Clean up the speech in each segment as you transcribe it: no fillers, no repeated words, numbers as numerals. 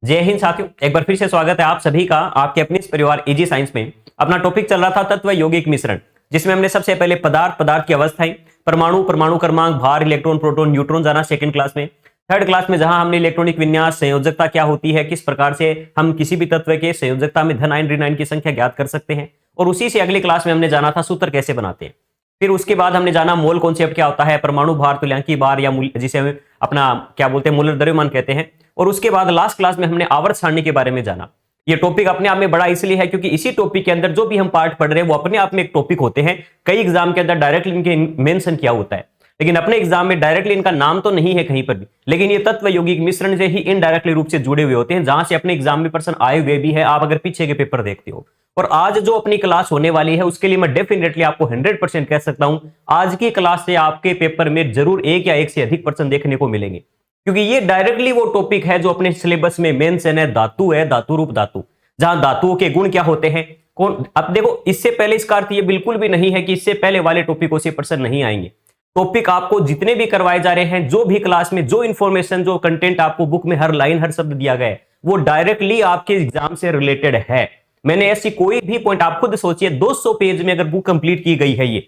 जय हिंद साथियों, एक बार फिर से स्वागत है आप सभी का आपके अपने इस परिवार इजी साइंस में। अपना टॉपिक चल रहा था तत्व यौगिक मिश्रण, जिसमें हमने सबसे पहले पदार्थ की अवस्थाएं, परमाणु, परमाणु क्रमांक, भार, इलेक्ट्रॉन, प्रोटॉन, न्यूट्रॉन जाना सेकंड क्लास में। थर्ड क्लास में जहां हमने इलेक्ट्रॉनिक विन्यास, संयोजकता क्या होती है, किस प्रकार से हम किसी भी तत्व के संयोजकता में धन आयन ऋण आयन की संख्या ज्ञात कर सकते हैं, और उसी से अगली क्लास में हमने जाना था सूत्र कैसे बनाते हैं। फिर उसके बाद हमने जाना मोल कॉन्सेप्ट क्या होता है, परमाणु भार, तुल्यांकी भार या जिसे हम अपना क्या बोलते हैं मूलर द्रव्यमान कहते हैं। और उसके बाद लास्ट क्लास में हमने आवर्त सारणी के बारे में जाना। ये टॉपिक अपने आप में बड़ा इसलिए है क्योंकि इसी टॉपिक के अंदर जो भी हम पार्ट पढ़ रहे हैं वो अपने आप में एक टॉपिक होते हैं। कई एग्जाम के अंदर डायरेक्टली इनके मेंशन किया होता है, लेकिन अपने एग्जाम में डायरेक्टली इनका नाम तो नहीं है कहीं पर भी, लेकिन ये तत्व यौगिक मिश्रण से ही इनडायरेक्टली रूप से जुड़े हुए होते हैं, जहां से अपने एग्जाम में पर्सन आए हुए भी है। आप अगर पीछे के पेपर देखते हो, और आज जो अपनी क्लास होने वाली है उसके लिए मैं डेफिनेटली आपको 100% कह सकता हूं, आज की क्लास से आपके पेपर में जरूर एक या एक से अधिक पर्सन देखने को मिलेंगे, क्योंकि ये डायरेक्टली वो टॉपिक है जो अपने सिलेबस में मेंशन है। धातु है, धातु रूप धातु, जहां धातुओं के गुण क्या होते हैं कौन। अब देखो, इससे पहले इसका अर्थ ये बिल्कुल भी नहीं है कि इससे पहले वाले टॉपिकों से पर्सन नहीं आएंगे। टॉपिक आपको जितने भी करवाए जा रहे हैं, जो भी क्लास में जो इंफॉर्मेशन, जो कंटेंट आपको बुक में हर लाइन हर शब्द दिया गया है, वो डायरेक्टली आपके एग्जाम से रिलेटेड है। मैंने ऐसी कोई भी पॉइंट, आप खुद सोचिए, 200 पेज में अगर बुक कंप्लीट की गई है, ये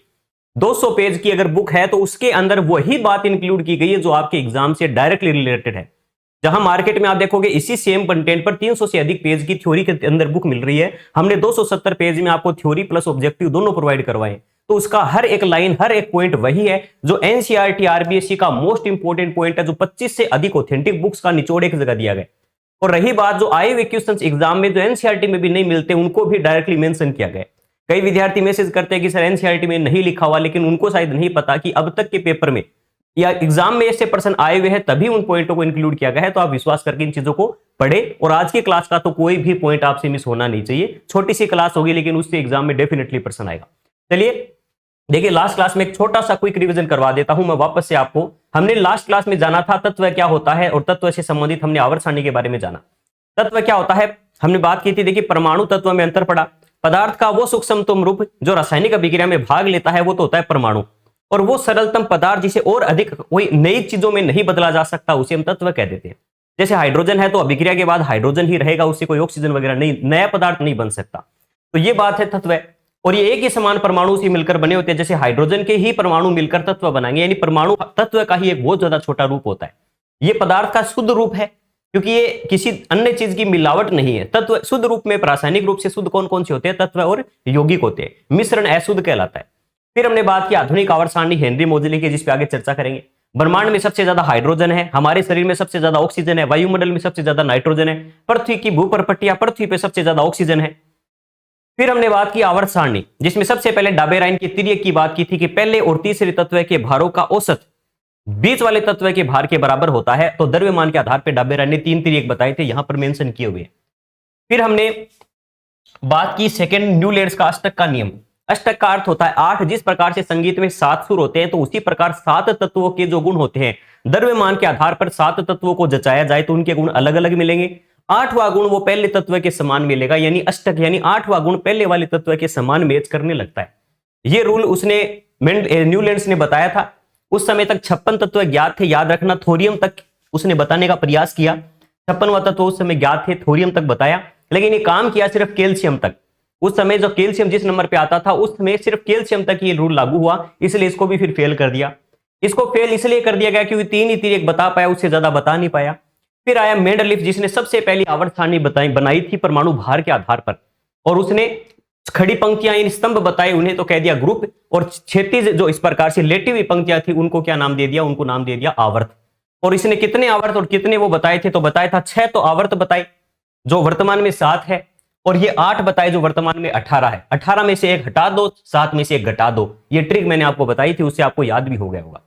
200 पेज की अगर बुक है तो उसके अंदर वही बात इंक्लूड की गई है जो आपके एग्जाम से डायरेक्टली रिलेटेड है। जहां मार्केट में आप देखोगे इसी सेम कंटेंट पर 300 से अधिक पेज की थ्योरी के अंदर बुक मिल रही है, हमने 270 पेज में आपको थ्योरी प्लस ऑब्जेक्टिव दोनों प्रोवाइड करवाए। तो उसका हर एक लाइन, हर एक पॉइंट वही है जो एनसीईआरटी आरबीएससी का मोस्ट इंपोर्टेंट पॉइंट है, जो 25 से अधिक ऑथेंटिक बुक्स का निचोड़ एक जगह दिया गया। और रही बात जो आए हुए क्वेश्चंस एग्जाम में जो एनसीईआरटी में भी नहीं मिलते, उनको भी डायरेक्टली मेंशन किया गया। कई विद्यार्थी मैसेज करते हैं कि सर एनसीईआरटी में नहीं लिखा हुआ, लेकिन उनको शायद नहीं पता कि अब तक के पेपर में या एग्जाम में ऐसे पर्सन आए हुए हैं तभी उन पॉइंटों को इंक्लूड किया गया है। तो आप विश्वास करके इन चीजों को पढ़े, और आज की क्लास का तो कोई भी पॉइंट आपसे मिस होना नहीं चाहिए। छोटी सी क्लास होगी, लेकिन उससे एग्जाम में डेफिनेटली पर्सन आएगा। चलिए देखिए, लास्ट क्लास में एक छोटा सा क्विक रिवीजन करवा देता हूं मैं वापस से आपको। हमने लास्ट क्लास में जाना था तत्व क्या होता है, और तत्व से संबंधित हमने आवर्त सारणी के बारे में जाना। तत्व क्या होता है हमने बात की थी। देखिए, परमाणु तत्व में अंतर पड़ा। पदार्थ का वो सूक्ष्मतम रूप जो रासायनिक अभिक्रिया में भाग लेता है वो तो होता है परमाणु, और वो सरलतम पदार्थ जिसे और अधिक कोई नई चीजों में नहीं बदला जा सकता उसे हम तत्व कह देते हैं। जैसे हाइड्रोजन है तो अभिक्रिया के बाद हाइड्रोजन ही रहेगा, उससे कोई ऑक्सीजन वगैरह नहीं, नया पदार्थ नहीं बन सकता। तो ये बात है तत्व। और ये एक ही समान परमाणु से मिलकर बने होते हैं। जैसे हाइड्रोजन के ही परमाणु मिलकर तत्व बनाएंगे, यानी परमाणु तत्व का ही एक बहुत ज्यादा छोटा रूप होता है। ये पदार्थ का शुद्ध रूप है, क्योंकि ये किसी अन्य चीज की मिलावट नहीं है। तत्व शुद्ध रूप में, रासायनिक रूप से शुद्ध कौन कौन से होते हैं, तत्व और यौगिक होते हैं। मिश्रण अशुद्ध कहलाता है। फिर हमने बात की आधुनिक आवर्त सारणी हेनरी मोजले की, जिस पे आगे चर्चा करेंगे। ब्रह्मांड में सबसे ज्यादा हाइड्रोजन है, हमारे शरीर में सबसे ज्यादा ऑक्सीजन है, वायुमंडल में सबसे ज्यादा नाइट्रोजन है, पृथ्वी की भूपर्पट्टिया, पृथ्वी पे सबसे ज्यादा ऑक्सीजन है। फिर हमने बात की आवर्त सारणी, जिसमें सबसे पहले डाबेराइन के तिर्यक की बात की थी कि पहले और तीसरे तत्व के भारों का औसत बीच वाले तत्व के भार के बराबर होता है। तो द्रव्यमान के आधार पर डाबेराइन ने 3 तिर्यक बताए थे, यहां पर मेंशन किए हुए। फिर हमने बात की सेकंड न्यूलैंड्स का अष्टक का नियम। अष्टक का अर्थ होता है 8। जिस प्रकार से संगीत में 7 सुर होते हैं, तो उसी प्रकार 7 तत्वों के जो गुण होते हैं, द्रव्यमान के आधार पर 7 तत्वों को जचाया जाए तो उनके गुण अलग अलग मिलेंगे। 8वां गुण वो पहले तत्व के समान मिलेगा, यानी अष्टक यानी 8वां गुण पहले वाले तत्व के समान मैच करने लगता है। ये रूल उसने न्यूलैंड्स ने बताया था। उस समय तक 56 तत्व ज्ञात थे, याद रखना। थोरियम तक उसने बताने का प्रयास किया। 56वां तत्व उस समय ज्ञात थे, थोरियम तक बताया, लेकिन ये काम किया सिर्फ कैल्शियम तक। उस समय जो कैल्शियम जिस नंबर पे आता था, उस समय सिर्फ कैल्शियम तक ये रूल लागू हुआ, इसलिए इसको भी फिर फेल कर दिया। इसको फेल इसलिए कर दिया गया क्योंकि 3 ही तिर्यक बता पाया, उससे ज्यादा बता नहीं पाया। फिर आया मेंडलीफ, जिसने सबसे पहली आवर्त सारणी बनाई थी परमाणु भार के आधार पर, और उसने खड़ी पंक्तियां इन स्तंभ बताए, उन्हें तो कह दिया ग्रुप, और क्षैतिज जो इस प्रकार से लेटी हुई पंक्तियां थी उनको क्या नाम दे दिया, उनको नाम दे दिया आवर्त। और इसने कितने आवर्त और कितने वो बताए थे, तो बताया था 6 तो आवर्त बताए जो वर्तमान में 7 है, और ये 8 बताए जो वर्तमान में 18 है। 18 में से 1 हटा दो, 7 में से 1 घटा दो। ये ट्रिक मैंने आपको बताई थी, उससे आपको याद भी हो गया होगा।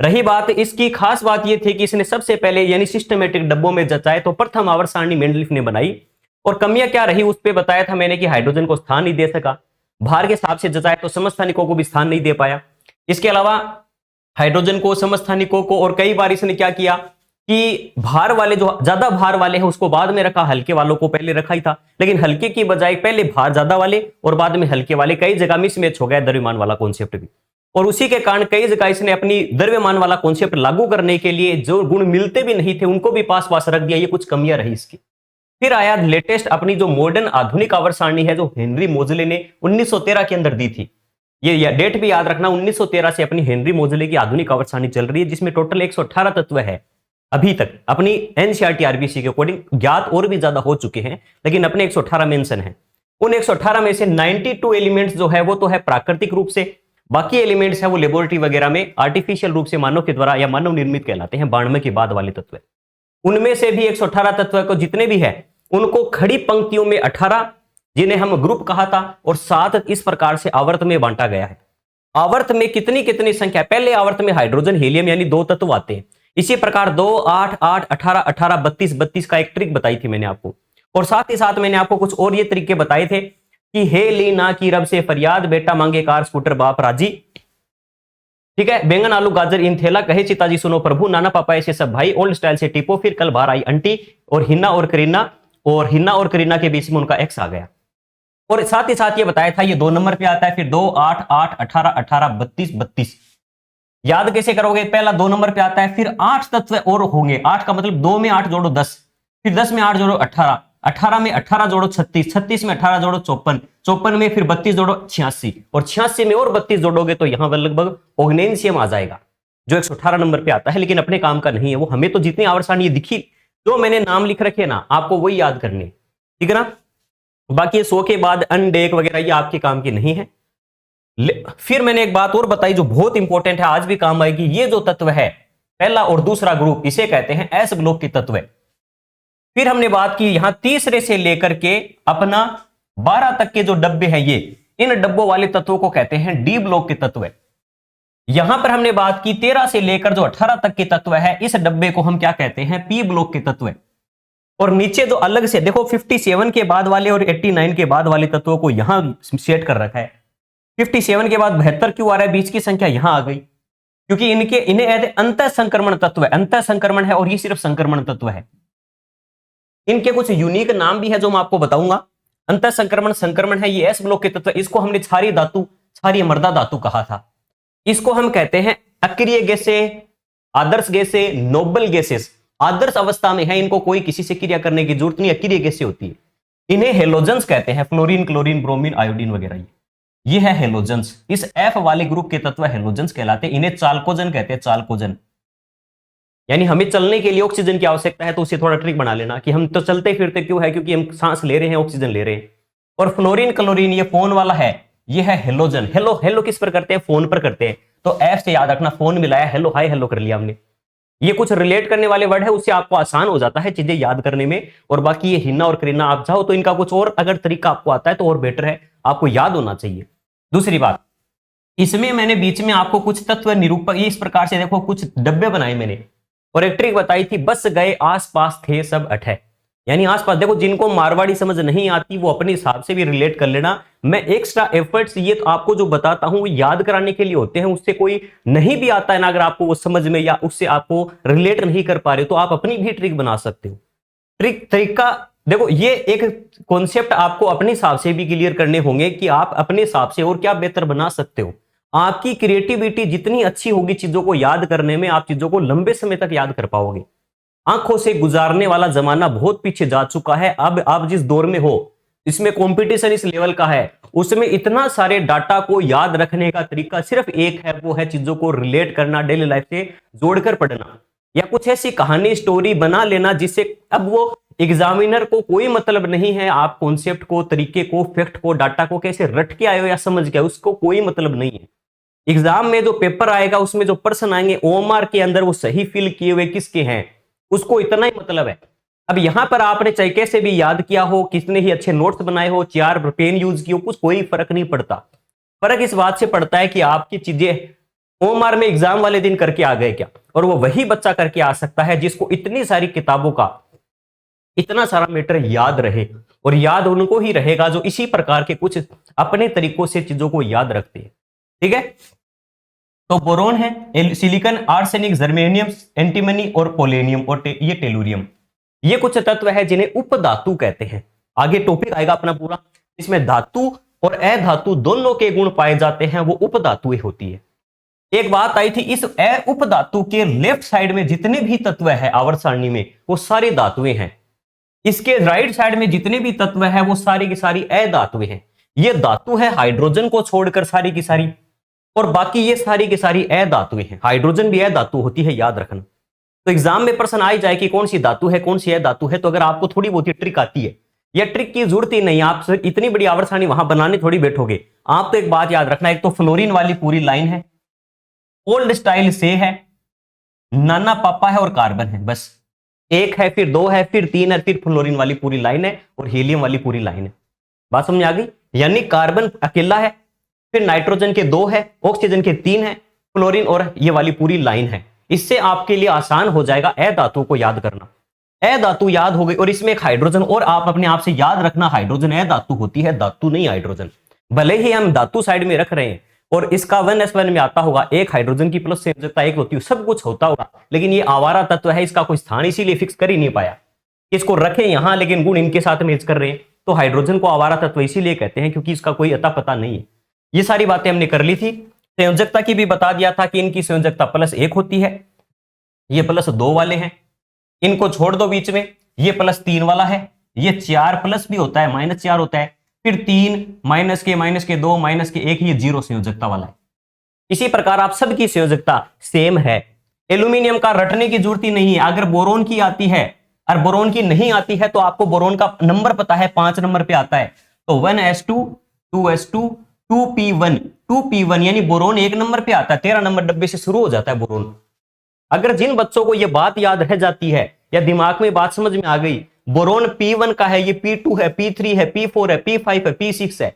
रही बात इसकी, खास बात ये थी कि इसने सबसे पहले यानी सिस्टमेटिक डब्बों में जचाए, तो प्रथम आवर्त सारणी मेंडलीफ ने बनाई। और कमियां क्या रही उस पर बताया था मैंने कि हाइड्रोजन को स्थान नहीं दे सका। भार के हिसाब से जचाए तो समस्थानिकों को भी स्थान नहीं दे पाया। इसके अलावा हाइड्रोजन को, समस्थानिकों को, और कई बार इसने क्या किया कि भार वाले जो ज्यादा भार वाले हैं उसको बाद में रखा, हल्के वालों को पहले रखा ही था। लेकिन हल्के की बजाय पहले भार ज्यादा वाले और बाद में हल्के वाले, कई जगह मिसमैच हो गया द्रव्यमान वाला कॉन्सेप्ट भी। और उसी के कारण कई जगह इसने अपनी द्रव्यमान वाला कॉन्सेप्ट लागू करने के लिए जो गुण मिलते भी नहीं थे उनको भी पास पास रख दिया। ये कुछ कमियां रही इसकी। फिर आया लेटेस्ट अपनी जो मॉडर्न आधुनिक आवर्त सारणी है, जो हेनरी मोजले ने 1913 के अंदर दी थी। ये डेट भी याद रखना, 1913 से अपनी हेनरी मोजले की आधुनिक आवर्त सारणी चल रही है, जिसमें टोटल 118 तत्व है। अभी तक अपनी एनसीईआरटी आरबीसी के अकॉर्डिंग ज्ञात और भी ज्यादा हो चुके हैं, लेकिन अपने 118 मेंशन है। उन 118 में से 92 एलिमेंट्स जो है वो तो है प्राकृतिक रूप से, बाकी एलिमेंट्स है वो लेबोरेटरी वगैरह में आर्टिफिशियल रूप से मानव के द्वारा या मानव निर्मित कहलाते हैं, 92 के बाद वाले तत्व। उनमें से भी 118 तत्व को जितने भी है उनको खड़ी पंक्तियों में 18, जिन्हें हम ग्रुप कहा था, और 7 इस प्रकार से आवर्त में बांटा गया है। आवर्त में कितनी कितनी संख्या, पहले आवर्त में हाइड्रोजन हीलियम यानी 2 तत्व आते हैं। इसी प्रकार 2, 8, 8, 18, 18, 32, 32 का एक ट्रिक बताई थी मैंने आपको, और साथ ही साथ मैंने आपको कुछ और ये तरीके बताए थे कि हे ली ना की रब से फरियाद, बेटा मांगे कार स्कूटर बाप राजी। ठीक है, बैंगन आलू गाजर इन थेला, कहे सीताजी सुनो प्रभु, नाना पापा ऐसे सब भाई, ओल्ड स्टाइल से टिपो, फिर कल बाहर आई आंटी, और हिन्ना और करीना के बीच में उनका एक्स आ गया। और साथ ही साथ ये बताया था ये 2 नंबर पे आता है, फिर 2, 8, 8, 18, 18, 32, 32। याद कैसे करोगे, पहला 2 नंबर पे आता है, फिर 8 तत्व और होंगे। 8 का मतलब 2 में 8 जोड़ो 10, फिर 10 में 8 जोड़ो 18, 18 में 18 जोड़ो 36, 36 में 18 जोड़ो 54, 54 में फिर 32 जोड़ो 86, और 86 में और 32 जोड़ोगे तो यहां लगभग ओग्नेशियम आ जाएगा, जो 118 नंबर पे आता है, लेकिन अपने काम का नहीं है वो। हमें तो जितनी आवर्त सारणी दिखी, जो मैंने नाम लिख रखे ना, आपको वही याद करने, ठीक है ना। बाकी 100 के बाद अनडेक वगैरह ये आपके काम की नहीं है। फिर मैंने एक बात और बताई जो बहुत इंपॉर्टेंट है, आज भी काम आएगी। ये जो तत्व है, पहला और दूसरा ग्रुप, इसे कहते हैं एस ब्लॉक के तत्व। फिर हमने बात की यहां तीसरे से लेकर के अपना 12 तक के जो डब्बे हैं, ये इन डब्बों वाले तत्वों को कहते हैं डी ब्लॉक के तत्व। यहां पर हमने बात की 13 से लेकर जो 18 तक के तत्व है, इस डब्बे को हम क्या कहते हैं, पी ब्लॉक के तत्व। और नीचे जो अलग से देखो 57 के बाद वाले और 89 के बाद वाले तत्वों को यहां सेट कर रखा है। 57 के बाद 72 क्यों आ रहा है, बीच की संख्या यहां आ गई, क्योंकि इन्हें अंत संक्रमण तत्व है, अंत संक्रमण है, और ये सिर्फ संक्रमण तत्व है। इनके कुछ यूनिक नाम भी है जो मैं आपको बताऊंगा। अंत संक्रमण है, ये एस ब्लॉक के तत्व। इसको हमने क्षारीय धातु, क्षारीय मृदा धातु कहा था। इसको हम कहते हैं अक्रिय गैसे, आदर्श गैसे, नोबल गैसेस। आदर्श अवस्था में है, इनको कोई किसी से क्रिया करने की जरूरत नहीं, अक्रिय गैसें होती है। इन्हें हेलोजेंस कहते हैं, फ्लोरीन, क्लोरीन, ब्रोमीन, आयोडीन वगैरह, ये है हेलोजेंस। इस एफ वाले ग्रुप के तत्व हेलोजेंस कहलाते हैं। इन्हें चालकोजन कहते हैं, चालकोजन। यानी हमें चलने के लिए ऑक्सीजन की आवश्यकता है, तो उसे थोड़ा ट्रिक बना लेना कि हम तो चलते फिरते क्यों है, क्योंकि हम सांस ले रहे हैं, ऑक्सीजन ले रहे हैं। और फ्लोरीन, क्लोरीन, ये फोन वाला है, ये है हेलोजन। हेलो किस पर करते हैं, फोन पर करते हैं। तो एफ से याद रखना, फोन मिलाया, हेलो हाय हेलो कर लिया हमने। ये कुछ रिलेट करने वाले वर्ड है, उससे आपको आसान हो जाता है चीजें याद करने में। और बाकी ये हिन्ना और करीना आप चाहो तो इनका कुछ और अगर तरीका आपको आता है तो और बेटर है, आपको याद होना चाहिए। दूसरी बात, इसमें मैंने बीच में आपको कुछ तत्व निरूपक, इस प्रकार से देखो कुछ डब्बे बनाए मैंने, और एक ट्रिक बताई थी, बस गए आसपास थे सब अठे। यानी आसपास देखो, जिनको मारवाड़ी समझ नहीं आती वो अपने हिसाब से भी रिलेट कर लेना। मैं एक्स्ट्रा एफर्ट्स ये तो आपको जो बताता हूं वो याद कराने के लिए होते हैं। उससे कोई नहीं भी आता है ना, अगर आपको वो समझ में या उससे आपको रिलेट नहीं कर पा रहे तो आप अपनी भी ट्रिक बना सकते हो। तरीका देखो, ये एक कॉन्सेप्ट आपको अपने हिसाब से भी क्लियर करने होंगे कि आप अपने हिसाब से और क्या बेहतर बना सकते हो। आपकी क्रिएटिविटी जितनी अच्छी होगी चीजों को याद करने में, आप चीजों को लंबे समय तक याद कर पाओगे। आंखों से गुजारने वाला जमाना बहुत पीछे जा चुका है। अब आप जिस दौर में हो, इसमें कंपटीशन इस लेवल का है, उसमें इतना सारे डाटा को याद रखने का तरीका सिर्फ एक है, वो है चीजों को रिलेट करना, डेली लाइफ से जोड़कर पढ़ना, या कुछ ऐसी कहानी स्टोरी बना लेना जिससे अब वो एग्जामिनर को कोई मतलब नहीं है आप कॉन्सेप्ट को, तरीके को, फैक्ट को, डाटा को कैसे रट के आए हो या समझ के, उसको कोई मतलब नहीं है। एग्जाम में जो पेपर आएगा उसमें जो प्रश्न आएंगे ओएमआर के अंदर वो सही फिल किए हुए किसके हैं, उसको इतना ही मतलब है। अब यहां पर आपने चाहे कैसे भी याद किया हो, कितने ही अच्छे नोट्स बनाए हो, 4 पेन यूज किए हो, कुछ कोई फर्क नहीं पड़ता। फर्क इस बात से पड़ता है कि आपकी चीजें ओएमआर में एग्जाम वाले दिन करके आ गए क्या, और वो वही बच्चा करके आ सकता है जिसको इतनी सारी किताबों का इतना सारा मैटर याद रहे। और याद उनको ही रहेगा जो इसी प्रकार के कुछ अपने तरीकों से चीजों को याद रखते हैं। ठीक है, तो बोरोन है, सिलिकॉन, आर्सेनिक, जर्मेनियम, एंटीमनी और पोलेनियम और ये टेलुरियम, ये कुछ तत्व है जिन्हें उपधातु कहते हैं। आगे टॉपिक आएगा अपना पूरा, इसमें धातु और अधातु दोनों के गुण पाए जाते हैं, वो उपधातुएं होती है। एक बात आई थी, इस उपधातु के लेफ्ट साइड में जितने भी तत्व है आवर्त सारणी में, वो सारे धातुएं हैं। इसके राइट साइड में जितने भी तत्व है वो सारी की सारी अधातु हैं। ये धातु है हाइड्रोजन को छोड़कर सारी की सारी, और बाकी ये सारी की सारी अधातुएं हैं। हाइड्रोजन भी अधातु होती है, याद रखना। तो एग्जाम में प्रश्न आ जाए कि कौन सी धातु है कौन सी अधातु है, तो अगर आपको थोड़ी बहुत ट्रिक आती है, यह ट्रिक की जरूरत ही नहीं, आप इतनी बड़ी आवर्त सारणी वहां बनाने थोड़ी बैठोगे। आप तो एक बात याद रखना, एक तो फ्लोरीन वाली पूरी लाइन है, ओल्ड स्टाइल से है, नाना पापा है और कार्बन है, बस एक है, फिर दो है, फिर तीन है, फिर फ्लोरीन वाली पूरी लाइन है और हीलियम वाली पूरी लाइन है। बात समझ आ गई? यानी कार्बन अकेला है, फिर नाइट्रोजन के दो है, ऑक्सीजन के तीन है, फ्लोरीन और ये वाली पूरी लाइन है। इससे आपके लिए आसान हो जाएगा अधातु को याद करना। अधातु याद हो गई, और इसमें एक हाइड्रोजन, और आप अपने आप से याद रखना हाइड्रोजन अधातु होती है, धातु नहीं हाइड्रोजन। भले ही हम धातु साइड में रख रहे हैं और इसका 1s1 में आता होगा, एक हाइड्रोजन की प्लस संयोजकता एक होती है, सब कुछ होता होगा, लेकिन ये आवारा तत्व है, इसका कोई स्थान इसीलिए फिक्स कर ही नहीं पाया। इसको रखें यहां लेकिन गुण इनके साथ मैच कर रहे हैं, तो हाइड्रोजन को आवारा तत्व इसीलिए कहते हैं क्योंकि इसका कोई अता पता नहीं है। ये सारी बातें हमने कर ली थी। संयोजकता की भी बता दिया था कि इनकी संयोजकता +1 होती है, ये +2 वाले हैं, इनको छोड़ दो बीच में, ये +3 वाला है, ये 4+ भी होता है, -4 होता है, फिर 3 -के 2 -के 1, ये 0 संयोजकता वाला है। इसी प्रकार आप सबकी संयोजकता सेम है। एल्यूमिनियम का रटने की जरूरत ही नहीं है। अगर बोरोन की आती है और बोरोन की नहीं आती है तो आपको बोरोन का नंबर पता है, 5 नंबर पे आता है, तो 1s2 2s2 2p1 2p1, यानी बोरोन 1 नंबर पे आता है, 13 नंबर डब्बे से शुरू हो जाता है बोरोन। अगर जिन बच्चों को यह बात याद रह जाती है या दिमाग में बात समझ में आ गई, बोरोन P1 का है, ये P2 है, P3 है, P4 है, P5 है, P6 है।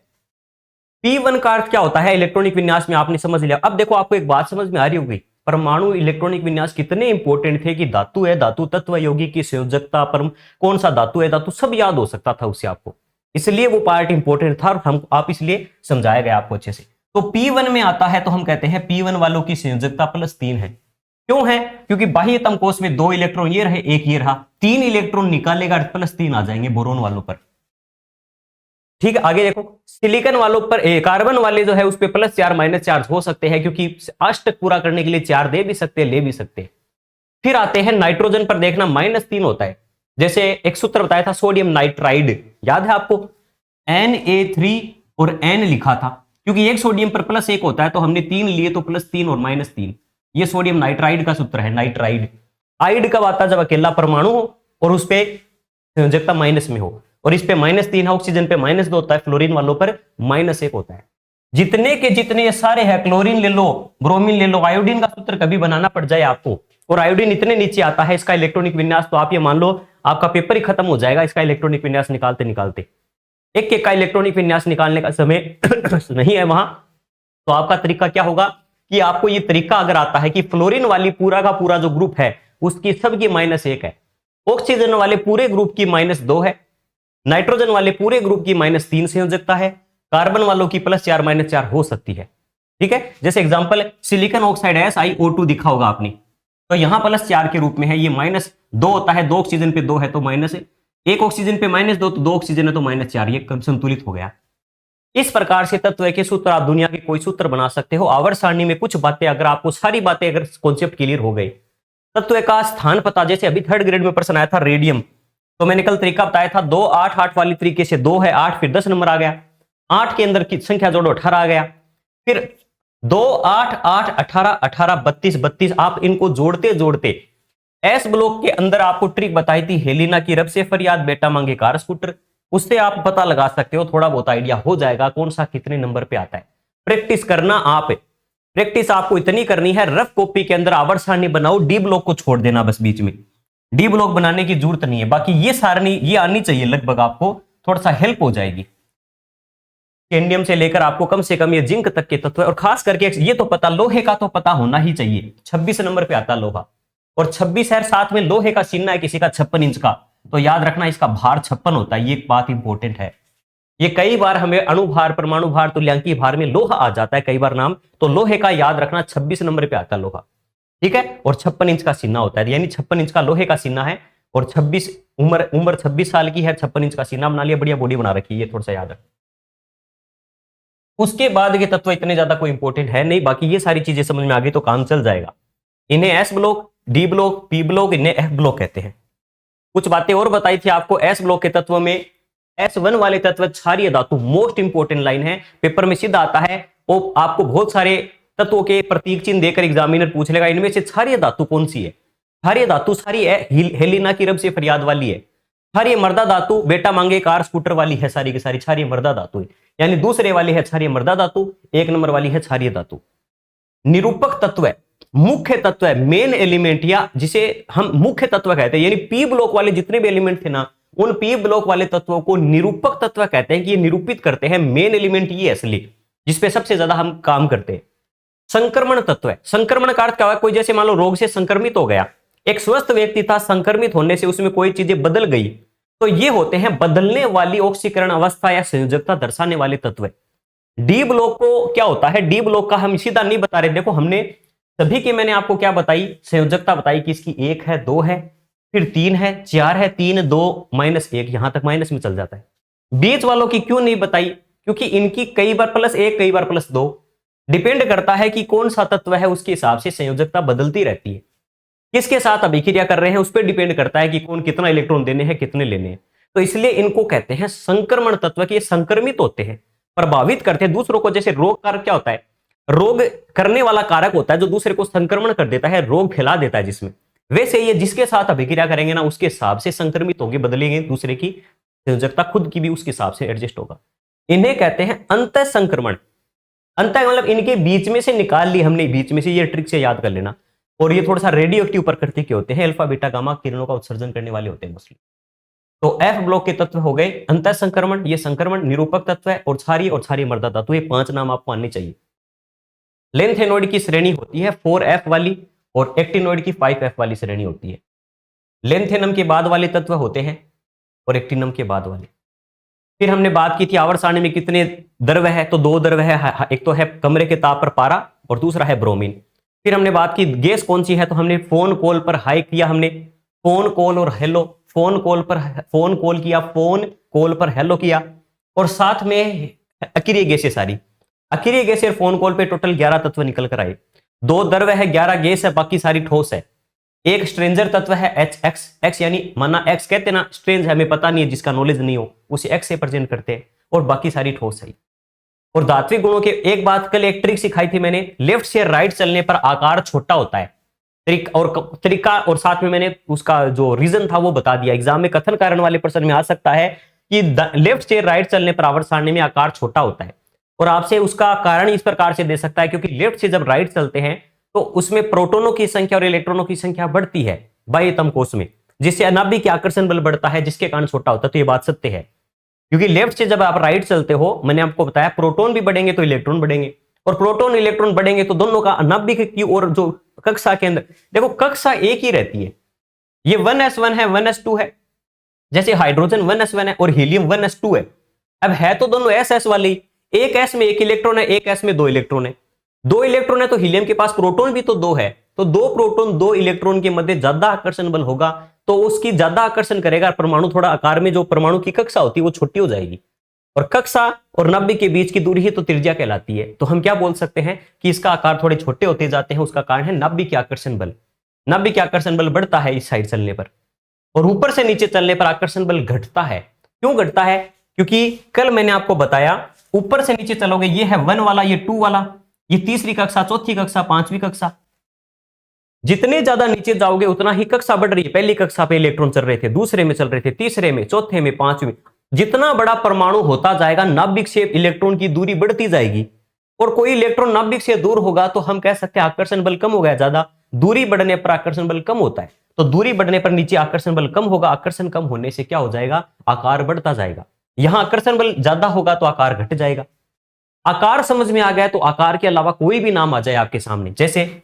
P1 का अर्थ क्या होता है इलेक्ट्रॉनिक विन्यास में, आपने समझ लिया। अब देखो आपको एक बात समझ में आ रही होगी, परमाणु इलेक्ट्रॉनिक विन्यास कितने इंपॉर्टेंट थे कि धातु है, धातु तत्व, यौगिक की संयोजकता, परम कौन सा धातु है, धातु सब याद हो सकता था उससे आपको, इसलिए वो पार्ट इंपॉर्टेंट था और हम आप इसलिए समझाया गया आपको अच्छे से। तो P1 में आता है तो हम कहते हैं P1 वालों की संयोजकता +3 है। क्यों है? क्योंकि बाह्यतम कोश में 2 इलेक्ट्रॉन ये रहे, एक ये रहा, 3 इलेक्ट्रॉन निकालेगा, +3 आ जाएंगे बोरोन वालों पर। ठीक है, आगे देखो, सिलिकॉन वालों पर कार्बन वाले जो है उस पे +4 -4 हो सकते हैं, क्योंकि अष्टक पूरा करने के लिए 4 दे भी सकते हैं, ले भी सकते हैं। फिर आते हैं नाइट्रोजन पर, देखना -3 होता है। जैसे एक सूत्र बताया था सोडियम नाइट्राइड, याद है आपको, Na3 और N लिखा था, क्योंकि एक सोडियम पर +1 होता है तो हमने 3 लिए, तो +3 और -3, ये सोडियम नाइट्राइड का सूत्र है। नाइट्राइड आइड कब आता है? जब अकेला परमाणु हो और उस पे संयोजकता माइनस में हो, और इस पे -3 है, ऑक्सीजन पे -2 होता है, फ्लोरीन वालों पर -1 होता है। जितने के जितने ये सारे हैं, क्लोरीन ले लो, ब्रोमीन ले लो, आयोडीन का सूत्र कभी बनाना पड़ जाए आपको, और आयोडीन इतने नीचे आता है, इसका इलेक्ट्रॉनिक विन्यास, तो आप ये मान लो आपका पेपर ही खत्म हो जाएगा इसका इलेक्ट्रॉनिक विन्यास निकालते निकालते। एक एक का इलेक्ट्रॉनिक विन्यास निकालने का समय नहीं है वहां, तो आपका तरीका क्या होगा कि आपको ये तरीका अगर आता है कि फ्लोरीन वाली पूरा का पूरा जो ग्रुप है उसकी सबकी -1 है, ऑक्सीजन वाले पूरे ग्रुप की -2 है, नाइट्रोजन वाले पूरे ग्रुप की -3 संयोजकता है, कार्बन वालों की +4 -4 हो सकती है। ठीक है, जैसे एग्जांपल सिलिकॉन ऑक्साइड SiO2 दिखा होगा आपने, तो यहां +4 के रूप में है, ये -2 होता है, 2 ऑक्सीजन पे 2 है तो -1 ऑक्सीजन पे -2 तो 2 ऑक्सीजन है तो -4, ये संतुलित हो गया। इस प्रकार से तत्व के सूत्र आप दुनिया के कोई सूत्र बना सकते हो। आवर्त सारणी में कुछ बातें अगर आपको सारी बातें अगर कॉन्सेप्ट क्लियर हो गए, तत्व का स्थान पता, जैसे अभी 3rd ग्रेड में प्रश्न आया था रेडियम, तो मैंने कल तरीका बताया था 2 8 8 वाली तरीके से, 2 है 8 फिर 10 नंबर आ गया, 8 के अंदर की संख्या जोड़ो 18 आ गया, फिर 2 8 8 18 18 32 32, आप इनको जोड़ते जोड़ते एस ब्लॉक के अंदर आपको ट्रिक बताई थी, हेलिना की रब से फरियाद बेटा मांगे कार स्कूटर, उससे आप पता लगा सकते हो, थोड़ा बहुत आइडिया हो जाएगा कौन सा कितने नंबर पे आता है। प्रैक्टिस करना, आप प्रैक्टिस आपको इतनी करनी है, रफ कॉपी के अंदर आवर्त सारणी बनाओ, डी ब्लॉक को छोड़ देना बस, बीच में डी ब्लॉक बनाने की जरूरत नहीं है, बाकी ये सारणी ये आनी चाहिए लगभग, आपको थोड़ा सा हेल्प हो जाएगी। कैंडियम से लेकर आपको कम से कम ये जिंक तक के तत्व, और खास करके ये तो पता, लोहे का तो पता होना ही चाहिए, 26 नंबर पे आता लोहा, और 26 है, साथ में लोहे का चिन्ह है किसी का 56 इंच का, तो याद रखना इसका भार 56 होता है, ये बात इंपॉर्टेंट है। ये कई बार हमें अणुभार, परमाणु भार, तुल्यांकीय भार में लोहा आ जाता है कई बार नाम, तो लोहे का याद रखना 26 नंबर पे आता लोहा, ठीक है, और 56 इंच का सीना होता है, यानी 56 इंच का लोहे का सीना है, और 26 उम्र 26 साल की है, 56 इंच का सीना बना लिया, बढ़िया बॉडी बना रखी है, थोड़ा सा याद रख। उसके बाद के तत्व इतने ज्यादा कोई इंपॉर्टेंट है नहीं, बाकी ये सारी चीजें समझ में आ गई तो काम चल जाएगा। इन्हें S block, D block, P block, इन्हें एफ ब्लॉक कहते हैं। कुछ बातें और बताई थी आपको एस ब्लॉक के तत्व में। S1 वाले तत्व क्षारीय धातु, मोस्ट इंपोर्टेंट लाइन है, पेपर में सीधा आता है। वो आपको बहुत सारे तत्वों के प्रतीक चिन्ह देकर एग्जामिनर पूछ लेगा इनमें से क्षारीय धातु कौन सी है। क्षारीय धातु सारी हेलिना की रब से फरियाद वाली है। क्षारीय मृदा धातु बेटा मांगे कार स्कूटर वाली है, सारी की सारी क्षारीय मृदा धातु है, यानी दूसरे वाली है क्षारीय मृदा धातु, एक नंबर वाली है क्षारीय धातु। निरूपक तत्व है, मुख्य तत्व है, मेन एलिमेंट, या जिसे हम मुख्य तत्व कहते हैं, यानी पी ब्लॉक वाले जितने भी एलिमेंट थे ना, उन पी ब्लॉक वाले तत्वों को निरूपक तत्व कहते हैं कि ये निरूपित करते हैं। मेन एलिमेंट ये असली जिसपे सबसे ज्यादा हम काम करते हैं। संक्रमण तत्व है, संक्रमण का अर्थ क्या है, कोई जैसे मान लो रोग से संक्रमित हो गया, एक स्वस्थ व्यक्ति था, संक्रमित होने से उसमें कोई चीजें बदल गई, तो ये होते हैं बदलने वाली ऑक्सीकरण अवस्था या संयोजकता दर्शाने वाले तत्व। डी ब्लॉक को क्या होता है, डी ब्लॉक का हम सीधा नहीं बता रहे, देखो हमने सभी की मैंने आपको क्या बताई, संयोजकता बताई कि इसकी 1 है, 2 है, फिर 3 है, 4 है, 3 2 -1, यहां तक माइनस में चल जाता है। बीच वालों की क्यों नहीं बताई, क्योंकि इनकी कई बार +1 कई बार +2, डिपेंड करता है कि कौन सा तत्व है, उसके हिसाब से संयोजकता बदलती रहती है। किसके साथ अभिक्रिया कर रहे हैं उस पर डिपेंड करता है कि कौन कितना इलेक्ट्रॉन देने हैं, कितने लेने हैं। तो इसलिए इनको कहते हैं संक्रमण तत्व, कि ये संक्रमित होते हैं, प्रभावित करते हैं दूसरों को। जैसे रोग कारक क्या होता है, रोग करने वाला कारक होता है जो दूसरे को संक्रमण कर देता है, रोग फैला देता है जिसमें, वैसे ये जिसके साथ अभिक्रिया करेंगे ना उसके हिसाब से संक्रमित होंगे, बदलेंगे, दूसरे की संयोजकता खुद की भी उसके हिसाब से एडजस्ट होगा। इन्हें कहते हैं अंतः संक्रमण। अंतः मतलब इनके बीच में से निकाल ली हमने, बीच में से, ये ट्रिक से याद कर लेना। और ये थोड़ा सा रेडियो एक्टिव प्रकृति के होते हैं, अल्फा बीटा गामा किरणों का उत्सर्जन करने वाले होते हैं मोस्टली। तो एफ ब्लॉक के तत्व हो गए अंतः संक्रमण, ये संक्रमण निरूपक तत्व है, और क्षारीय मृदा धातु, ये 5 नाम आपको आने चाहिए। लेंथेनोइड की श्रेणी होती है 4F वाली, और एक्टिनोइड की 5F वाली श्रेणी होती है। लेंथेनम के बाद वाले तत्व होते हैं और एक्टिनम के बाद वाले। फिर हमने बात की थी आवर्त सारणी में कितने द्रव्य है, तो 2 द्रव्य है, एक तो है कमरे के ताप पर पारा और दूसरा है ब्रोमीन। फिर हमने बात की गैस कौन सी है, तो हमने फोन कॉल पर हाई किया, हमने फोन कॉल और हेलो, फोन कॉल किया, फोन कॉल पर हेलो किया, और साथ में अक्रिय गैसें सारी, अक्रिय गैसें फोन कॉल पे टोटल 11 तत्व निकल कर आए। 2 द्रव्य है, 11 गैस है, बाकी सारी ठोस है। एक स्ट्रेंजर तत्व है X यानी माना X कहते ना, स्ट्रेंज है, हमें पता नहीं है, जिसका नॉलेज नहीं हो उसे X से प्रेजेंट करते हैं, और बाकी सारी ठोस है। और धात्विक गुणों के एक बात, कल एक ट्रिक सिखाई थी मैंने, लेफ्ट से राइट चलने पर आकार छोटा होता है, तरीका, और साथ में मैंने उसका जो रीजन था वो बता दिया। एग्जाम में कथन कारण वाले प्रश्न में आ सकता है कि लेफ्ट से राइट चलने पर आवर्त सारणी में आकार छोटा होता है, और आपसे उसका कारण इस प्रकार से दे सकता है, क्योंकि लेफ्ट से जब राइट चलते हैं तो उसमें प्रोटोनों की संख्या और इलेक्ट्रॉनों की संख्या बढ़ती है बाह्यतम कोश में, जिससे अनाभिक आकर्षण बल बढ़ता है, जिसके कारण छोटा होता है। तो ये बात सत्य है, क्योंकि लेफ्ट से जब आप राइट चलते हो, मैंने आपको बताया प्रोटॉन भी बढ़ेंगे तो इलेक्ट्रॉन बढ़ेंगे, और प्रोटॉन इलेक्ट्रॉन बढ़ेंगे तो दोनों का अनाभिक की ओर जो कक्षा के अंदर, देखो कक्षा एक ही रहती है, ये 1s1 है, 1s2 है, जैसे हाइड्रोजन 1s1 है और हीलियम 1s2 है। अब है तो दोनों s वाली, एक s में 1 इलेक्ट्रॉन है, एक s में 2 इलेक्ट्रॉन है, 2 इलेक्ट्रॉन है तो हीलियम के पास प्रोटॉन भी तो 2 है, तो 2 प्रोटॉन 2 इलेक्ट्रॉन के मध्य ज्यादा आकर्षण बल होगा, तो उसकी ज्यादा आकर्षण करेगा परमाणु, थोड़ा आकार में जो परमाणु की कक्षा होती है वो छोटी हो जाएगी, और कक्षा और नाभिक के बीच की दूरी ही तो त्रिज्या कहलाती है। तो हम क्या बोल सकते हैं कि इसका आकार थोड़े छोटे होते जाते हैं, उसका कारण है नाभिक आकर्षण बल। नाभिक आकर्षण बल बढ़ता है इस साइड चलने पर, और ऊपर से नीचे चलने पर आकर्षण बल घटता है। क्यों घटता है, क्योंकि कल मैंने आपको बताया ऊपर से नीचे चलोगे, ये है 1 वाला, ये 2 वाला, ये तीसरी कक्षा, चौथी कक्षा, पांचवी कक्षा, जितने ज्यादा नीचे जाओगे उतना ही कक्षा बढ़ रही है। पहली कक्षा पे इलेक्ट्रॉन चल रहे थे, दूसरे में चल रहे थे, तीसरे में, चौथे में, पांचवी, जितना बड़ा परमाणु होता जाएगा नाभिक से इलेक्ट्रॉन की दूरी बढ़ती जाएगी, और कोई इलेक्ट्रॉन नाभिक से दूर होगा तो हम कह सकते हैं आकर्षण बल कम हो गया, ज्यादा दूरी बढ़ने पर आकर्षण बल कम होता है। तो दूरी बढ़ने पर नीचे आकर्षण बल कम होगा, आकर्षण कम होने से क्या हो जाएगा, आकार बढ़ता जाएगा। यहां आकर्षण बल ज्यादा होगा तो आकार घट जाएगा। आकार समझ में आ गया तो आकार के अलावा कोई भी नाम आ जाए आपके सामने, जैसे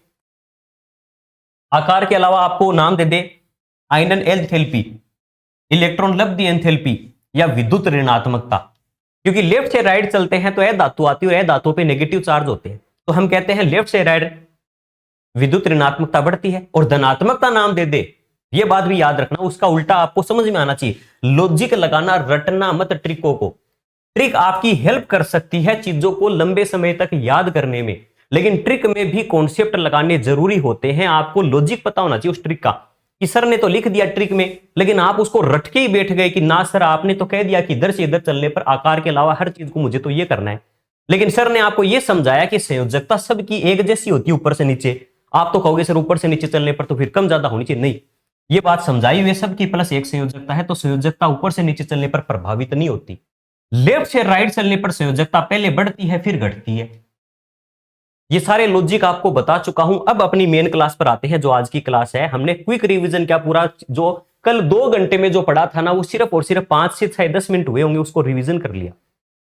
आकार के अलावा आपको नाम दे दे आयनन एंथैल्पी, इलेक्ट्रॉन लब्धि एंथैल्पी, या विद्युत ऋणात्मकता, क्योंकि लेफ्ट से राइट चलते हैं तो यह धातु आती है और यह धातु पे नेगेटिव चार्ज होते हैं, तो हम कहते हैं लेफ्ट से राइट विद्युत ऋणात्मकता बढ़ती है। और धनात्मकता नाम दे दे, यह बात भी याद रखना, उसका उल्टा आपको समझ में आना चाहिए, लॉजिक लगाना, रटना मत ट्रिकों को। ट्रिक आपकी हेल्प कर सकती है चीजों को लंबे समय तक याद करने में, लेकिन ट्रिक में भी कॉन्सेप्ट लगाने जरूरी होते हैं, आपको लॉजिक पता होना चाहिए उस ट्रिक का। कि सर ने तो लिख दिया ट्रिक में, लेकिन आप उसको रट के ही बैठ गए कि ना सर आपने तो कह दिया कि इधर से इधर चलने पर आकार के अलावा हर चीज को मुझे तो ये करना है। लेकिन सर ने आपको ये समझाया कि संयोजकता सबकी एक जैसी होती है ऊपर से नीचे। आप तो कहोगे सर ऊपर से नीचे चलने पर तो फिर कम ज्यादा होनी चाहिए। नहीं, ये बात समझाई हुई है, सबकी प्लस एक संयोजकता है, तो संयोजकता ऊपर से नीचे चलने पर प्रभावित नहीं होती। लेफ्ट से राइट चलने पर संयोजकता पहले बढ़ती है फिर घटती है। ये सारे लॉजिक आपको बता चुका हूं। अब अपनी मेन क्लास पर आते हैं, जो आज की क्लास है। हमने क्विक रिवीजन क्या पूरा जो कल 2 घंटे में जो पढ़ा था ना, वो सिर्फ और सिर्फ 5 से 10 मिनट हुए होंगे, उसको रिवीजन कर लिया।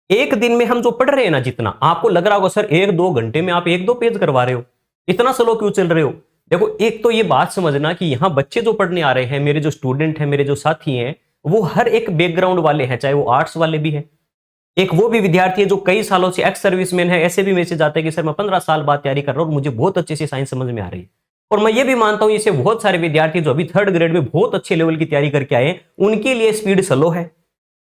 एक दिन में हम जो पढ़ रहे हैं ना, जितना आपको लग रहा होगा सर 1-2 घंटे में आप 1-2 पेज करवा रहे हो, इतना स्लो क्यों चल रहे हो। देखो, एक तो ये बात समझना कि यहां बच्चे जो पढ़ने आ रहे हैं, मेरे जो स्टूडेंट हैं, मेरे जो साथी हैं, वो हर एक बैकग्राउंड वाले हैं, चाहे वो आर्ट्स वाले भी हैं। एक वो भी विद्यार्थी है जो कई सालों से एक्स सर्विसमैन है, ऐसे भी मैसेज आते हैं कि सर मैं 15 साल बाद तैयारी कर रहा हूं और मुझे बहुत अच्छे से साइंस समझ में आ रही है। और मैं ये भी मानता हूं, इसे बहुत सारे विद्यार्थी जो अभी 3rd ग्रेड में बहुत अच्छे लेवल की तैयारी करके आए, उनके लिए स्पीड स्लो है।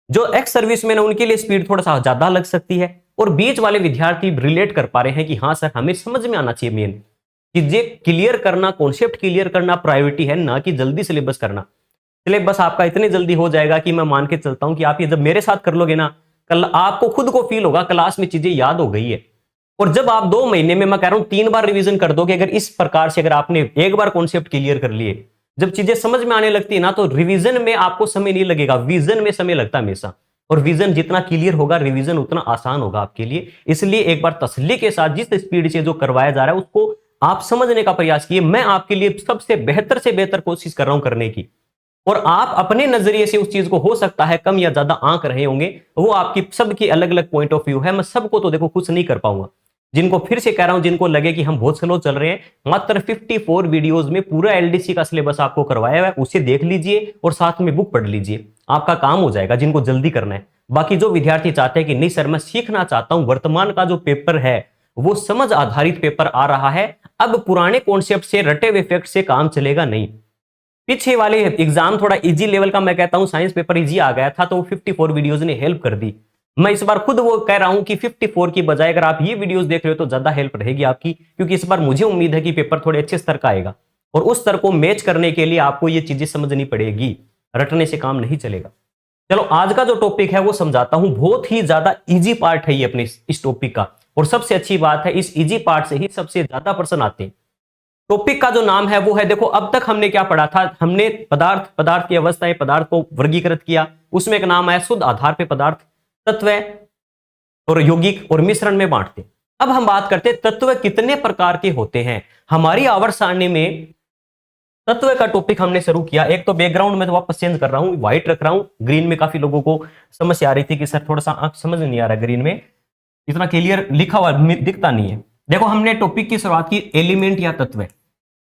जो एक्स सर्विसमैन है उनके लिए स्पीड थोड़ा सा ज्यादा लग सकती है, और बीच वाले विद्यार्थी रिलेट कर पा रहे हैं कि हाँ सर हमें समझ में आना चाहिए। मेन चीजें क्लियर करना, कॉन्सेप्ट क्लियर करना प्रायोरिटी है, ना कि जल्दी सिलेबस करना। सिलेबस आपका इतने जल्दी हो जाएगा कि मैं मान के चलता हूं कि आप ये जब मेरे साथ कर लोगे ना, कल आपको खुद को फील होगा क्लास में चीजें याद हो गई है। और जब आप 2 महीने में, मैं कह रहा हूं 3 बार रिवीजन कर दोगे, अगर इस प्रकार से अगर आपने एक बार कॉन्सेप्ट क्लियर कर लिए, जब चीजें समझ में आने लगती है ना, तो रिवीजन में आपको समय नहीं लगेगा, विजन में समय लगता है हमेशा। और विजन जितना क्लियर होगा, रिवीजन उतना आसान होगा आपके लिए। इसलिए एक बार तसल्ली के साथ जिस स्पीड से जो करवाया जा रहा है उसको आप समझने का प्रयास कीजिए। मैं आपके लिए सबसे बेहतर से बेहतर कोशिश कर रहा हूं करने की, और आप अपने नजरिए से उस चीज को हो सकता है कम या ज्यादा आंक रहे होंगे, वो आपकी सबकी अलग अलग पॉइंट ऑफ व्यू है। मैं सबको तो देखो खुश नहीं कर पाऊंगा। जिनको फिर से कह रहा हूं, जिनको लगे कि हम बहुत स्लो चल रहे हैं, मात्र 54 वीडियोस में पूरा एलडीसी का सिलेबस आपको करवाया हुआ है, उसे देख लीजिए और साथ में बुक पढ़ लीजिए, आपका काम हो जाएगा। जिनको जल्दी करना है, बाकी जो विद्यार्थी चाहते हैं कि नहीं सर मैं सीखना चाहता हूं, वर्तमान का जो पेपर है वो समझ आधारित पेपर आ रहा है, अब पुराने कॉन्सेप्ट से, रटे हुए फैक्ट से काम चलेगा नहीं। पीछे वाले एग्जाम थोड़ा इजी लेवल का, मैं कहता हूं साइंस पेपर इजी आ गया था, तो 54 वीडियोस ने हेल्प कर दी। मैं इस बार खुद वो कह रहा हूं कि 54 की बजाय अगर आप ये वीडियोस देख रहे हो तो ज्यादा हेल्प रहेगी आपकी, क्योंकि इस बार मुझे उम्मीद है कि पेपर थोड़े अच्छे स्तर का आएगा, और उस स्तर को मैच करने के लिए आपको ये चीजें समझनी पड़ेगी, रटने से काम नहीं चलेगा। चलो आज का जो टॉपिक है वो समझाता हूं। बहुत ही ज्यादा इजी पार्ट है ये अपने इस टॉपिक का, और सबसे अच्छी बात है इस इजी पार्ट से ही सबसे ज्यादा प्रश्न आते हैं। टॉपिक का जो नाम है वो है, देखो अब तक हमने क्या पढ़ा था, हमने पदार्थ की अवस्थाएं, पदार्थ को वर्गीकृत किया, उसमें एक नाम आया शुद्ध आधार पे पदार्थ, तत्व और यौगिक और मिश्रण में बांटते। अब हम बात करते हैं तत्व कितने प्रकार के होते हैं। हमारी आवर्त सारणी में तत्व का टॉपिक हमने शुरू किया। एक तो बैकग्राउंड में तो वापस चेंज कर रहा हूं, व्हाइट रख रहा हूं, ग्रीन में काफी लोगों को समस्या आ रही थी कि सर थोड़ा सा आंख समझ नहीं आ रहा, ग्रीन में इतना क्लियर लिखा हुआ दिखता नहीं है। देखो हमने टॉपिक की शुरुआत की एलिमेंट या तत्व।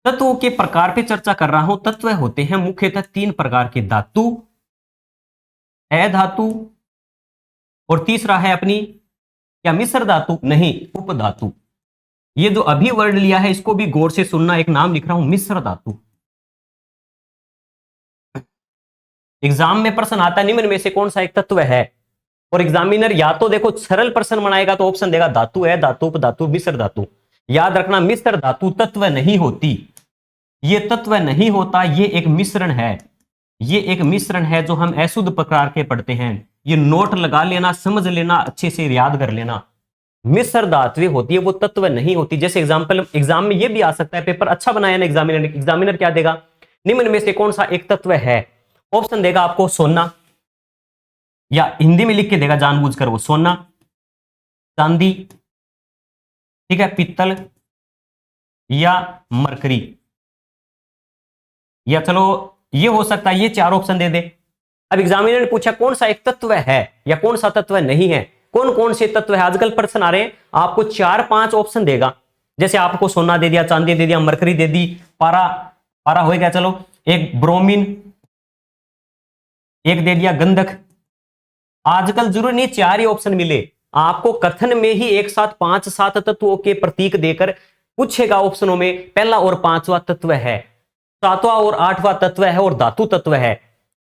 तत्वों के प्रकार पे चर्चा कर रहा हूं। तत्व होते हैं मुख्यतः 3 प्रकार के, धातु, अधातु, और तीसरा है अपनी क्या, मिश्र धातु नहीं, उपधातु। ये जो अभी वर्ड लिया है इसको भी गौर से सुनना, एक नाम लिख रहा हूं मिश्र धातु। एग्जाम में प्रश्न आता है निम्न में से कौन सा एक तत्व है, और एग्जामिनर या तो देखो सरल प्रश्न बनाएगा तो ऑप्शन देगा धातु है, धातु, उपधातु, मिश्र धातु। याद रखना मिश्र धातु तत्व नहीं होती, ये तत्व नहीं होता, ये एक मिश्रण है। ये एक मिश्रण है जो हम अशुद्ध प्रकार के पढ़ते हैं। ये नोट लगा लेना, समझ लेना, अच्छे से याद कर लेना। मिश्र धातु होती है, वो तत्व नहीं होती। जैसे एग्जाम्पल एग्जाम में ये भी आ सकता है, पेपर अच्छा बनाया ना एग्जामिनर क्या देगा, निम्न में से कौन सा एक तत्व है, ऑप्शन देगा आपको सोना, या हिंदी में लिख के देगा जानबूझकर वो, सोना, चांदी, ठीक है, पित्तल या मरकरी, या चलो ये हो सकता है, ये 4 ऑप्शन दे दे। अब एग्जामिनर ने पूछा कौन सा एक तत्व है या कौन सा तत्व नहीं है, कौन कौन से तत्व है। आजकल प्रश्न आ रहे हैं, आपको 4-5 ऑप्शन देगा। जैसे आपको सोना दे दिया, चांदी दे दिया, मरकरी दे दी, पारा हो गया, चलो एक ब्रोमीन, एक दे दिया गंधक। आजकल जरूरी नहीं 4 ही ऑप्शन मिले, आपको कथन में ही एक साथ 5-7 तत्वों के प्रतीक देकर पूछेगा ऑप्शनों में, पहला और 5वां तत्व है, 7वां और 8वां तत्व है और धातु तत्व है,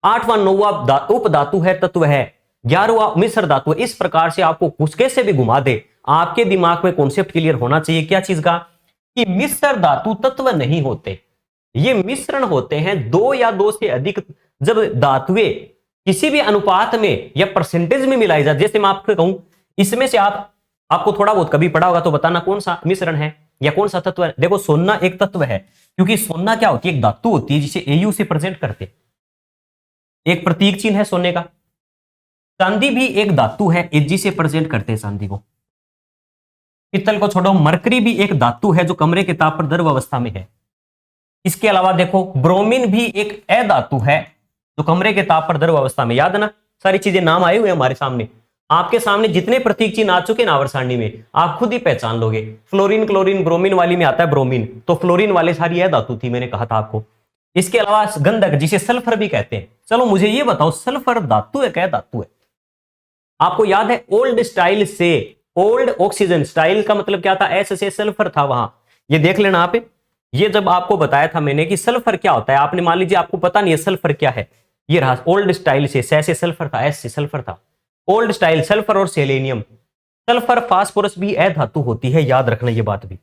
8वां 9वां उपधातु है, तत्व है, 11वां मिश्र धातु। इस प्रकार से आपको कुछ कैसे भी घुमा दे, आपके दिमाग में कॉन्सेप्ट क्लियर होना चाहिए क्या चीज का, कि मिश्र धातु तत्व नहीं होते। ये मिश्रण होते हैं दो या दो से अधिक जब धातुएं किसी भी अनुपात में या परसेंटेज में मिलाई जाए। जैसे मैं आपको कहूं इसमें से आपको थोड़ा बहुत कभी पढ़ा होगा तो बताना कौन सा मिश्रण है या कौन सा तत्व है। देखो सोना एक तत्व है, क्योंकि सोना क्या होती है, एक धातु होती है जिसे एयू से प्रेजेंट करते, एक प्रतीक चिन्ह है सोने का। चांदी भी एक धातु है, एजी से प्रेजेंट करते हैं चांदी को। पित्तल को छोड़ो, मरकरी भी एक धातु है जो कमरे के ताप पर द्रव अवस्था में है। इसके अलावा देखो ब्रोमीन भी एक अधातु है जो कमरे के ताप पर द्रव अवस्था में। याद है ना, सारी चीजें नाम आए हुए हमारे सामने, आपके सामने जितने प्रतीक चिन्ह आ चुके ना आवर्त सारणी में, आप खुद ही पहचान लोगे। फ्लोरीन, क्लोरीन, ब्रोमीन वाली में आता है ब्रोमीन, तो फ्लोरीन वाले सारी अधातु थी, मैंने कहा था आपको। इसके अलावा गंधक जिसे सल्फर भी कहते हैं। चलो मुझे ये बताओ, सल्फर धातु है क्या धातु है? आपको याद है ओल्ड स्टाइल से, ओल्ड ऑक्सीजन, स्टाइल का मतलब क्या था, एस से सल्फर था वहां। ये देख लेना आप, ये जब आपको बताया था मैंने कि सल्फर क्या होता है, आपने मान लीजिए आपको पता नहीं है सल्फर क्या है, ये रहा ओल्ड स्टाइल से सल्फर था, एस से सल्फर था। ओल्ड स्टाइल सल्फर और सेलेनियम, सल्फर फास्फोरस भी अधातु होती है, याद रखना ये बात भी।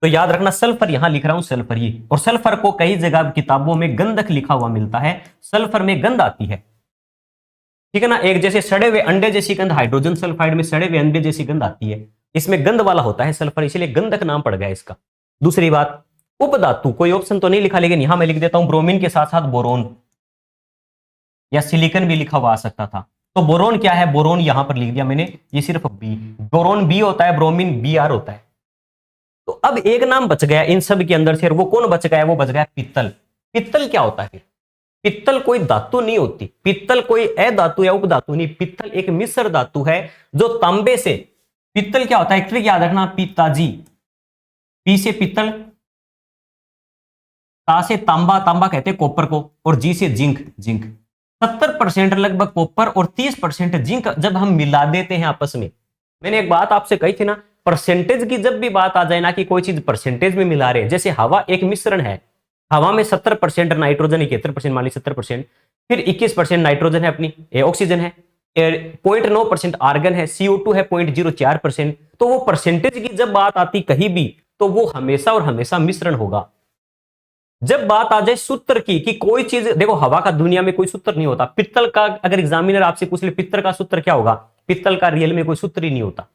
तो याद रखना सल्फर यहां लिख रहा हूं सल्फर ये, और सल्फर को कई जगह किताबों में गंधक लिखा हुआ मिलता है, सल्फर में गंध आती है, ठीक है ना। एक जैसे सड़े हुए अंडे जैसी गंध, हाइड्रोजन सल्फाइड में सड़े हुए अंडे जैसी गंध आती है, इसमें गंध वाला होता है सल्फर, इसलिए गंधक नाम पड़ गया इसका। दूसरी बात, उपधातु, कोई ऑप्शन तो नहीं लिखा लेकिन यहां मैं लिख देता हूं, ब्रोमीन के साथ साथ बोरोन या सिलिकॉन भी लिखा हुआ आ सकता था। तो बोरोन क्या है, बोरोन यहां पर लिख दिया मैंने, ये सिर्फ बी, बोरोन बी होता है, ब्रोमीन बी आर होता है। तो अब एक नाम बच गया इन सब के अंदर से, वो कौन बच गया, वो बच गया पित्तल। पित्तल क्या होता है? पित्तल कोई धातु नहीं होती, पित्तल कोई अधातु या उपधातु नहीं, पित्तल एक मिश्र धातु है जो तांबे से, पित्तल क्या होता है, एक ट्रिक याद रखना, पिताजी, पी से पित्तल, ता से तांबा, तांबा कहते हैं कॉपर को, और जी से जिंक, जिंक। 70% लगभग कॉपर और 30% जिंक जब हम मिला देते हैं आपस में। मैंने एक बात आपसे कही थी ना, परसेंटेज की जब भी बात आ जाए ना कि कोई चीज परसेंटेज में मिला रहे, जैसे हवा एक मिश्रण है, हवा में 70% नाइट्रोजन, 71% मान ली 70%, फिर 21% नाइट्रोजन है अपनी, ऑक्सीजन है, 0.9% आर्गन है, CO2 है 0.04%। तो वो परसेंटेज की जब बात आती कहीं भी, तो वो हमेशा और हमेशा मिश्रण होगा। जब बात आ जाए सूत्र की कि कोई चीज, देखो हवा का दुनिया में कोई सूत्र नहीं होता। पित्तल का अगर एग्जामिनर आपसे पूछ ले पित्तल का सूत्र क्या होगा, पित्तल का रियल में कोई सूत्र ही नहीं होता।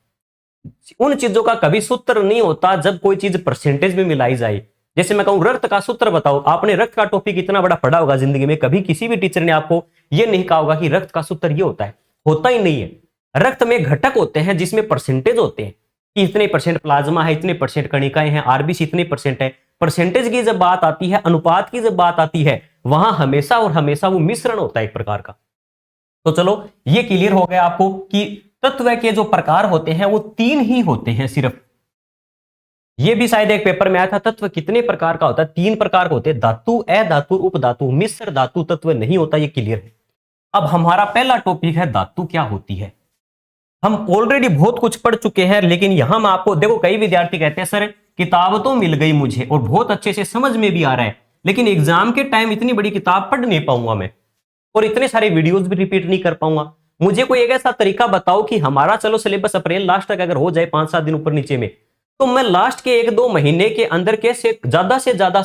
उन चीजों का कभी सूत्र नहीं होता जब कोई चीज परसेंटेज में मिलाई जाए। जैसे मैं कहूं रक्त का सूत्र बताओ, आपने रक्त का टॉपिक इतना बड़ा पढ़ा होगा जिंदगी में, कभी किसी भी टीचर ने आपको यह नहीं कहा होगा कि रक्त का सूत्र ये होता है, होता ही नहीं है। रक्त में घटक होते हैं जिसमें परसेंटेज होते हैं कि इतने परसेंट प्लाज्मा है, इतने परसेंट कणिकाएं हैं, आरबीसी इतने परसेंट है। परसेंटेज की जब बात आती है, अनुपात की जब बात आती है, वहां हमेशा और हमेशा वो मिश्रण होता है एक प्रकार का। तो चलो ये क्लियर हो गया आपको कि तत्व के जो प्रकार होते हैं वो 3 ही होते हैं सिर्फ। ये भी शायद एक पेपर में आया था, तत्व कितने प्रकार का होता है, 3 प्रकार का होते हैं, धातु, अधातु, उपधातु, मिश्र धातु तत्व नहीं होता, ये क्लियर है। अब हमारा पहला टॉपिक है धातु क्या होती है। हम ऑलरेडी बहुत कुछ पढ़ चुके हैं, लेकिन यहां मैं आपको, देखो कई विद्यार्थी कहते हैं सर किताब तो मिल गई मुझे और बहुत अच्छे से समझ में भी आ रहा है, लेकिन एग्जाम के टाइम इतनी बड़ी किताब पढ़ नहीं पाऊंगा मैं, और इतने सारे वीडियोस भी रिपीट नहीं कर पाऊंगा। मुझे कोई एक ऐसा तरीका बताओ कि हमारा चलो सिलेबस अप्रैल लास्ट तक अगर हो जाए, 5-7 दिन ऊपर नीचे में, तो मैं लास्ट के 1-2 महीने के अंदर कैसे से ज्यादा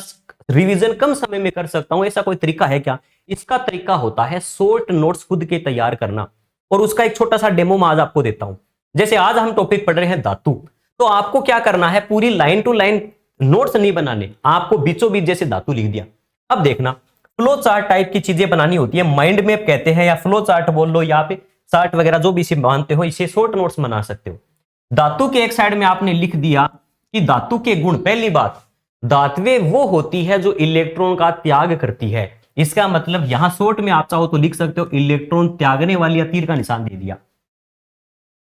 रिवीजन कम समय में कर सकता हूं, ऐसा कोई तरीका है क्या? इसका तरीका होता है शॉर्ट नोट्स खुद के तैयार करना, और उसका एक छोटा सा डेमो मैं आज आपको देता हूं। जैसे आज हम टॉपिक पढ़ रहे हैं धातु, तो आपको क्या करना है, पूरी लाइन टू लाइन नोट्स नहीं बनाने, आपको बीचों बीच जैसे धातु लिख दिया। अब देखना, फ्लो चार्ट टाइप की चीजें बनानी होती है, माइंड मैप कहते हैं या फ्लो चार्ट बोल लो, यहाँ पे चार्ट वगैरह जो भी इसे मानते हो, इसे शॉर्ट नोट्स बना सकते हो। धातु के एक साइड में आपने लिख दिया कि धातु के गुण, पहली बात, धातुएं वो होती है जो इलेक्ट्रॉन का त्याग करती है। इसका मतलब यहां शॉर्ट में आप चाहो तो लिख सकते हो इलेक्ट्रॉन त्यागने वाली, या तीर का निशान दे दिया।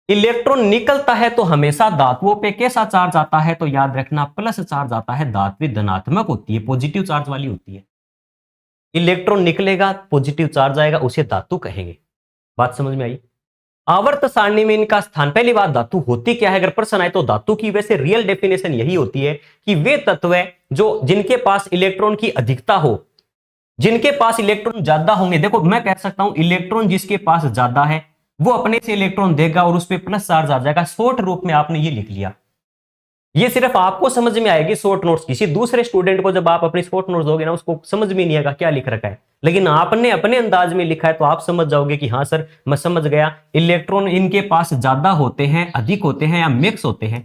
इलेक्ट्रॉन निकलता है तो हमेशा धातुओं पे कैसा चार्ज आता है, तो याद रखना प्लस चार्ज आता है। धातुएं धनात्मक होती है, पॉजिटिव चार्ज वाली होती है। इलेक्ट्रॉन निकलेगा, पॉजिटिव चार्ज आएगा, उसे धातु कहेंगे। बात समझ में आई? आवर्त सारणी में इनका स्थान, पहली बात धातु होती क्या है, अगर प्रश्न आए तो धातु की वैसे रियल डेफिनेशन यही होती है कि वे तत्व जो जिनके पास इलेक्ट्रॉन की अधिकता हो, जिनके पास इलेक्ट्रॉन ज्यादा होंगे। देखो मैं कह सकता हूं इलेक्ट्रॉन जिसके पास ज्यादा है वो अपने से इलेक्ट्रॉन देगा और उस पर प्लस चार्ज आ जाएगा। शॉर्ट रूप में आपने ये लिख लिया, ये सिर्फ आपको समझ में आएगी शॉर्ट नोट्स, किसी दूसरे स्टूडेंट को जब आप अपनी शॉर्ट नोट्स दोगे ना, उसको समझ में नहीं आएगा क्या लिख रखा है, लेकिन आपने अपने अंदाज में लिखा है तो आप समझ जाओगे कि हाँ सर मैं समझ गया, इलेक्ट्रॉन इनके पास ज्यादा होते हैं, अधिक होते हैं या मिक्स होते हैं,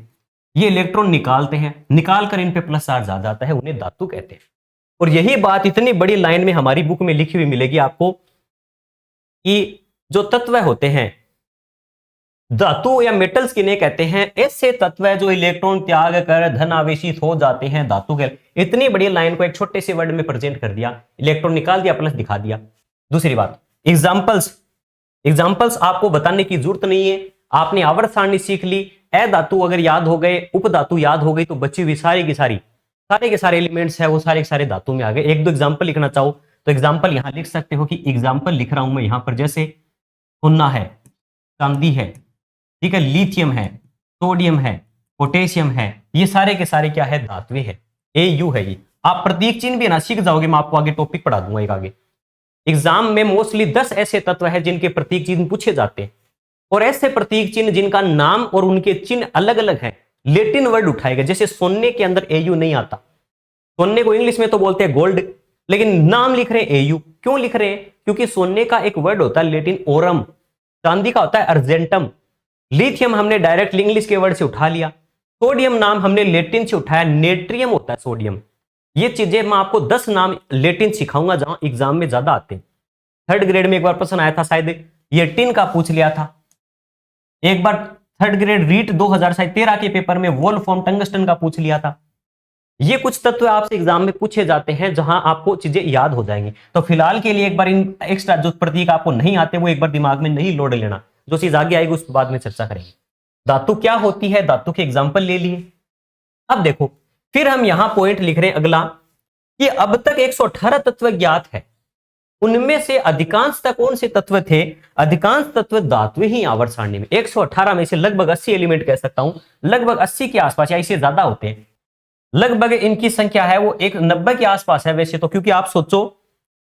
ये इलेक्ट्रॉन निकालते हैं, निकाल कर इन पे प्लस चार्ज आ जाता है, उन्हें धातु कहते हैं। और यही बात इतनी बड़ी लाइन में हमारी बुक में लिखी हुई मिलेगी आपको कि जो तत्व होते हैं धातु या मेटल्स किन्हें कहते हैं, ऐसे तत्व जो इलेक्ट्रॉन त्याग कर धन आवेशित हो जाते हैं धातु के। इतनी बड़ी लाइन को एक छोटे से वर्ड में प्रेजेंट कर दिया, इलेक्ट्रॉन निकाल दिया, प्लस दिखा दिया। दूसरी बात, एग्जांपल्स आपको बताने की जरूरत नहीं है, आपने आवर्त सारणी सीख ली, अधातु अगर याद हो गए, उपधातु याद हो गई, तो बची हुई सारे के सारे एलिमेंट्स है वो सारे के सारे धातु में आ गए। एक दो एग्जाम्पल लिखना चाहो तो एग्जाम्पल यहां लिख सकते हो कि एग्जाम्पल लिख रहा हूं मैं यहां पर, जैसे सोना है, चांदी है, ठीक है, लिथियम है, सोडियम है, पोटेशियम है, ये सारे के सारे क्या है, धातुएं है, Au है। ये आप प्रतीक चिन्ह भी ना सीख जाओगे, मैं आपको आगे टॉपिक पढ़ा दूंगा एक आगे। एग्जाम में मोस्टली 10 ऐसे तत्व है जिनके प्रतीक चिन्ह पूछे जाते हैं, और ऐसे प्रतीक चिन्ह जिनका नाम और उनके चिन्ह अलग अलग है, लेटिन वर्ड उठाएगा। जैसे सोने के अंदर Au नहीं आता, सोने को इंग्लिश में तो बोलते हैं गोल्ड, लेकिन नाम लिख रहे हैं Au। क्यों लिख रहे हैं? क्योंकि सोने का एक वर्ड होता है लेटिन ओरम, चांदी का होता है अर्जेंटम, लिथियम हमने डायरेक्ट इंग्लिश के वर्ड से उठा लिया, सोडियम नाम हमने लेटिन से उठाया, नेट्रियम होता है सोडियम। ये चीजें मैं आपको 10 नाम लेटिन सिखाऊंगा जहां एग्जाम में ज्यादा आते हैं। 3rd ग्रेड में एक बार प्रश्न आया था, शायद ये टिन का पूछ लिया था एक बार, 3rd ग्रेड रीट 2013 के पेपर में वोल्फ्राम टंगस्टन का पूछ लिया था। ये कुछ तत्व आपसे एग्जाम में पूछे जाते हैं जहां आपको चीजें याद हो जाएंगी। तो फिलहाल के लिए एक बार इन एक्स्ट्रा जो प्रतीक आपको नहीं आते वो एक बार दिमाग में नहीं लोड लेना, जो चीज आगे आएगी उस बाद में चर्चा करेंगे। धातु क्या होती है, धातु के एग्जाम्पल ले लिए। अब देखो, फिर हम यहां पॉइंट लिख रहे हैं अगला कि अब तक 118 तत्व ज्ञात है, उनमें से अधिकांश तक कौन से तत्व थे, अधिकांश तत्व धातु ही आवर्त सारणी में। 118 में से लगभग 80 एलिमेंट कह सकता हूं, लगभग 80 के आसपास या इससे ज्यादा होते हैं, लगभग इनकी संख्या है वो 90 के आसपास है वैसे तो। क्योंकि आप सोचो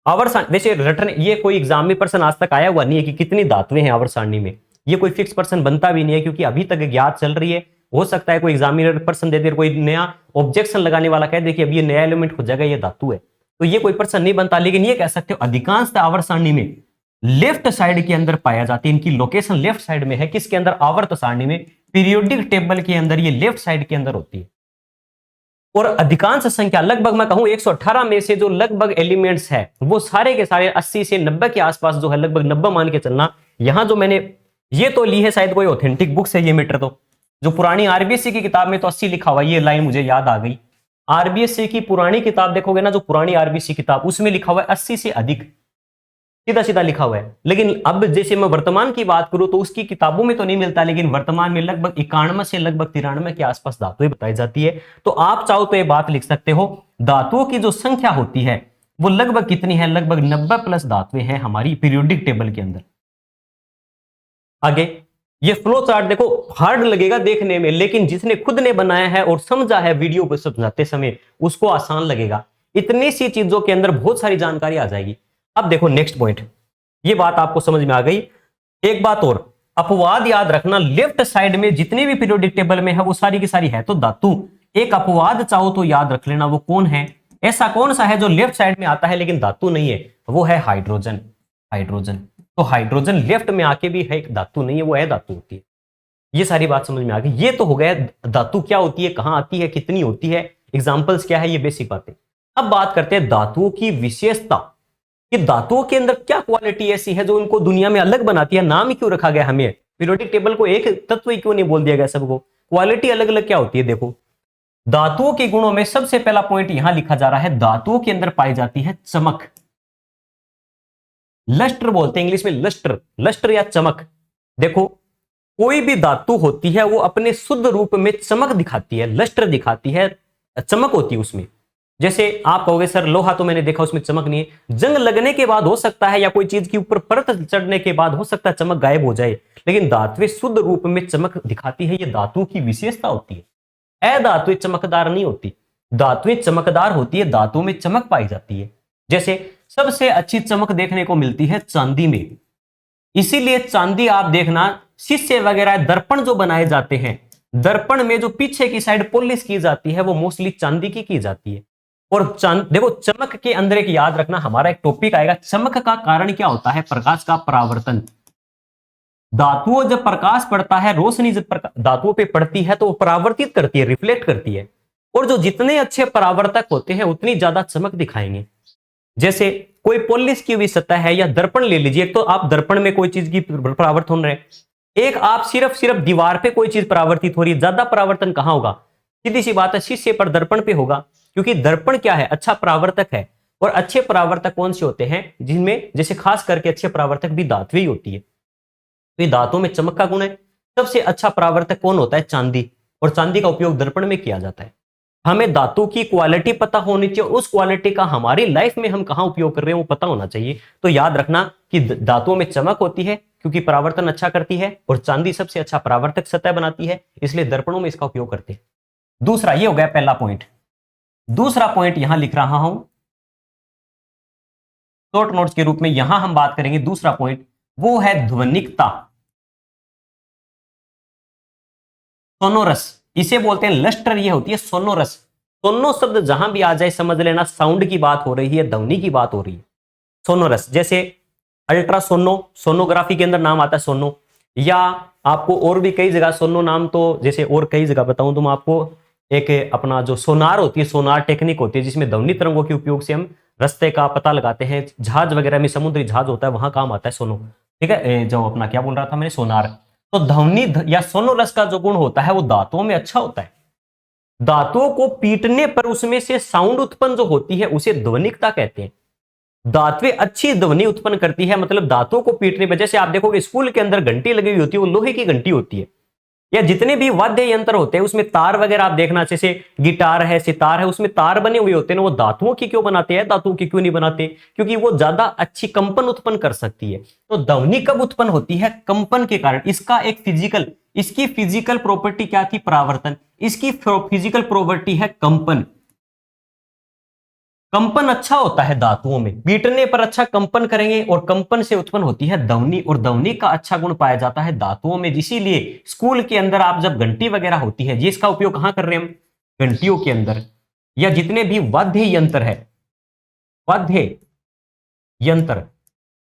आवर्त सारणी, वैसे रटने ये कोई एग्जाम में प्रश्न आज तक आया हुआ नहीं है कि कितनी धातुएं हैं आवर्त सारणी में, ये कोई फिक्स पर्सन बनता भी नहीं है क्योंकि अभी तक ज्ञात चल रही है। हो सकता है कोई एग्जामिनर पर्सन दे दे, कोई नया ऑब्जेक्शन लगाने वाला कह दे कि अब ये नया एलिमेंट हो जाएगा, ये धातु है, तो ये कोई पर्सन नहीं बनता। लेकिन ये कह सकते हो अधिकांश आवर्त सारणी में लेफ्ट साइड के अंदर पाया जाती है, इनकी लोकेशन लेफ्ट साइड में है। किसके अंदर? आवर्त सारणी में, पीरियोडिक टेबल के अंदर ये लेफ्ट साइड के अंदर होती है। और अधिकांश संख्या लगभग मैं कहूं 118 में से जो लगभग एलिमेंट्स है वो सारे के सारे 80 से 90 के आसपास जो है, लगभग 90 मान के चलना। यहां जो मैंने ये तो ली है शायद कोई ऑथेंटिक बुक से, ये मीटर तो जो पुरानी आरबीएससी की किताब में तो 80 लिखा हुआ, ये लाइन मुझे याद आ गई। आरबीएससी की पुरानी किताब देखोगे ना, जो पुरानी आरबीएससी किताब, उसमें लिखा हुआ है 80 से अधिक, सीधा सीधा लिखा हुआ है। लेकिन अब जैसे मैं वर्तमान की बात करूं तो उसकी किताबों में तो नहीं मिलता, लेकिन वर्तमान में लगभग 91 से लगभग 93 के आसपास धातुएं बताई जाती है। तो आप चाहो तो ये बात लिख सकते हो, धातुओं की जो संख्या होती है वो लगभग कितनी है, लगभग 90 प्लस धातुएं हैं हमारी पीरियोडिक टेबल के अंदर। आगे ये फ्लो चार्ट देखो, हार्ड लगेगा देखने में, लेकिन जिसने खुद ने बनाया है और समझा है वीडियो को समझाते समय, उसको आसान लगेगा। इतनी सी चीजों के अंदर बहुत सारी जानकारी आ जाएगी। अब देखो नेक्स्ट पॉइंट, ये बात आपको समझ में आ गई। एक बात और, अपवाद याद रखना, लेफ्ट साइड में जितने भी पीरियोडिक टेबल में है वो सारी की सारी है तो धातु। एक अपवाद चाहो तो याद रख लेना, वो कौन है, ऐसा कौन सा है जो लेफ्ट साइड में आता है लेकिन धातु नहीं है, वो है हाइड्रोजन। हाइड्रोजन तो हाइड्रोजन लेफ्ट में आके भी है, एक धातु नहीं है, वो है धातु होती है। ये सारी बात समझ में आ गई। ये तो हो गया धातु क्या होती है, कहां आती है, कितनी होती है, एग्जांपल्स क्या है, ये बेसिक बातें। अब बात करते हैं धातुओं की विशेषता, कि धातुओं के अंदर क्या क्वालिटी ऐसी है जो इनको दुनिया में अलग बनाती है। नाम ही क्यों रखा गया हमें, पीरियोडिक टेबल को एक तत्व ही क्यों नहीं बोल दिया गया सबको, क्वालिटी अलग अलग क्या होती है। देखो धातुओं के गुणों में सबसे पहला पॉइंट यहां लिखा जा रहा है, धातुओं के अंदर पाई जाती है चमक। लस्टर बोलते हैं इंग्लिश में, लस्टर या चमक। देखो कोई भी धातु होती है वो अपने शुद्ध रूप में चमक दिखाती है, लस्टर दिखाती है, चमक होती है उसमें। जैसे आप कहोगे सर लोहा तो मैंने देखा उसमें चमक नहीं है, जंग लगने के बाद हो सकता है, या कोई चीज के ऊपर परत चढ़ने के बाद हो सकता है चमक गायब हो जाए, लेकिन धातुएं शुद्ध रूप में चमक दिखाती है, ये धातु की विशेषता होती है। अधातुएं चमकदार नहीं होती, धातुएं चमकदार होती है, धातु में चमक पाई जाती है। जैसे सबसे अच्छी चमक देखने को मिलती है चांदी में, इसीलिए चांदी आप देखना शीशे वगैरह दर्पण जो बनाए जाते हैं दर्पण में जो पीछे की साइड पॉलिश की जाती है वो मोस्टली चांदी की जाती है। और देखो चमक के अंदर एक याद रखना, हमारा एक टॉपिक आएगा, चमक का कारण क्या होता है? प्रकाश का परावर्तन। धातुओं जब प्रकाश पड़ता है, रोशनी जब धातुओं पे पड़ती है तो वो परावर्तित करती है, रिफ्लेक्ट करती है। और जो जितने अच्छे परावर्तक होते हैं उतनी ज्यादा चमक दिखाएंगे। जैसे कोई पॉलिश की हुई सतह है या दर्पण ले लीजिए, तो आप दर्पण में कोई चीज की परावर्तन हो रहे हैं, एक आप सिर्फ दीवार पे कोई चीज परावर्तित हो रही है, ज्यादा परावर्तन कहां होगा? सीधी सी बात है, शीशे पर, दर्पण पे होगा। क्योंकि दर्पण क्या है? अच्छा परावर्तक है। और अच्छे परावर्तक कौन से होते हैं? जिनमें जैसे खास करके अच्छे परावर्तक भी धातु ही होती है। तो ये धातुओं में चमक का गुण है। सबसे अच्छा परावर्तक कौन होता है? चांदी। और चांदी का उपयोग दर्पण में किया जाता है। हमें धातु की क्वालिटी पता होनी चाहिए, उस क्वालिटी का हमारी लाइफ में हम कहां उपयोग कर रहे हैं वो पता होना चाहिए। तो याद रखना कि धातुओं में चमक होती है क्योंकि परावर्तन अच्छा करती है, और चांदी सबसे अच्छा परावर्तक सतह बनाती है, इसलिए दर्पणों में इसका उपयोग करते हैं। दूसरा, ये हो गया पहला पॉइंट। दूसरा पॉइंट यहां लिख रहा हूं शॉर्ट नोट्स के रूप में, यहां हम बात करेंगे दूसरा पॉइंट, वो है ध्वनिकता। सोनोरस इसे बोलते हैं, लस्टर ये होती है सोनोरस। सोनो शब्द जहां भी आ जाए समझ लेना साउंड की बात हो रही है, ध्वनि की बात हो रही है। सोनोरस, जैसे अल्ट्रासोनो, सोनोग्राफी के अंदर नाम आता है सोनो। या आपको और भी कई जगह सोनो नाम, तो जैसे और कई जगह बताऊं तो मैं आपको, एक अपना जो सोनार होती है, सोनार टेक्निक होती है जिसमें ध्वनि तरंगों के उपयोग से हम रास्ते का पता लगाते हैं। जहाज वगैरह में, समुद्री जहाज होता है वहां काम आता है सोनो। ठीक है, जो अपना क्या बोल रहा था मैंने, सोनार। तो ध्वनि या सोनोरस का जो गुण होता है वो धातुओं में अच्छा होता है। धातुओं को पीटने पर उसमें से साउंड उत्पन्न जो होती है उसे ध्वनिकता कहते हैं। धातुएं अच्छी ध्वनि उत्पन्न करती है, मतलब धातुओं को पीटने पर, जैसे आप देखोगे स्कूल के अंदर घंटी लगी हुई होती है, वो लोहे की घंटी होती है। या जितने भी वाद्य यंत्र होते हैं उसमें तार वगैरह आप देखना, जैसे गिटार है, सितार है, उसमें तार बने हुए होते हैं, वो धातुओं की क्यों बनाते हैं? धातुओं की क्यों नहीं बनाते? क्योंकि वो ज्यादा अच्छी कंपन उत्पन्न कर सकती है। तो ध्वनि कब उत्पन्न होती है? कंपन के कारण। इसकी फिजिकल प्रॉपर्टी क्या थी? परावर्तन। इसकी फिजिकल प्रॉपर्टी है कंपन। कंपन अच्छा होता है धातुओं में, पीटने पर अच्छा कंपन करेंगे और कंपन से उत्पन्न होती है ध्वनि, और ध्वनि का अच्छा गुण पाया जाता है धातुओं में। इसीलिए स्कूल के अंदर आप जब घंटी वगैरह होती है, जिसका उपयोग कहां कर रहे हैं हम? घंटियों के अंदर। या जितने भी वाद्य यंत्र है, वाद्य यंत्र,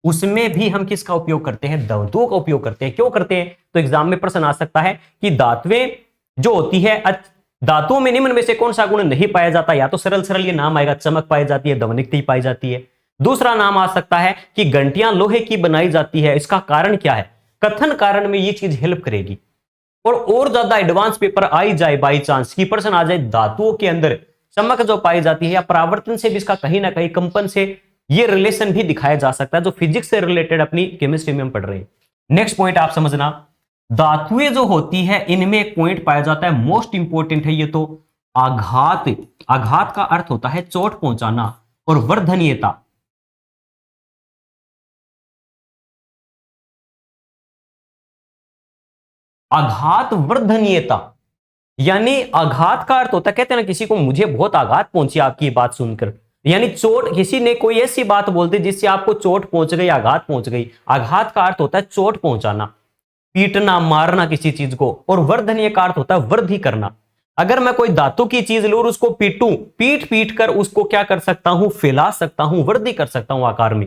उसमें भी हम किसका उपयोग करते हैं? धातुओं का उपयोग करते हैं। क्यों करते हैं? तो एग्जाम में प्रश्न आ सकता है कि धातुएं जो होती है, धातुओं में निम्न में से कौन सा गुण नहीं पाया जाता? या तो सरल सरल ये नाम आएगा, चमक पाई जाती है, ध्वनिकता पाई जाती है। दूसरा नाम आ सकता है कि घंटियां लोहे की बनाई जाती है, इसका कारण क्या है? कथन कारण में ये चीज हेल्प करेगी। और ज्यादा एडवांस पेपर आई जाए, बाई चांस की प्रश्न आ जाए, धातुओं के अंदर चमक जो पाई जाती है या परावर्तन से भी इसका कहीं ना कहीं, कंपन से ये रिलेशन भी दिखाया जा सकता है, जो फिजिक्स से रिलेटेड अपनी केमिस्ट्री में हम पढ़ रहे हैं। नेक्स्ट पॉइंट आप समझना, धातुएं जो होती है इनमें एक पॉइंट पाया जाता है, मोस्ट इंपोर्टेंट है ये तो, आघात। आघात का अर्थ होता है चोट पहुंचाना, और वर्धनीयता। आघात वर्धनीयता, यानी आघात का अर्थ होता है, कहते हैं ना किसी को मुझे बहुत आघात पहुंची आपकी बात सुनकर, यानी चोट, किसी ने कोई ऐसी बात बोल दी जिससे आपको चोट पहुंच गई, आघात पहुंच गई। आघात का अर्थ होता है चोट पहुंचाना, पीटना, मारना किसी चीज को। और वर्धनीय का अर्थ होता है वृद्धि करना। अगर मैं कोई धातु की चीज लूं और उसको पीटूं, पीट पीट कर उसको क्या कर सकता हूं? फैला सकता हूं, वृद्धि कर सकता हूं आकार में।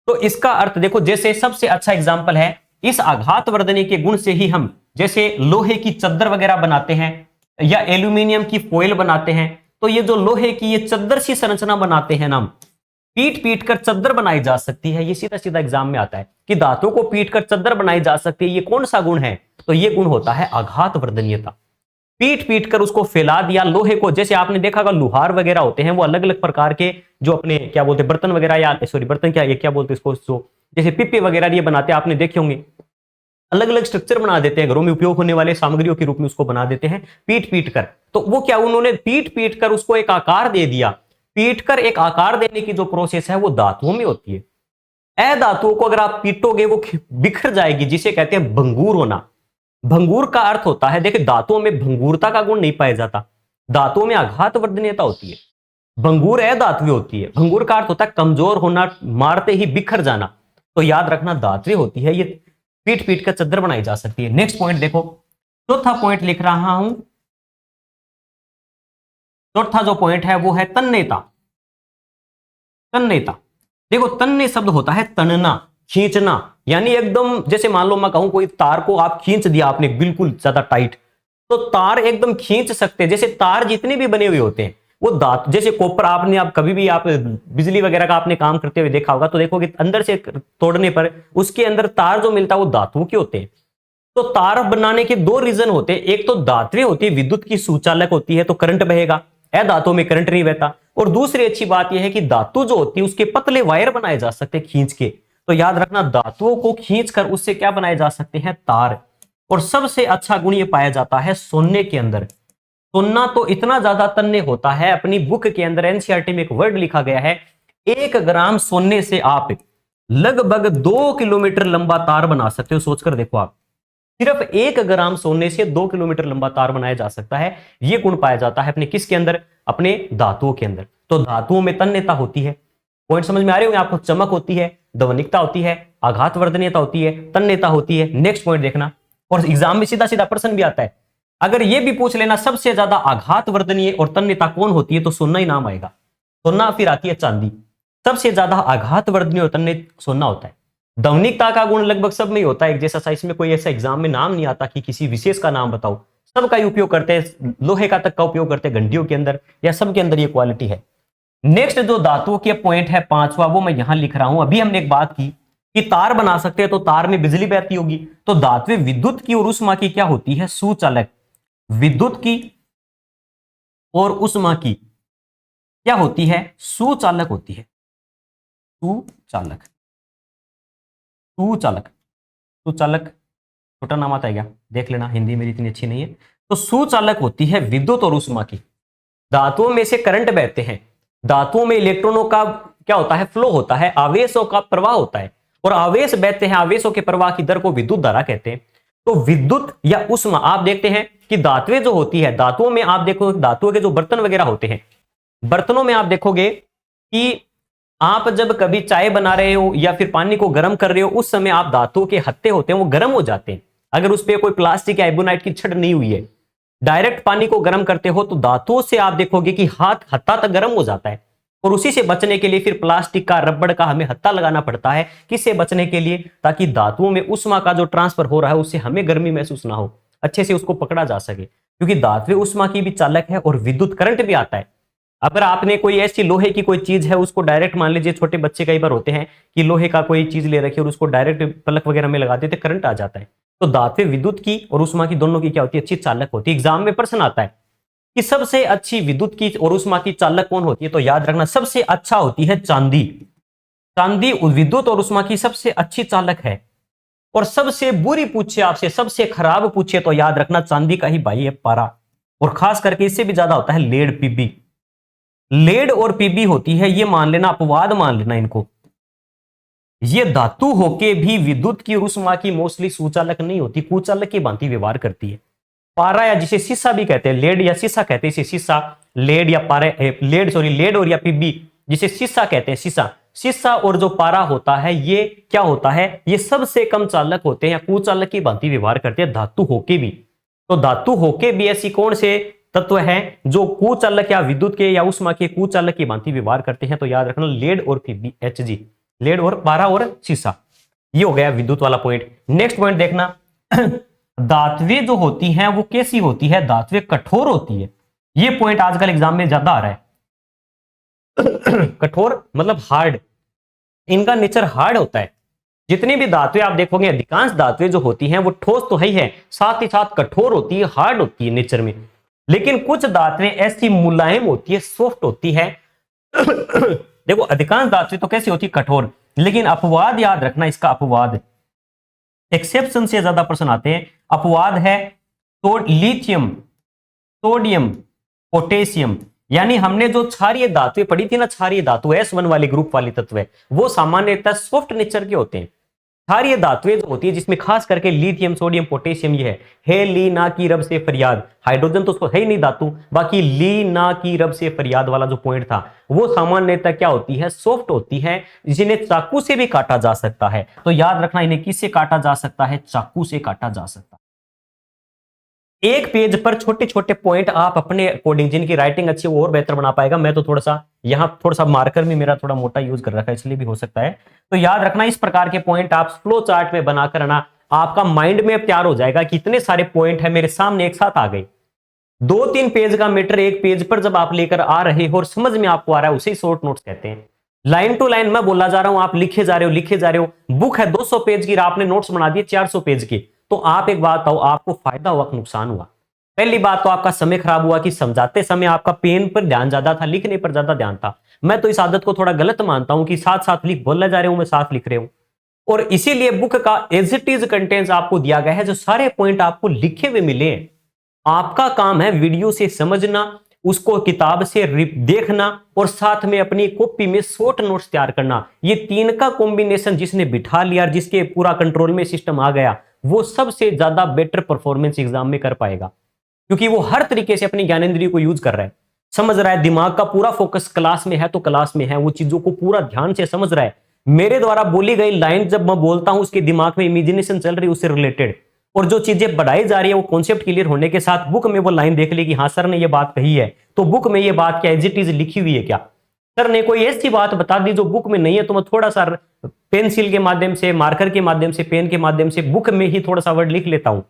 तो इसका अर्थ देखो, जैसे सबसे अच्छा एग्जाम्पल है, इस आघात वर्धनीय के गुण से ही हम जैसे लोहे की चद्दर वगैरह बनाते हैं या एल्यूमिनियम की फॉइल बनाते हैं। तो ये जो लोहे की ये चद्दर सी संरचना बनाते हैं ना, पीट पीट कर चद्दर बनाई जा सकती है। ये सीधा सीधा एग्जाम में आता है कि धातु को पीट कर चद्दर बनाई जा सकती है। ये कौन सा गुण है? तो ये गुण होता है आघात वर्धनीयता। पीट पीट कर उसको फैला दिया लोहे को। जैसे आपने देखा होगा लुहार वगैरह होते हैं, वो अलग अलग प्रकार के जो अपने क्या बोलते हैं बर्तन वगैरह, या सॉरी बर्तन क्या, ये क्या बोलते हैं इसको, जो जैसे पिप्पे वगैरह ये बनाते हैं, आपने देखे होंगे। अलग अलग स्ट्रक्चर बना देते हैं, घरों में उपयोग होने वाले सामग्रियों के रूप में उसको बना देते हैं पीट पीट कर। तो वो क्या, उन्होंने पीट पीट कर उसको एक आकार दे दिया। पीट कर एक आकार देने की जो प्रोसेस है वो धातुओं में होती है। अधातुओं को अगर आप पीटोगे वो बिखर जाएगी, जिसे कहते हैं भंगूर होना। भंगूर का अर्थ होता है, देखिए धातुओं में भंगूरता का गुण नहीं पाया जाता, धातुओं में आघात वर्धनीयता होती है। भंगूर अधातुएं होती है। भंगूर का अर्थ होता है कमजोर होना, मारते ही बिखर जाना। तो याद रखना धातुएं होती है, ये पीट पीट कर चद्दर बनाई जा सकती है। नेक्स्ट पॉइंट देखो, चौथा पॉइंट लिख रहा हूं, चौथा जो पॉइंट है वो है तन्यता। तन्यता, देखो तन्य शब्द होता है तनना, खींचना, यानी एकदम जैसे मान लो मैं कहूं कोई तार को आप खींच दिया आपने बिल्कुल ज्यादा टाइट, तो तार एकदम खींच सकते हैं। जैसे तार जितने भी बने हुए होते हैं वो दांत, जैसे कॉपर आपने, आप कभी भी आप बिजली वगैरह का आपने काम करते हुए देखा होगा तो देखोगे अंदर से तोड़ने पर उसके अंदर तार जो मिलता है वो धातु के होते हैं। तो तार बनाने के दो रीजन होते हैं, एक तो धात्विक होती है, विद्युत की सुचालक होती है तो करंट बहेगा, अधातु में करंट नहीं बहता। और दूसरी अच्छी बात यह है कि धातु जो होती है उसके पतले वायर बनाए जा सकते हैं खींच के। तो याद रखना धातुओं को खींचकर उससे क्या बनाए जा सकते हैं, तार। और सबसे अच्छा गुण यह पाया जाता है सोने के अंदर। सोना तो इतना ज्यादा तन्य होता है, अपनी बुक के अंदर एनसीईआरटी में एक वर्ड लिखा गया है, 1 ग्राम सोने से आप लगभग 2 किलोमीटर लंबा तार बना सकते हो। सोचकर देखो आप, सिर्फ 1 ग्राम सोने से 2 किलोमीटर लंबा तार बनाया जा सकता है। यह गुण पाया जाता है अपने किसके अंदर, अपने धातुओं के अंदर। तो धातुओं में तन्यता होती है। पॉइंट समझ में आ रहे होंगे आपको, चमक होती है, ध्वनिकता होती है, आघात वर्धनीयता होती है, तन्यता होती है। नेक्स्ट पॉइंट देखना, और एग्जाम में सीधा सीधा प्रश्न भी आता है, अगर यह भी पूछ लेना सबसे ज्यादा आघात वर्धनीय और तन्यता कौन होती है, तो सोना ही नाम आएगा। सोना, फिर आती है चांदी। सबसे ज्यादा आघात वर्धनीय और तन्य सोना होता है। ध्वनिकता का गुण लगभग सब में ही होता है एक जैसा सा, इसमें कोई ऐसा एग्जाम में नाम नहीं आता कि किसी विशेष का नाम बताओ, सबका ही उपयोग करते हैं, लोहे का तक का उपयोग करते हैं घंटियों के अंदर, या सबके अंदर ये क्वालिटी है। नेक्स्ट जो धातुओं के पॉइंट है 5वां, वो मैं यहां लिख रहा हूं। अभी हमने एक बात की कि तार बना सकते हैं तो तार में बिजली बहती होगी, तो धातु विद्युत की और उष्मा की क्या होती है, सुचालक। विद्युत की और उष्मा की क्या होती है, सुचालक होती है। सुचालक, सुचालक, सुचालक छोटा नाम आता है क्या, देख लेना, हिंदी मेरी इतनी अच्छी नहीं है। तो सुचालक होती है विद्युत और उष्मा की। धातुओं में से करंट बहते हैं, धातुओं में इलेक्ट्रॉनों का क्या होता है, फ्लो होता है, आवेशों का प्रवाह होता है, और आवेश बहते हैं, आवेशों के प्रवाह की दर को विद्युत धारा कहते हैं। तो विद्युत या उष्मा, आप देखते हैं कि धातुएं जो होती है, धातुओं में आप देखो, धातुओं के जो बर्तन वगैरह होते हैं, बर्तनों में आप देखोगे कि आप जब कभी चाय बना रहे हो या फिर पानी को गर्म कर रहे हो, उस समय आप धातुओं के हत्थे होते हैं वो गर्म हो जाते हैं। अगर उस पर कोई प्लास्टिक या एबोनाइट की छड़ नहीं हुई है, डायरेक्ट पानी को गर्म करते हो तो धातुओं से आप देखोगे कि हत्था तक गर्म हो जाता है। और उसी से बचने के लिए फिर प्लास्टिक का, रबड़ का हमें हत्था लगाना पड़ता है। किससे बचने के लिए, ताकि धातुओं में उष्मा का जो ट्रांसफर हो रहा है उससे हमें गर्मी महसूस ना हो, अच्छे से उसको पकड़ा जा सके। क्योंकि धातु उष्मा की भी चालक है और विद्युत करंट भी आता है। अगर आपने कोई ऐसी लोहे की कोई चीज है उसको डायरेक्ट, मान लीजिए छोटे बच्चे कई बार होते हैं कि लोहे का कोई चीज ले रखी और उसको डायरेक्ट पलक वगैरह में लगा देते, करंट आ जाता है। तो धातु विद्युत की और उष्मा की दोनों की क्या होती है, अच्छी चालक होती है। एग्जाम में प्रश्न आता है कि सबसे अच्छी विद्युत की और उष्मा की चालक कौन होती है, तो याद रखना सबसे अच्छा होती है चांदी। चांदी विद्युत और उष्मा की सबसे अच्छी चालक है। और सबसे बुरी पूछे आपसे, सबसे खराब पूछे, तो याद रखना चांदी का ही भाई है पारा। और खास करके इससे भी ज्यादा होता है लेड, पीबी। लेड और पीबी होती है, ये मान लेना, अपवाद मान लेना इनको। ये धातु होके भी विद्युत की और उष्मा की मोस्टली सुचालक नहीं होती, कुचालक की भांति व्यवहार करती है। पारा, या जिसे शीशा भी कहते हैं, लेड या शीशा कहते हैं इसे, शीशा, लेड या पारे, लेड और या पीबी, जिसे शीशा कहते हैं, शीशा। शीशा और जो पारा होता है ये क्या होता है, ये सबसे कम चालक होते हैं या कुचालक की भांति व्यवहार करते हैं धातु होके भी। तो धातु होके भी ऐसी कौन से तत्व है जो कुचालक या विद्युत के या उष्मा के कुचालक की भांति व्यवहार करते हैं, तो याद रखना लेड और पीबी, Hg, लेड और पारा और शीशा। ये हो गया विद्युत वाला पॉइंट। नेक्स्ट पॉइंट देखना, धातुएं जो होती हैं वो कैसी होती है, धातुएं कठोर होती है। ये पॉइंट आजकल एग्जाम में ज्यादा आ रहा है। कठोर मतलब हार्ड, इनका नेचर हार्ड होता है। जितनी भी धातुएं आप देखोगे, अधिकांश धातुएं जो होती हैं वो ठोस तो है, साथ ही साथ कठोर होती है, हार्ड होती है नेचर में। लेकिन कुछ धातुएं ऐसी मुलायम होती है, सॉफ्ट होती है। देखो अधिकांश धातुएं तो कैसी होती है, कठोर। लेकिन अपवाद याद रखना, इसका अपवाद, एक्सेप्शन से ज्यादा प्रश्न आते हैं। अपवाद है तो लिथियम, सोडियम, पोटेशियम। यानी हमने जो क्षारीय धातुएं पढ़ी थी ना, क्षारीय धातु S1 वाली ग्रुप वाली तत्व है, वो सामान्यतः सॉफ्ट नेचर के होते हैं। क्षारीय धातुएं जो होती है जिसमें खास करके लिथियम, सोडियम, पोटेशियम, ये है ली ना की रब से फरियाद। हाइड्रोजन तो उसको है ही नहीं धातु, बाकी ली ना की रब से फरियाद वाला जो पॉइंट था वो सामान्यतः क्या होती है, सॉफ्ट होती है, जिन्हें चाकू से भी काटा जा सकता है। तो याद रखना, इन्हें किससे काटा जा सकता है, चाकू से काटा जा सकता है। एक पेज पर छोटे छोटे पॉइंट आप अपने अकॉर्डिंग, जिनकी राइटिंग अच्छी वो और बेहतर बना पाएगा। मैं तो थोड़ा सा यहाँ थोड़ा सा मार्कर भी मेरा थोड़ा मोटा यूज कर रखा है, इसलिए भी हो सकता है। तो याद रखना इस प्रकार के पॉइंट आप फ्लो चार्ट में बनाकर ना आपका माइंड में तैयार हो जाएगा कि इतने सारे पॉइंट है मेरे सामने एक साथ आ गए। 2-3 पेज का मैटर एक पेज पर जब आप लेकर आ रहे हो और समझ में आपको आ रहा है, उसे शॉर्ट नोट्स कहते हैं। लाइन टू लाइन मैं बोला जा रहा हूं, आप लिखे जा रहे हो लिखे जा रहे हो। बुक है 200 पेज की, आपने नोट्स बना दिए 400 पेज की, तो आप एक बात आओ, आपको फायदा हुआ कि नुकसान हुआ? पहली बात तो आपका समय खराब हुआ कि समझाते समय आपका पेन पर ध्यान ज्यादा था, लिखने पर ज्यादा ध्यान था। मैं तो इस आदत को थोड़ा गलत मानता हूं कि साथ साथ लिख बोलने जा रहे हूं, मैं साथ लिख रहे हूं। और इसीलिए बुक का एज इट इज कंटेंट्स आपको दिया गया है, जो सारे पॉइंट आपको लिखे हुए मिले हैं। आपका काम है वीडियो से समझना, उसको किताब से देखना और साथ में अपनी कॉपी में शॉर्ट नोट्स तैयार करना। ये तीन का कॉम्बिनेशन जिसने बिठा लिया, जिसके पूरा कंट्रोल में सिस्टम आ गया, वो सबसे ज्यादा बेटर परफॉर्मेंस एग्जाम में कर पाएगा, क्योंकि वो हर तरीके से अपनी ज्ञानेंद्रिय को यूज कर रहा है, समझ रहा है। दिमाग का पूरा फोकस क्लास में है तो क्लास में है, वो चीजों को पूरा ध्यान से समझ रहा है। मेरे द्वारा बोली गई लाइन जब मैं बोलता हूं, उसके दिमाग में इमेजिनेशन चल रही है उससे रिलेटेड, और जो चीजें बढ़ाई जा रही है वो कॉन्सेप्ट क्लियर होने के साथ बुक में वो लाइन देख ली कि हाँ सर ने ये बात कही है, तो बुक में ये बात क्या एज इट इज लिखी हुई है क्या? सर ने कोई ऐसी बात बता दी जो बुक में नहीं है, तो मैं थोड़ा सा पेंसिल के माध्यम से, मार्कर के माध्यम से, पेन के माध्यम से बुक में ही थोड़ा सा वर्ड लिख लेता हूं।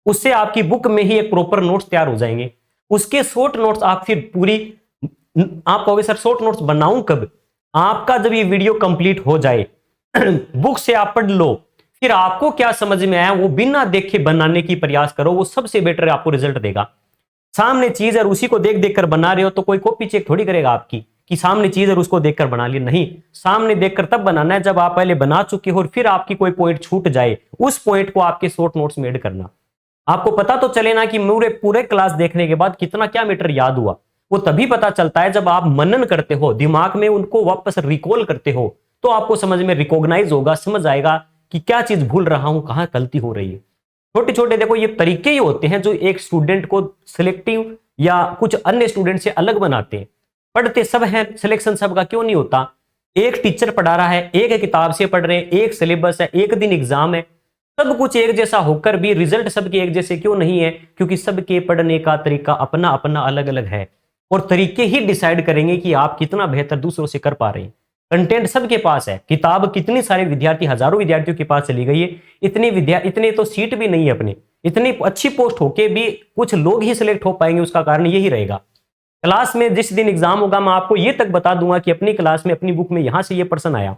उससे आपकी बुक में ही एक प्रॉपर नोट्स तैयार हो जाएंगे। उसके शॉर्ट नोट्स आप फिर पूरी, आप कहोगे सर शॉर्ट नोट्स बनाऊं कब? आपका जब ये वीडियो कंप्लीट हो जाए बुक से आप पढ़ लो, फिर आपको क्या समझ में आया वो बिना देखे बनाने की प्रयास करो, वो सबसे बेटर आपको रिजल्ट देगा। सामने चीज है उसी को देख देख कर बना रहे हो तो कोई कॉपी चेक थोड़ी करेगा आपकी कि सामने चीज है उसको देखकर बना लिया। नहीं, सामने देखकर तब बनाना है जब आप पहले बना चुके हो और फिर आपकी कोई पॉइंट छूट जाए, उस पॉइंट को आपके शॉर्ट नोट्स में ऐड करना। आपको पता तो चले ना कि पूरे पूरे क्लास देखने के बाद कितना क्या मैटर याद हुआ। वो तभी पता चलता है जब आप मनन करते हो, दिमाग में उनको वापस रिकॉल करते हो, तो आपको समझ में रिकॉग्नाइज होगा, समझ आएगा कि क्या चीज भूल रहा हूं, कहां गलती हो रही है। छोटे छोटे देखो ये तरीके ही होते हैं जो एक स्टूडेंट को सिलेक्टिव या कुछ अन्य स्टूडेंट से अलग बनाते हैं। पढ़ते सब हैं, सिलेक्शन सबका क्यों नहीं होता? एक टीचर पढ़ा रहा है, एक किताब से पढ़ रहे हैं, एक सिलेबस है, एक दिन एग्जाम है, सब कुछ एक जैसा होकर भी रिजल्ट सबके एक जैसे क्यों नहीं है? क्योंकि सबके पढ़ने का तरीका अपना अपना अलग अलग है, और तरीके ही डिसाइड करेंगे कि आप कितना बेहतर दूसरों से कर पा रहे हैं। कंटेंट सबके पास है, किताब कितनी सारे विद्यार्थी, हजारों विद्यार्थियों के पास चली गई है, इतने तो सीट भी नहीं है अपने, इतनी अच्छी पोस्ट होके भी कुछ लोग ही सिलेक्ट हो पाएंगे। उसका कारण यही रहेगा, क्लास में जिस दिन एग्जाम होगा मैं आपको ये तक बता दूंगा कि अपनी क्लास में अपनी बुक में यहां से ये पर्सन आया,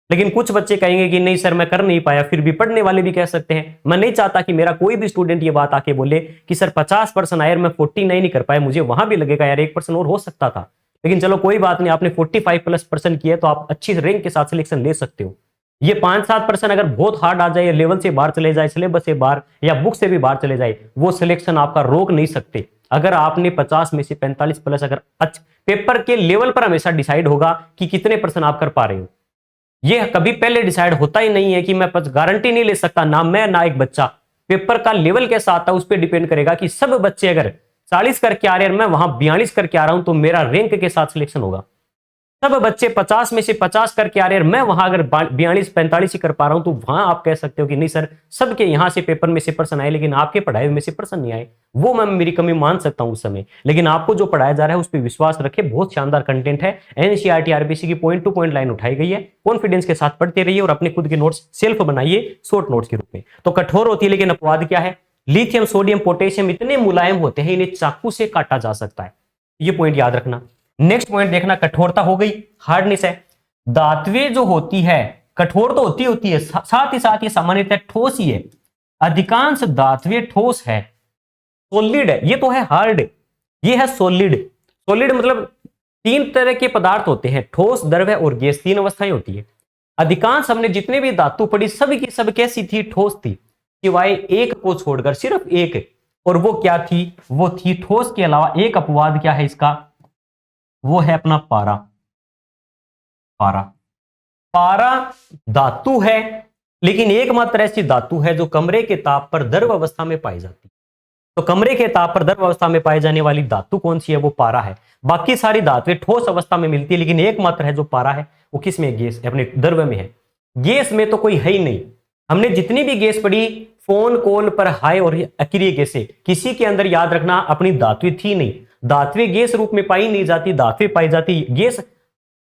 लेकिन कुछ बच्चे कहेंगे कि नहीं सर मैं कर नहीं पाया। फिर भी पढ़ने वाले भी कह सकते हैं। मैं नहीं चाहता कि मेरा कोई भी स्टूडेंट ये बात आके बोले कि सर 50% आया मैं 49 नहीं कर पाया, मुझे वहां भी लगेगा यार 1% और हो सकता था। लेकिन चलो कोई बात नहीं, आपने 45+% किया तो आप अच्छी रैंक के साथ सिलेक्शन ले सकते हो। ये 5-7% अगर बहुत हार्ड आ जाए, लेवल से बाहर चले जाए, सिलेबस से बाहर या बुक से भी बाहर चले जाए, वो सिलेक्शन आपका रोक नहीं सकते। अगर आपने 50 में से 45+ अगर पेपर के लेवल पर हमेशा डिसाइड होगा कि कितने % आप कर पा रहे हो। ये कभी पहले डिसाइड होता ही नहीं है कि मैं गारंटी नहीं ले सकता, ना मैं ना एक बच्चा। पेपर का लेवल कैसा आता है उस पर डिपेंड करेगा कि सब बच्चे अगर 40 करके आ रहे हैं, मैं वहां 42 करके आ रहा हूं, तो मेरा रैंक के साथ सिलेक्शन होगा। सब बच्चे 50 में से 50 करके आ रहे हैं, मैं वहां अगर 42-45 ही कर पा रहा हूं, तो वहां आप कह सकते हो कि नहीं सर सबके यहां से पेपर में से पर्सन आए, लेकिन आपके पढ़ाई में से पर्सन नहीं आए। वो मैं मेरी कमी मान सकता हूं उस समय, लेकिन आपको जो पढ़ाया जा रहा है उस पर विश्वास रखे। बहुत शानदार कंटेंट है, एनसीईआरटी आरबीसी की पॉइंट टू पॉइंट लाइन उठाई गई है। कॉन्फिडेंस के साथ पढ़ते रहिए और अपने खुद के नोट्स सेल्फ बनाइए शॉर्ट नोट्स के रूप में। तो कठोर होती है, लेकिन अपवाद क्या है? लिथियम, सोडियम, पोटेशियम इतने मुलायम होते हैं, इन्हें चाकू से काटा जा सकता है। ये पॉइंट याद रखना। नेक्स्ट पॉइंट देखना, कठोरता हो गई, हार्डनेस है। धातुएं जो होती है कठोर तो होती है, साथ ही साथ ये सामान्यतः ठोस ही है। अधिकांश धातुएं ठोस है, सॉलिड है। ये तो है हार्ड, ये है सॉलिड। सॉलिड मतलब 3 तरह के पदार्थ होते हैं, ठोस, द्रव्य और गैस, 3 अवस्थाएं होती है। अधिकांश हमने जितने भी धातु पढ़ी सब की सब कैसी थी? ठोस थी, सिवाय एक को छोड़कर, सिर्फ एक। और वो क्या थी? वो थी ठोस के अलावा एक अपवाद क्या है इसका? वो है अपना पारा। पारा, पारा धातु है, लेकिन एकमात्र ऐसी धातु है जो कमरे के ताप पर द्रव अवस्था में पाई जाती है। तो कमरे के ताप पर द्रव अवस्था में पाई जाने वाली धातु कौन सी है? वो पारा है। बाकी सारी धातुएं ठोस अवस्था में मिलती है, लेकिन एकमात्र है जो पारा है वो किस में? गैस, अपने द्रव में है। गैस में तो कोई है ही नहीं। हमने जितनी भी गैस पढ़ी फोन कॉल पर हाई और अक्रिय गैसें, किसी के अंदर याद रखना अपनी धात्विक थी नहीं, धात्विक गैस रूप में पाई नहीं जाती, धात्विक पाई जाती गैस।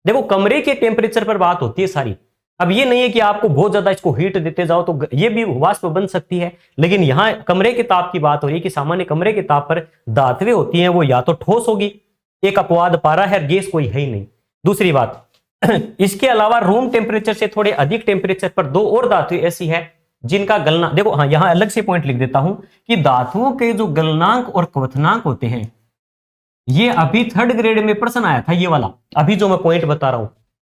देखो कमरे के टेम्परेचर पर बात होती है सारी। अब ये नहीं है कि आपको बहुत ज्यादा इसको हीट देते जाओ तो ये भी वाष्प बन सकती है, लेकिन यहां कमरे के ताप की बात हो रही है कि सामान्य कमरे के ताप पर धात्विक होती है, वो या तो ठोस होगी, एक अपवाद पारा है, गैस कोई है ही नहीं। दूसरी बात इसके अलावा रूम टेम्परेचर से थोड़े अधिक टेम्परेचर पर दो और धातु ऐसी है जिनका गलना, देखो हाँ यहां अलग से पॉइंट लिख देता हूं कि धातुओं के जो गलनांक और क्वथनांक होते हैं, ये अभी थर्ड ग्रेड में प्रश्न आया था, ये वाला अभी जो मैं पॉइंट बता रहा हूं,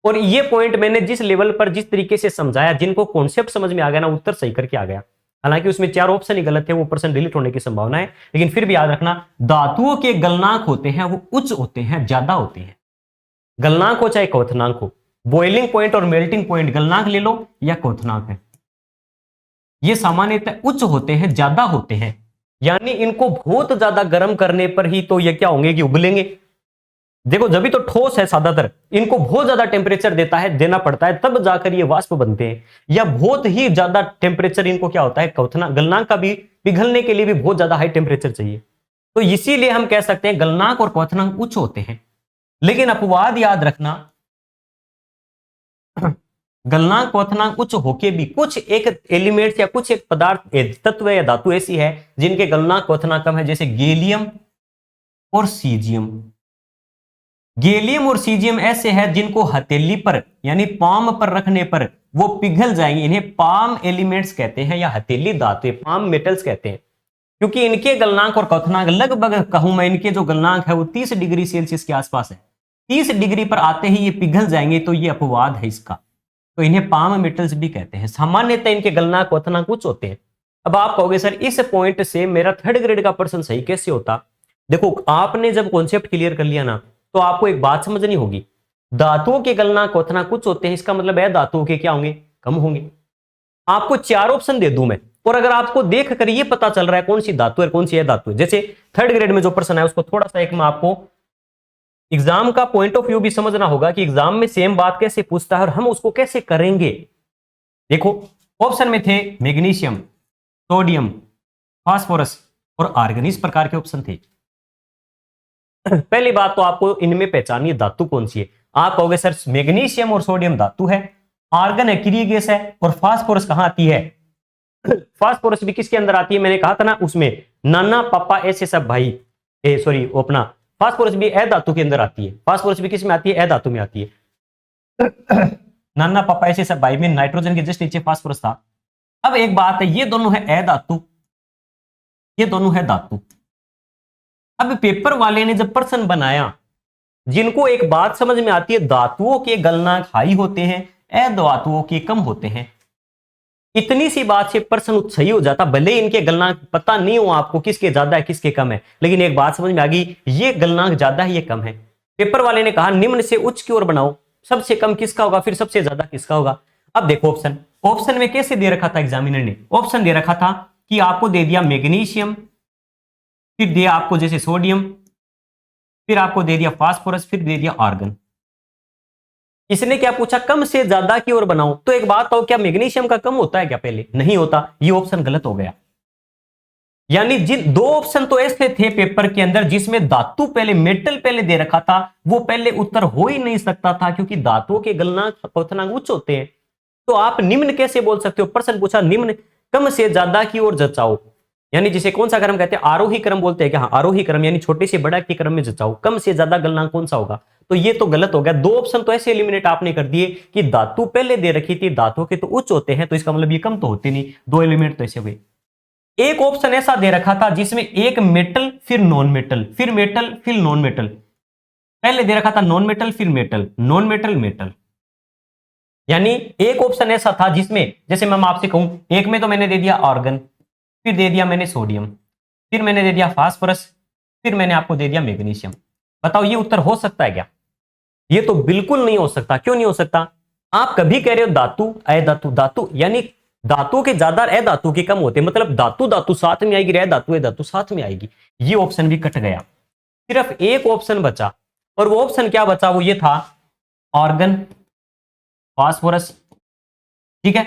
और ये पॉइंट मैंने जिस लेवल पर जिस तरीके से समझाया, जिनको कॉन्सेप्ट समझ में आ गया ना, उत्तर सही करके आ गया। हालांकि उसमें 4 ऑप्शन ही गलत थे, वो प्रश्न डिलीट होने की संभावना है, लेकिन फिर भी याद रखना धातुओं के गलनांक होते हैं वो उच्च होते हैं, ज्यादा होते हैं। गलनांक हो चाहे क्वथनांक हो, बॉइलिंग पॉइंट और मेल्टिंग पॉइंट गलनांक ले लो या क्वथनांक है, ये सामान्यतः उच्च होते हैं, ज्यादा होते हैं। यानी इनको बहुत ज्यादा गर्म करने पर ही तो ये क्या होंगे कि उबलेंगे। देखो जब भी तो ठोस है ज्यादातर, इनको बहुत ज्यादा टेम्परेचर देना पड़ता है तब जाकर ये वाष्प बनते हैं, या बहुत ही ज्यादा टेम्परेचर इनको क्या होता है, क्वथनांक गलनांक का भी पिघलने के लिए भी बहुत ज्यादा हाई टेम्परेचर चाहिए। तो इसीलिए हम कह सकते हैं गलनांक और क्वथनांक उच्च होते हैं। लेकिन अपवाद याद रखना, गलनांक क्वथनांक उच्च होके भी कुछ एक एलिमेंट्स या कुछ एक पदार्थ तत्व या धातु ऐसी है जिनके गलनांक क्वथनांक कम है, जैसे गैलियम और सीजियम। गैलियम और सीजियम ऐसे हैं जिनको हथेली पर यानी पाम पर रखने पर वो पिघल जाएंगे, इन्हें पाम एलिमेंट्स कहते हैं या हथेली धातु, पाम मेटल्स कहते हैं, क्योंकि इनके गलनांक और क्वथनांक लगभग कहूं मैं, इनके जो गलनांक है वो 30 डिग्री सेल्सियस के आसपास है। 30 डिग्री पर आते ही ये पिघल जाएंगे, तो ये अपवाद है इसका, तो इन्हें पाम मेटल्स भी कहते हैं। सामान्यतः इनके गलनांक क्वथनांक उच्च होते हैं। अब आप कहोगे सर इस पॉइंट से मेरा थर्ड ग्रेड का प्रश्न सही कैसे होता। देखो आपने जब कॉन्सेप्ट क्लियर कर लिया ना, तो आपको एक बात समझनी होगी, धातुओं के गलनांक क्वथनांक कुछ होते हैं, इसका मतलब है धातुओं के क्या होंगे, कम होंगे। आपको 4 ऑप्शन दे दूं मैं, और अगर आपको देख कर ये पता चल रहा है कौन सी धातु है कौन सी है धातु है, जैसे थर्ड ग्रेड में जो प्रश्न है उसको थोड़ा सा एक मैं आपको एग्जाम का पॉइंट ऑफ व्यू भी समझना होगा कि एग्जाम में सेम बात कैसे पूछता है और हम उसको कैसे करेंगे। देखो ऑप्शन में थे मैग्नीशियम, सोडियम, फास्फोरस और आर्गन, इस प्रकार के ऑप्शन थे। पहली बात तो आपको इनमें पहचानिए धातु कौन सी है। आप कहोगे सर मैग्नीशियम और सोडियम धातु है, आर्गन अक्रिय गैस है, और फास्फोरस कहां आती है। फास्फोरस भी किसके अंदर आती है, मैंने कहा था ना उसमें नाना पापा ऐसे सब भाई, सॉरी अपना फास्फोरस भी अधातु के अंदर आती है। फास्फोरस भी किस में आती है, अधातु में आती है। नाना पापा ऐसे सब भाई में नाइट्रोजन के जस्ट नीचे फास्फोरस था। अब एक बात है, ये दोनों है अधातु, ये दोनों है धातु। अब पेपर वाले ने जब प्रश्न बनाया, जिनको एक बात समझ में आती है, धातुओं के गलनांक हाई होते हैं, अधातुओं के कम होते हैं, इतनी सी बात से प्रश्न सही हो जाता। भले इनके गलनांक पता नहीं हो आपको किसके ज्यादा है किसके कम है, लेकिन एक बात समझ में आ गई, ये गलनांक ज्यादा है ये कम है। पेपर वाले ने कहा निम्न से उच्च की ओर बनाओ, सबसे कम किसका होगा फिर सबसे ज्यादा किसका होगा। अब देखो ऑप्शन में कैसे दे रखा था एग्जामिनर ने, ऑप्शन दे रखा था कि आपको दे दिया मैग्नीशियम, फिर दिया आपको जैसे सोडियम, फिर आपको दे दिया फास्फोरस, फिर दे दिया आर्गन। इसने क्या पूछा, कम से ज्यादा की ओर बनाओ। तो एक बात हो, क्या मैग्नीशियम का कम होता है क्या, पहले नहीं होता, ये ऑप्शन गलत हो गया। यानी जिन 2 ऑप्शन तो ऐसे थे पेपर के अंदर जिसमें धातु पहले, मेटल पहले दे रखा था, वो पहले उत्तर हो ही नहीं सकता था, क्योंकि धातुओं के गलनांक क्वथनांक उच्च होते हैं। तो आप निम्न कैसे बोल सकते हो, प्रश्न पूछा निम्न कम से ज्यादा की ओर जचाओ, यानी जिसे कौन सा क्रम कहते हैं, आरोही क्रम बोलते हैं क्या, हाँ आरोही क्रम, यानी छोटे से बड़ा के क्रम में जचाओ, कम से ज्यादा गलनांक कौन सा होगा। तो ये तो गलत हो गया। 2 ऑप्शन तो ऐसे एलिमिनेट आपने कर दिए कि धातु पहले दे रखी थी, धातु के तो उच्च होते हैं, तो इसका मतलब ये कम तो होते नहीं, 2 एलिमेंट तो ऐसे हुए। एक ऑप्शन ऐसा दे रखा था जिसमें एक मेटल फिर नॉन मेटल, फिर मेटल फिर नॉन मेटल, पहले दे रखा था नॉन मेटल फिर मेटल, नॉन मेटल मेटल। यानी एक ऑप्शन ऐसा था जिसमें, जैसे मैं आपसे कहूं, एक में तो मैंने दे दिया आर्गन, फिर दे दिया मैंने सोडियम, फिर मैंने दे दिया फास्फोरस, फिर मैंने आपको दे दिया मैग्नीशियम। बताओ ये उत्तर हो सकता है क्या, ये तो बिल्कुल नहीं हो सकता। क्यों नहीं हो सकता, आप कभी कह रहे हो धातु अधातु, धातु यानी धातु के ज्यादा अधातु के कम होते, मतलब धातु धातु साथ में आएगी, अधातु साथ में आएगी। ये ऑप्शन भी कट गया, सिर्फ एक ऑप्शन बचा, और वो ऑप्शन क्या बचा, वो ये था आर्गन फास्फोरस। ठीक है,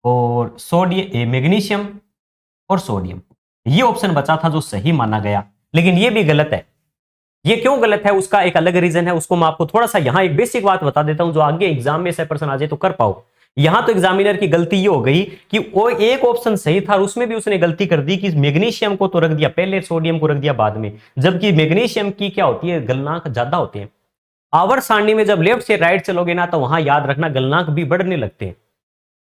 और सोडियम, मैग्नीशियम और सोडियम। ये ऑप्शन बचा था जो सही माना गया, लेकिन ये भी गलत है। ये क्यों गलत है उसका एक अलग रीजन है, उसको मैं आपको थोड़ा सा यहां एक बेसिक बात बता देता हूं जो आगे एग्जाम में से पर्सन आ जाए तो कर पाओ। यहां तो एग्जामिनर की गलती ये हो गई कि वो एक ऑप्शन सही था और उसमें भी उसने गलती कर दी कि मैग्नीशियम को तो रख दिया पहले, सोडियम को रख दिया बाद में, जबकि मैग्नीशियम की क्या होती है, गलनांक ज्यादा होते हैं। आवर्त सारणी में जब लेफ्ट से राइट चलोगे ना तो वहां याद रखना गलनांक भी बढ़ने लगते हैं।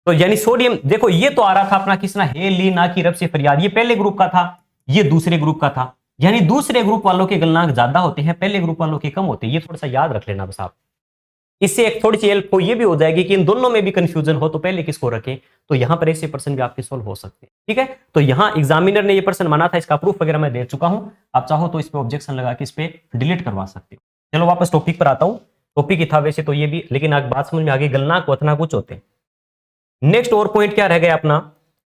तो यानी सोडियम देखो ये तो आ रहा था अपना किसना, हे ली ना की रब से फरियाद, ये पहले ग्रुप का था, ये दूसरे ग्रुप का था। यानी दूसरे ग्रुप वालों के गलनांक ज्यादा होते हैं, पहले ग्रुप वालों के कम होते हैं। ये थोड़ा सा याद रख लेना बस आप। इससे एक थोड़ी सी हेल्प हो ये भी हो जाएगी कि इन दोनों में भी कंफ्यूजन हो तो पहले किसको रखें, तो यहां पर ऐसे पर्सन भी आपके सोल्व हो सकते हैं। ठीक है, तो यहां एग्जामिनर ने ये पर्सन माना था, इसका प्रूफ वगैरह मैं दे चुका हूं। आप चाहो तो इस पे ऑब्जेक्शन लगा के इस पे डिलीट करवा सकते हो। चलो वापस टॉपिक पर आता हूं। टॉपिक ही था वैसे तो ये भी, लेकिन आज बात समझ में आगे, गलनांक वथना कुछ होते हैं। नेक्स्ट और पॉइंट क्या रह गया अपना,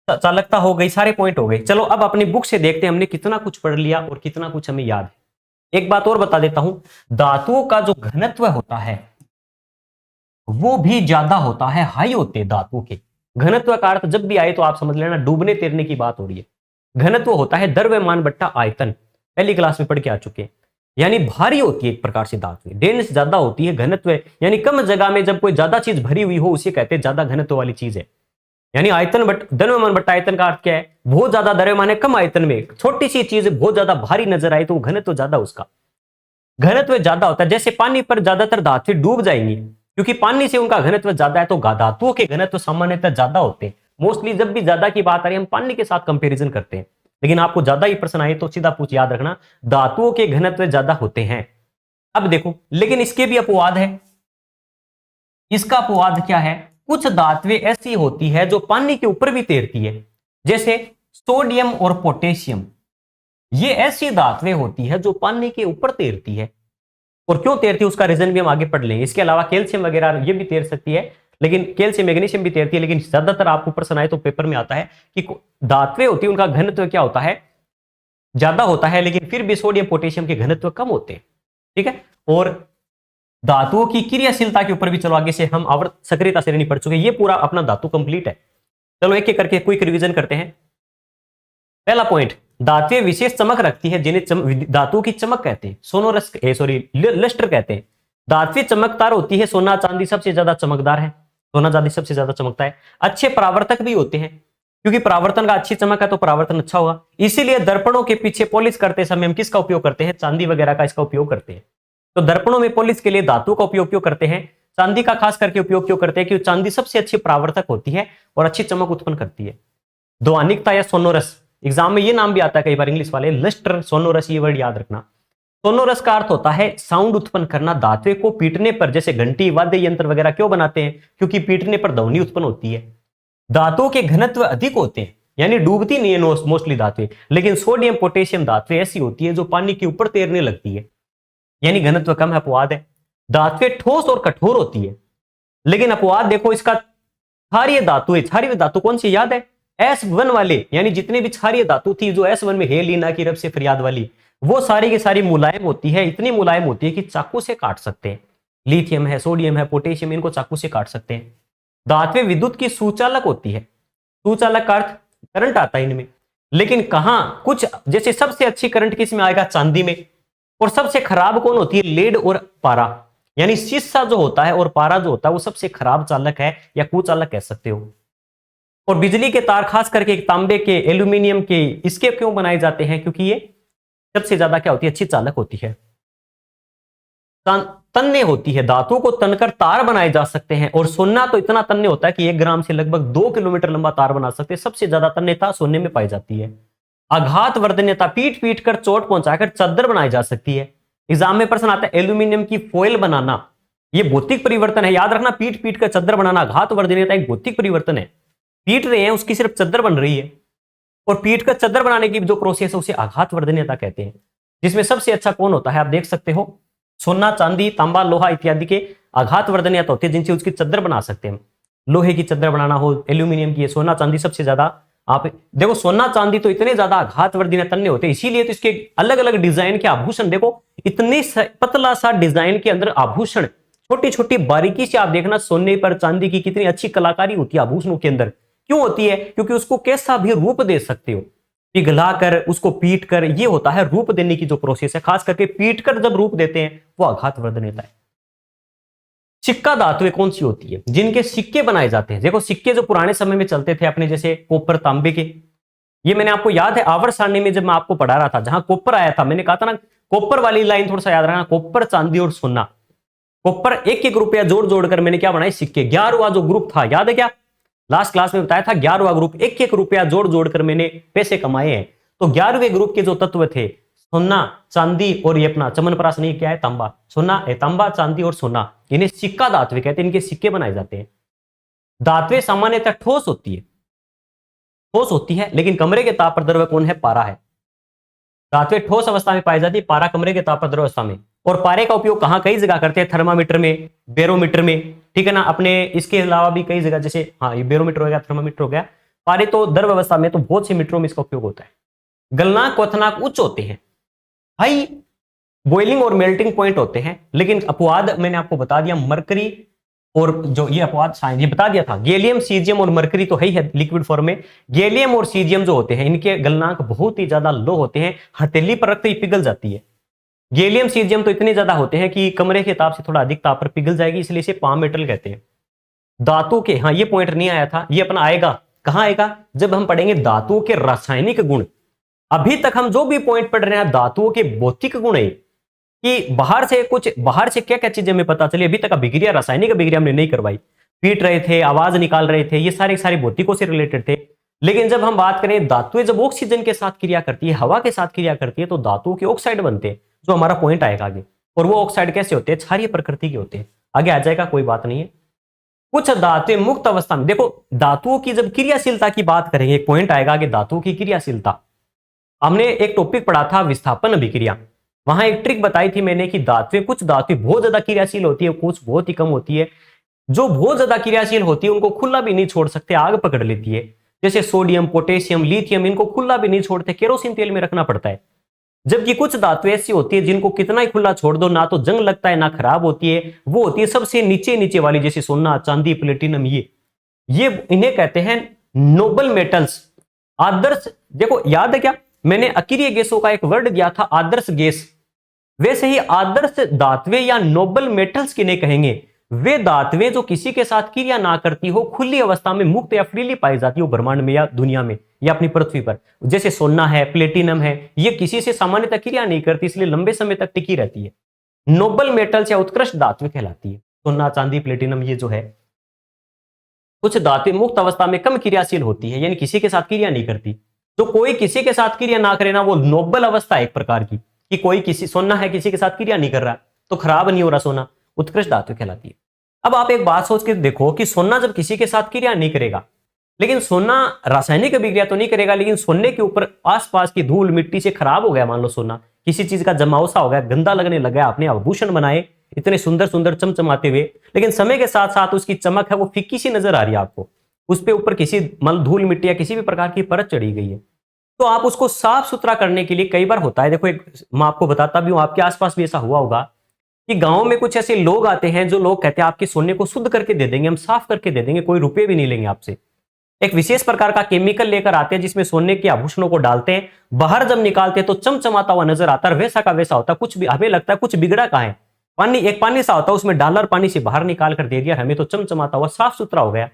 चालकता हो गई, सारे पॉइंट हो गए। चलो अब अपनी बुक से देखते हैं हमने कितना कुछ पढ़ लिया और कितना कुछ हमें याद है। एक बात और बता देता हूं, धातुओं का जो घनत्व होता है वो भी ज्यादा होता है, हाई होते हैं धातुओं के। घनत्व का अर्थ जब भी आए तो आप समझ लेना डूबने तैरने की बात हो रही है। घनत्व होता है द्रव्यमान बट्टा आयतन, पहली क्लास में पढ़ के आ चुके हैं। यानी भारी होती है एक प्रकार से धातु, डेंस ज्यादा होती है। घनत्व यानी कम जगह में जब कोई ज्यादा चीज भरी हुई हो उसे कहते हैं ज्यादा घनत्व वाली चीज है। यानी आयतन द्रव्यमान बट्टा आयतन का अर्थ क्या है, बहुत ज्यादा द्रव्यमान है कम आयतन में, छोटी सी चीज बहुत ज्यादा भारी नजर आए तो घनत्व ज्यादा, उसका घनत्व ज्यादा होता है। जैसे पानी पर ज्यादातर धातुएं डूब जाएंगी क्योंकि पानी से उनका घनत्व ज्यादा है, तो धातुओं के घनत्व सामान्यतः ज्यादा होते हैं। मोस्टली जब भी ज्यादा की बात आ रही है हम पानी के साथ कंपैरिजन करते हैं, लेकिन आपको ज्यादा ही प्रश्न आए तो सीधा पूछ याद रखना धातुओं के घनत्व ज्यादा होते हैं। अब देखो, लेकिन इसके भी अपवाद है। इसका अपवाद क्या है, कुछ धातुएं ऐसी होती है जो पानी के ऊपर भी तैरती है, जैसे सोडियम और पोटेशियम। ये ऐसी धातुएं होती है जो पानी के ऊपर तैरती है। और क्यों तैरती है उसका रीजन भी हम आगे पढ़ लेंगे। इसके अलावा कैल्शियम वगैरह ये भी तैर सकती है, लेकिन कैल्शियम मैग्नीशियम भी तैरती है, लेकिन ज्यादातर आपको प्रश्न आए तो पेपर में आता है कि धातुएं होती है उनका घनत्व क्या होता है, ज्यादा होता है, लेकिन फिर भी सोडियम पोटेशियम के घनत्व कम होते हैं। ठीक है, और धातुओं की क्रियाशीलता के ऊपर भी चलो आगे से हम आवर्त सक्रियता श्रेणी पढ़ चुके, ये पूरा अपना धातु कंप्लीट है। चलो एक एक करके क्विक रिवीजन करते हैं। पहला पॉइंट, धातुएं विशेष चमक रखती है जिन्हें धातुओं की चमक कहते हैं, सोनोरस लस्टर कहते हैं। धातुएं चमकदार होती है, सोना चांदी सबसे ज्यादा चमकदार है, सोना चांदी सबसे ज्यादा चमकता है। अच्छे परावर्तक भी होते हैं, क्योंकि परावर्तन का अच्छी चमक है तो परावर्तन अच्छा होगा। इसीलिए दर्पणों के पीछे पॉलिश करते समय हम किसका उपयोग करते हैं, चांदी वगैरह का इसका उपयोग करते हैं। तो दर्पणों में पॉलिश के लिए धातु का उपयोग क्यों करते हैं, चांदी का खास करके उपयोग क्यों करते हैं, क्योंकि चांदी सबसे अच्छी परावर्तक होती है और अच्छी चमक उत्पन्न करती है। ध्वनिकता या सोनोरस, एग्जाम में ये नाम भी आता है कई बार इंग्लिश वाले, लस्टर सोनोरस, ये वर्ड याद रखना। सोनोरस का अर्थ होता है साउंड उत्पन्न करना। धातुएं को पीटने पर, जैसे घंटी वाद्य यंत्र वगैरह क्यों बनाते हैं, क्योंकि पीटने पर ध्वनि उत्पन्न होती है। धातुओं के घनत्व अधिक होते हैं, यानी डूबती नहीं है मोस्टली धातुएं, लेकिन सोडियम पोटेशियम धातुएं ऐसी होती है जो पानी के ऊपर तैरने लगती है, यानी घनत्व कम है, अपवाद है। धातुएं ठोस और कठोर होती है, लेकिन अपवाद देखो इसका, क्षारीय धातुएं, क्षारीय धातु कौन सी याद है, S1 वाले, यानी जितने भी क्षारीय धातु थी जो S1 में, हे लीना की रब से फरियाद वाली, वो सारी की सारी मुलायम होती है, इतनी मुलायम होती है कि चाकू से काट सकते हैं। लिथियम है, सोडियम है, पोटेशियम, इनको चाकू से काट सकते हैं। धातुएं विद्युत की सुचालक होती है, सुचालक का अर्थ करंट आता है इनमें, लेकिन कहां कुछ, जैसे सबसे अच्छी करंट किस में आएगा, चांदी में, और सबसे खराब कौन होती है, लेड और पारा, यानी शीशा जो होता है और पारा जो होता है वो सबसे खराब चालक है या कुचालक कह सकते हो। और बिजली के तार खास करके तांबे के, एल्यूमिनियम के, इसके क्यों बनाए जाते हैं, क्योंकि ये सबसे ज्यादा क्या होती है, अच्छी चालक होती है। तन्ने होती है, धातु को तनकर तार बनाए जा सकते हैं, और सोना तो इतना तन्ने होता है कि 1 ग्राम से लगभग 2 किलोमीटर लंबा तार बना सकते हैं। सबसे ज्यादा तन्यता सोने में पाई जाती है। आघात वर्धन्यता, पीट पीट कर चोट पहुंचाकर चादर बनाई जा सकती है। एग्जाम में प्रश्न आता है एल्यूमिनियम की फॉइल बनाना, ये भौतिक परिवर्तन है, याद रखना, पीट पीट कर चादर बनाना। आघात वर्धन्यता एक भौतिक परिवर्तन है, पीट रहे हैं उसकी सिर्फ चादर बन रही है, और पीट कर चादर बनाने की जो प्रोसेस है उसे आघात वर्धन्यता कहते हैं। जिसमें सबसे अच्छा कौन होता है, आप देख सकते हो, सोना चांदी तांबा लोहा इत्यादि के आघात वर्धन्यता होती है जिनसे उसकी चादर बना सकते हैं। लोहे की चादर बनाना हो, एल्यूमिनियम की, सोना चांदी सबसे ज्यादा। आप देखो सोना चांदी तो इतने ज्यादा आघात वर्धन्य तन्य होते हैं, इसीलिए तो इसके अलग अलग डिजाइन के आभूषण, देखो इतने पतला सा डिजाइन के अंदर आभूषण, छोटी छोटी बारीकी से आप देखना, सोने पर चांदी की कितनी अच्छी कलाकारी होती है आभूषणों के अंदर, क्यों होती है? क्योंकि उसको कैसा भी रूप दे सकते हो, पिघलाकर, उसको पीट कर, ये होता है रूप देने की जो प्रोसेस है। खास करके पीट कर जब रूप देते हैं वो आघात वर्धन होता है। सिक्का धातुएं कौन सी होती है जिनके सिक्के बनाए जाते हैं? देखो सिक्के जो पुराने समय में चलते थे अपने, जैसे कॉपर तांबे के, ये मैंने आपको याद है आवर्त सारणी में जब मैं आपको पढ़ा रहा था, जहां कॉपर आया था, मैंने कहा था ना कॉपर वाली लाइन थोड़ा सा याद रखना, कॉपर, चांदी और सोना। कॉपर एक एक रुपया जोड़ जोड़कर मैंने क्या बनाए? सिक्के। 11वां जो ग्रुप था, याद है क्या? लास्ट क्लास में बताया था 11वां ग्रुप, एक एक रुपया जोड़ जोड़कर मैंने पैसे कमाए हैं। तो 11वें ग्रुप के जो तत्व थे, सोना, चांदी और ये अपना चमनप्राश नहीं, क्या है? तांबा। सोना, तांबा, चांदी और सोना, इन्हें सिक्का धातु कहते हैं, इनके सिक्के बनाए जाते हैं। धातुएं सामान्यतः ठोस होती है, ठोस होती है, लेकिन कमरे के ताप पर द्रव्य कौन है? पारा है। धातुएं ठोस अवस्था में पाई जाती है, पारा कमरे के ताप पर द्रव अवस्था में। और पारे का उपयोग कहां? कई जगह करते हैं, थर्मामीटर में, बैरोमीटर में, ठीक है ना, अपने इसके अलावा भी कई जगह, जैसे हाँ ये बैरोमीटर हो गया, थर्मामीटर हो गया। पारे तो द्रव अवस्था में तो बहुत से मीटरों में इसका उपयोग होता है। गलनांक, क्वथनांक उच्च होते हैं, हाई बॉइलिंग और मेल्टिंग पॉइंट होते हैं, लेकिन अपवाद मैंने आपको बता दिया, मरकरी और जो ये अपवाद साइंस ये बता दिया था, गैलियम, सीजियम और मरकरी तो है ही है लिक्विड फॉर्म में। गैलियम और सीजियम जो होते हैं इनके गलनांक बहुत ही ज्यादा लो होते हैं, हथेली पर रखते ही पिघल जाती है। गैलियम सीजियम तो इतने ज्यादा होते हैं कि कमरे के ताप से थोड़ा अधिक ताप पर पिघल जाएगी, इसलिए इसे पाम मेटल कहते हैं। धातु के, हाँ ये पॉइंट नहीं आया था, ये अपना आएगा, कहां आएगा? जब हम पढ़ेंगे धातुओं के रासायनिक गुण। अभी तक हम जो भी पॉइंट पढ़ रहे हैं धातुओं के भौतिक गुण है, कि बाहर से क्या क्या चीजें हमें पता चली, अभी तक अभिक्रिया, रासायनिक अभिक्रिया हमने नहीं करवाई। पीट रहे थे, आवाज निकाल रहे थे, ये सारे भौतिकों से रिलेटेड थे। लेकिन जब हम बात करें धातुएं जब ऑक्सीजन के साथ क्रिया करती है, हवा के साथ क्रिया करती है, तो धातुओं के ऑक्साइड बनते हैं, जो हमारा पॉइंट आएगा आगे। और वो ऑक्साइड कैसे होते हैं? क्षारीय प्रकृति के होते हैं, आगे आ जाएगा, कोई बात नहीं है। कुछ धातुएं मुक्त अवस्था में, देखो धातुओं की जब क्रियाशीलता की बात करेंगे, एक पॉइंट आएगा आगे, धातुओं की क्रियाशीलता। हमने एक टॉपिक पढ़ा था विस्थापन अभिक्रिया, वहां एक ट्रिक बताई थी मैंने कि धातुएं, कुछ धातुएं बहुत ज्यादा क्रियाशील होती है, कुछ बहुत ही कम होती है। जो बहुत ज्यादा क्रियाशील होती है उनको खुला भी नहीं छोड़ सकते, आग पकड़ लेती है। जैसे सोडियम, पोटेशियम, लिथियम, इनको खुला भी नहीं छोड़ते, केरोसिन तेल में रखना पड़ता है। जबकि कुछ धातुएं ऐसी होती है जिनको कितना ही खुला छोड़ दो, ना तो जंग लगता है ना खराब होती है, वो होती है सबसे नीचे नीचे वाली, जैसे सोना, चांदी, प्लेटिनम, ये इन्हें कहते हैं नोबल मेटल्स, आदर्श। देखो याद है क्या, मैंने अक्रिय गैसों का एक वर्ड दिया था, आदर्श गैस। वैसे ही आदर्श धातुएं या नोबल मेटल्स किन्हें कहेंगे? वे धातुएं जो किसी के साथ क्रिया ना करती हो, खुली अवस्था में मुक्त या फ्रीली पाई जाती हो ब्रह्मांड में या दुनिया में या अपनी पृथ्वी पर। जैसे सोना है, प्लेटिनम है, ये किसी से सामान्यतः क्रिया नहीं करती, इसलिए लंबे समय तक टिकी रहती है। नोबल मेटल्स या उत्कृष्ट धातुएं कहलाती है सोना, चांदी, प्लेटिनम। ये जो है कुछ धातुएं मुक्त अवस्था में कम क्रियाशील होती है, यानी किसी के साथ क्रिया नहीं करती। तो कोई किसी के साथ क्रिया ना करे ना, वो नोबल अवस्था है एक प्रकार की, कि कोई किसी, सोना है किसी के साथ क्रिया नहीं कर रहा तो खराब नहीं हो रहा सोना, उत्कृष्ट धातु कहलाती है। अब आप एक बात सोच के देखो कि सोना जब किसी के साथ क्रिया नहीं करेगा, लेकिन सोना रासायनिक अभिक्रिया तो नहीं करेगा, लेकिन सोने के ऊपर आसपास की धूल मिट्टी से खराब हो गया, मान लो सोना किसी चीज का जमाव सा हो गया, गंदा लगने लगा, आपने आभूषण बनाए इतने सुंदर सुंदर चमचमाते हुए, लेकिन समय के साथ साथ उसकी चमक है वो फीकी सी नजर आ रही है आपको, उस पे ऊपर किसी धूल मिट्टी या किसी भी प्रकार की परत चढ़ी गई है। तो आप उसको साफ सुथरा करने के लिए कई बार होता है, देखो एक मैं आपको बताता भी हूं, आपके आसपास भी ऐसा हुआ होगा कि गांव में कुछ ऐसे लोग आते हैं जो लोग कहते हैं आपके सोने को शुद्ध करके दे देंगे, हम साफ करके दे देंगे, कोई रुपए भी नहीं लेंगे आपसे। एक विशेष प्रकार का केमिकल लेकर आते हैं जिसमें सोने के आभूषणों को डालते हैं, बाहर जब निकालते हैं तो चमचमाता हुआ नजर आता है, वैसा का वैसा होता है, कुछ भी हमें लगता है कुछ बिगड़ा कहां है, पानी एक पानी सा होता है उसमें डालर पानी से बाहर निकाल कर दे दिया, हमें तो चमचमाता हुआ साफ सुथरा हो गया।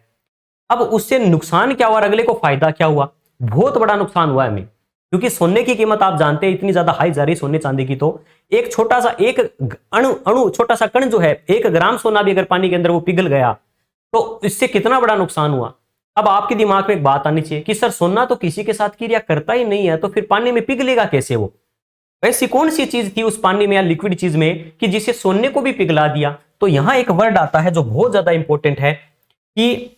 अब उससे नुकसान क्या हुआ, अगले को फायदा क्या हुआ? बहुत बड़ा नुकसान हुआ हमें, क्योंकि सोने की कीमत आप जानते हैं इतनी ज्यादा हाई जा रही सोने चांदी की, तो एक छोटा सा एक अणु छोटा सा कण जो है, 1 ग्राम सोना भी अगर पानी के अंदर वो पिघल गया तो इससे कितना बड़ा नुकसान हुआ। अब आपके दिमाग में एक बात आनी चाहिए कि सर सोना तो किसी के साथ क्रिया करता ही नहीं है, तो फिर पानी में पिघलेगा कैसे? वो ऐसी कौन सी चीज थी उस पानी में या लिक्विड चीज में कि जिसे सोने को भी पिघला दिया? तो यहां एक वर्ड आता है जो बहुत ज्यादा इंपॉर्टेंट है, कि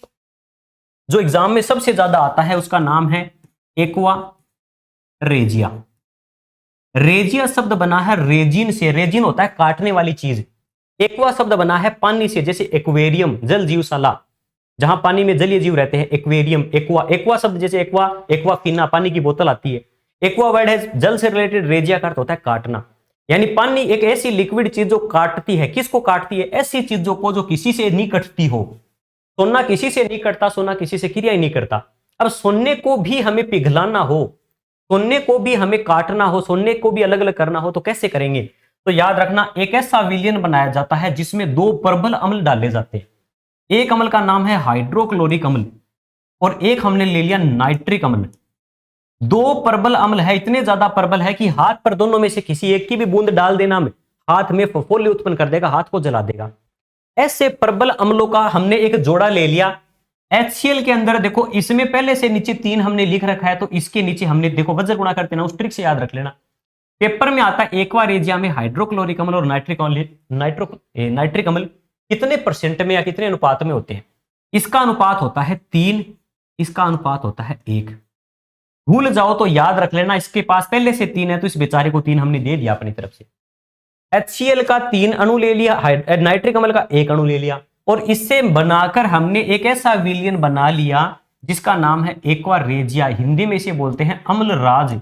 जो एग्जाम में सबसे ज्यादा आता है, उसका नाम है एक्वा रेजिया। रेजिया शब्द बना है रेजिन से, रेजिन होता है काटने वाली चीज, एक्वा शब्द बना है पानी से, जैसे एक्वेरियम जल जीवशाला, जहां पानी में जलीय जीव रहते हैं, एक्वेरियम। एक्वा शब्द जैसे एक्वाफिना पानी की बोतल आती है, एक्वा वर्ड है जल से रिलेटेड, रेजिया का अर्थ होता है काटना, यानी पानी एक ऐसी लिक्विड चीज जो काटती है, किसको काटती है? ऐसी चीजों को जो किसी से नहीं कटती हो, सोना किसी से नहीं कटता, सोना किसी से क्रिया ही नहीं करता। अब सोने को भी हमें पिघलाना हो, सोने को भी हमें काटना हो, सोने को भी अलग अलग करना हो तो कैसे करेंगे? तो याद रखना, एक ऐसा विलयन बनाया जाता है जिसमें दो प्रबल अम्ल डाले जाते हैं। एक अम्ल का नाम है हाइड्रोक्लोरिक अम्ल और एक हमने ले लिया नाइट्रिक अम्ल। दो प्रबल अम्ल है, इतने ज्यादा प्रबल है कि हाथ पर दोनों में से किसी एक की भी बूंद डाल देना में हाथ में फफोले उत्पन्न कर देगा, हाथ को जला देगा। ऐसे प्रबल अम्लों का हमने एक जोड़ा ले लिया। HCl के अंदर देखो, इसमें पहले से नीचे 3 हमने लिख रखा है, तो इसके नीचे हमने देखो वज्र गुणा करते ना, उस ट्रिक से याद रख लेना। पेपर में आता है एक्वा रेजिया में हाइड्रोक्लोरिक अम्ल और नाइट्रिक अम्ल कितने परसेंट में या कितने अनुपात में होते हैं? इसका अनुपात होता है 3, इसका अनुपात होता है 1। भूल जाओ तो याद रख लेना, इसके पास पहले से 3 है तो इस बेचारे को 3 हमने दे दिया अपनी तरफ से। HCl का 3 अणु ले लिया, नाइट्रिक अम्ल का 1 अणु ले लिया, और इससे बनाकर हमने एक ऐसा विलयन बना लिया जिसका नाम है एक्वा रेजिया। हिंदी में इसे बोलते हैं अम्ल राज।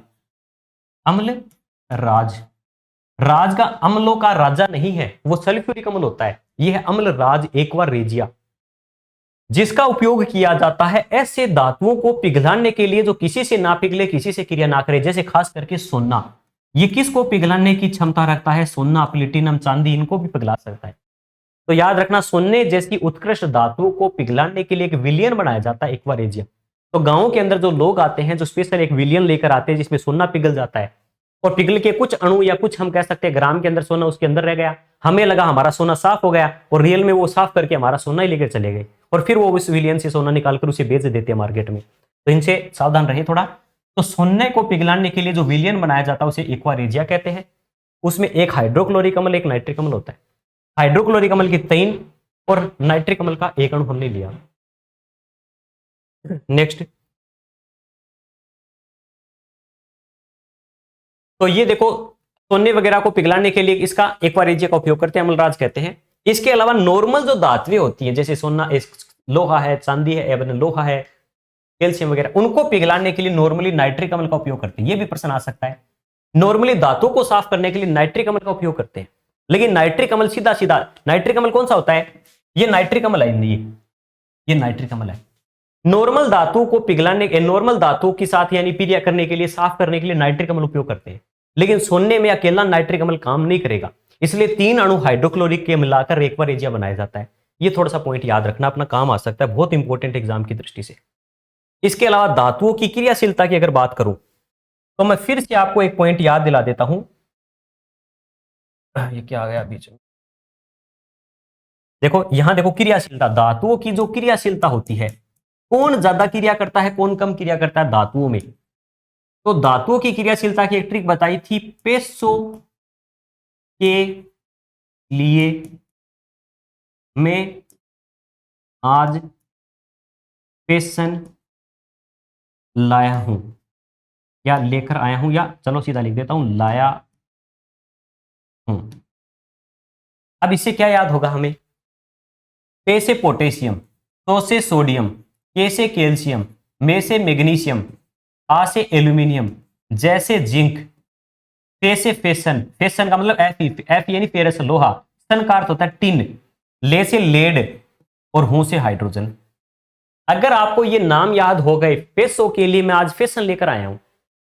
अम्ल राज, राज का अम्लों का राजा नहीं है, वो सल्फ्यूरिक अम्ल होता है। यह है अम्ल राज एक्वा रेजिया, जिसका उपयोग किया जाता है ऐसे धातुओं को पिघलाने के लिए जो किसी से ना पिघले, किसी से क्रिया ना करे, जैसे खास करके सोना। ये किसको पिघलाने की क्षमता रखता है? सोना, प्लेटिनम, चांदी, इनको भी पिघला सकता है। तो याद रखना, सोने जैसी उत्कृष्ट धातुओं को पिघलाने के लिए एक विलयन बनाया जाता है एक्वा रेजिया। तो गांवों के अंदर जो लोग आते हैं, जो स्पेशल एक विलयन लेकर आते हैं जिसमें सोना पिघल जाता है, और पिघल के कुछ अणु या कुछ हम कह सकते हैं ग्राम के अंदर सोना उसके अंदर रह गया, हमें लगा हमारा सोना साफ हो गया, और रियल में वो साफ करके हमारा सोना ही लेकर चले गए, और फिर वो उस विलयन से सोना निकालकर उसे बेच देते हैं मार्केट में। तो इनसे सावधान रहे थोड़ा। तो सोने को पिघलाने के लिए जो विलयन बनाया जाता है उसे एक्वा रेजिया कहते हैं। उसमें एक हाइड्रोक्लोरिक अम्ल, एक नाइट्रिक अम्ल होता है। हाइड्रोक्लोरिक अम्ल की 3 और नाइट्रिक अम्ल का 1 अणु हमने लिया। नेक्स्ट, तो ये देखो, सोने वगैरह को पिघलाने के लिए इसका एक्वा रेजिया का उपयोग करते हैं, अम्लराज कहते हैं। इसके अलावा नॉर्मल जो धातुएं होती हैं, जैसे सोना, लोहा है, चांदी है, लोहा है, कैल्शियम वगैरह, उनको पिघलाने के लिए नॉर्मली नाइट्रिक अम्ल का उपयोग करते हैं। ये भी प्रश्न आ सकता है। नॉर्मली धातुओं को साफ करने के लिए नाइट्रिक अम्ल का उपयोग करते हैं, लेकिन नाइट्रिक अम्ल सीधा सीधा, नाइट्रिक अम्ल कौन सा होता है? ये नाइट्रिक अम्ल है, ये नाइट्रिक अम्ल है। नॉर्मल धातुओं को पिघलाने, नॉर्मल धातुओं के साथ यानी क्रिया करने के लिए, साफ करने के लिए नाइट्रिक अम्ल उपयोग करते हैं, लेकिन सोने में अकेला नाइट्रिक अम्ल काम नहीं करेगा, इसलिए 3 अणु हाइड्रोक्लोरिक के मिलाकर एक्वा रेजिया बनाया जाता है। ये थोड़ा सा पॉइंट याद रखना, अपना काम आ सकता है, बहुत इंपॉर्टेंट एग्जाम की दृष्टि से। इसके अलावा धातुओं की क्रियाशीलता की अगर बात करूं तो मैं फिर से आपको एक पॉइंट याद दिला देता हूं। ये क्या आ गया बीच में? देखो यहां देखो, क्रियाशीलता, धातुओं की जो क्रियाशीलता होती है, कौन ज्यादा क्रिया करता है, कौन कम क्रिया करता है धातुओं में। तो धातुओं की क्रियाशीलता की एक ट्रिक बताई थी, पेसो के लिए मैं आज पेशन लाया हूं, या लेकर आया हूं, या चलो सीधा लिख देता हूं, लाया हूं। अब इससे क्या याद होगा हमें? पे से पोटेशियम, तो से सोडियम, के से कैल्शियम, में से मैग्नीशियम, आ से एल्यूमिनियम, जैसे जिंक, फे से फेसन, फेसन का मतलब एफ यानी फेरस लोहा, सन का अर्थ होता है टिन, ले से लेड, और हूं से हाइड्रोजन। अगर आपको ये नाम याद हो गए, पेसो के लिए मैं आज फेसन लेकर आया हूं,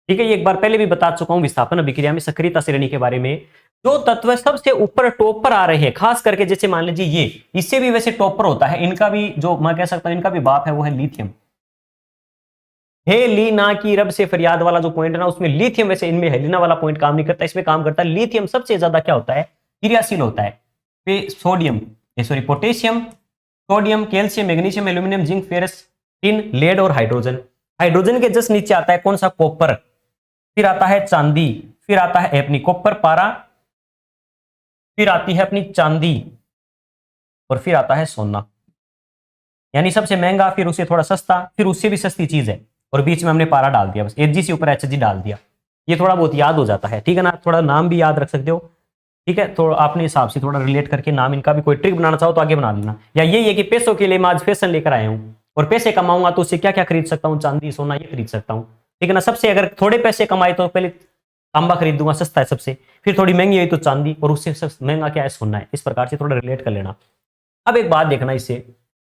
ठीक है, ये एक बार पहले भी बता चुका हूं विस्थापन अभिक्रिया में सक्रियता श्रेणी के बारे में। जो तत्व सबसे ऊपर टॉप पर आ रहे हैं, खास करके जैसे मान लीजिए ये, इससे भी वैसे टॉप पर होता है, इनका भी जो मैं कह सकता हूं इनका भी बाप है वो है लिथियम। हेलिना की रब से फरियाद वाला जो पॉइंट है ना, उसमें लिथियम, वैसे इनमें हेलिना वाला पॉइंट काम नहीं करता, इसमें काम करता है लिथियम। सबसे ज्यादा क्या होता है? क्रियाशील होता है। Sodium, sorry potassium, sodium, calcium, magnesium, aluminium, zinc, ferrous, tin, lead और हाइड्रोजन। हाइड्रोजन के जस्ट नीचे आता है कौन सा? कॉपर, फिर आता है चांदी, फिर आता है अपनी कॉपर पारा, फिर आती है अपनी चांदी, और फिर आता है सोना। यानी सबसे महंगा, फिर उससे थोड़ा सस्ता, फिर उससे भी सस्ती चीज है, और बीच में हमने पारा डाल दिया, बस एच से ऊपर HG डाल दिया। ये थोड़ा बहुत याद हो जाता है, ठीक है ना? थोड़ा नाम भी याद रख सकते हो, ठीक है, तो अपने हिसाब से थोड़ा रिलेट करके नाम इनका भी कोई ट्रिक बनाना चाहो तो आगे बना लेना। या ये है कि पैसों के लिए मैं आज फैशन लेकर आया हूँ, और पैसे कमाऊंगा तो उससे क्या क्या खरीद सकता हूँ? चांदी, सोना, ये खरीद सकता हूँ, ठीक है ना? सबसे अगर थोड़े पैसे कमाए तो पहले तांबा खरीदूंगा, सस्ता है सबसे, फिर थोड़ी महंगी हुई तो चांदी, और उससे महंगा क्या है? सोना है। इस प्रकार से थोड़ा रिलेट कर लेना। अब एक बात देखना, इससे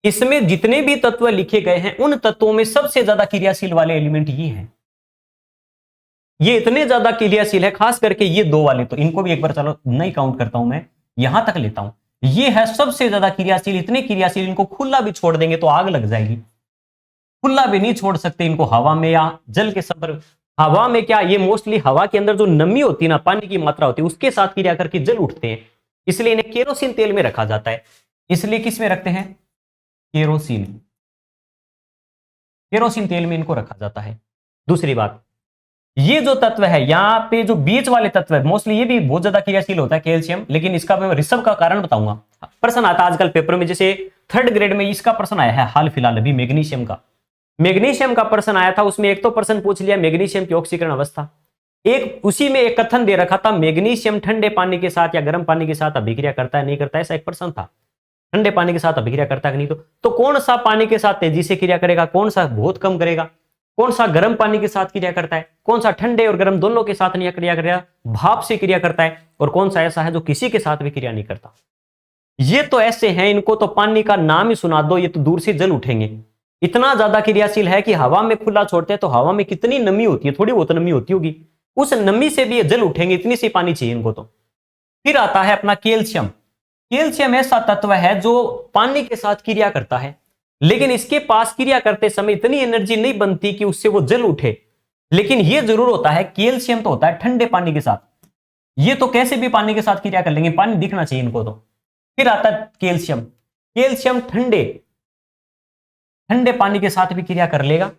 इसमें जितने भी तत्व लिखे गए हैं उन तत्वों में सबसे ज्यादा क्रियाशील वाले एलिमेंट ये हैं। ये इतने ज्यादा क्रियाशील है, खास करके ये दो वाले, तो इनको भी एक बार चलो नहीं काउंट करता हूं मैं, यहां तक लेता हूं। ये है सबसे ज्यादा क्रियाशील, इतने क्रियाशील, इनको खुला भी छोड़ देंगे तो आग लग जाएगी। खुला भी नहीं छोड़ सकते इनको, हवा में या जल के संपर्क। हवा में क्या, ये मोस्टली हवा के अंदर जो नमी होती है ना, पानी की मात्रा होती है, उसके साथ क्रिया करके जल उठते हैं, इसलिए इन्हें केरोसिन तेल में रखा जाता है। इसलिए किस में रखते हैं? केरोसिन, केरोसिन तेल में इनको रखा जाता है। दूसरी बात, ये जो तत्व है यहाँ पे, जो बीच वाले तत्व है, मोस्टली ये भी बहुत ज्यादा क्रियाशील होता है कैल्शियम, लेकिन इसका मैं रिसर्व का कारण बताऊंगा। प्रश्न आता है आजकल पेपर में, जैसे 3rd ग्रेड में इसका प्रश्न आया है हाल फिलहाल अभी, मैग्नीशियम का। मैग्नीशियम का प्रश्न आया था, उसमें एक तो प्रश्न पूछ लिया मैग्नीशियम की ऑक्सीकरण अवस्था, एक उसी में एक कथन दे रखा था मैग्नीशियम ठंडे पानी के साथ या गर्म पानी के साथ अभिक्रिया करता है नहीं करता है, ऐसा एक प्रश्न था। ठंडे पानी के साथ अभिक्रिया करता है कि नहीं, तो कौन सा पानी के साथ तेजी से क्रिया करेगा, कौन सा बहुत कम करेगा, कौन सा गर्म पानी के साथ क्रिया करता है, कौन सा ठंडे और गर्म दोनों के साथ नहीं क्रिया करेगा, भाप से क्रिया करता है, और कौन सा ऐसा है जो किसी के साथ भी क्रिया नहीं करता। ये तो ऐसे हैं, इनको तो पानी का नाम ही सुना दो, ये तो दूर से जल उठेंगे। इतना ज्यादा क्रियाशील है कि हवा में खुला छोड़ते हैं तो हवा में कितनी नमी होती है, थोड़ी बहुत नमी होती होगी, उस नमी से भी ये जल उठेंगे, इतनी सी पानी चाहिए इनको तो। फिर आता है अपना कैल्शियम। कैल्शियम ऐसा तत्व है जो पानी के साथ क्रिया करता है, लेकिन इसके पास क्रिया करते समय इतनी एनर्जी नहीं बनती कि उससे वो जल उठे। लेकिन ये जरूर होता है, कैल्शियम तो होता है ठंडे पानी के साथ, ये तो कैसे भी पानी के साथ क्रिया कर लेंगे, पानी दिखना चाहिए इनको तो। फिर आता है कैल्शियम। कैल्शियम ठंडे पानी के साथ भी क्रिया कर लेगा,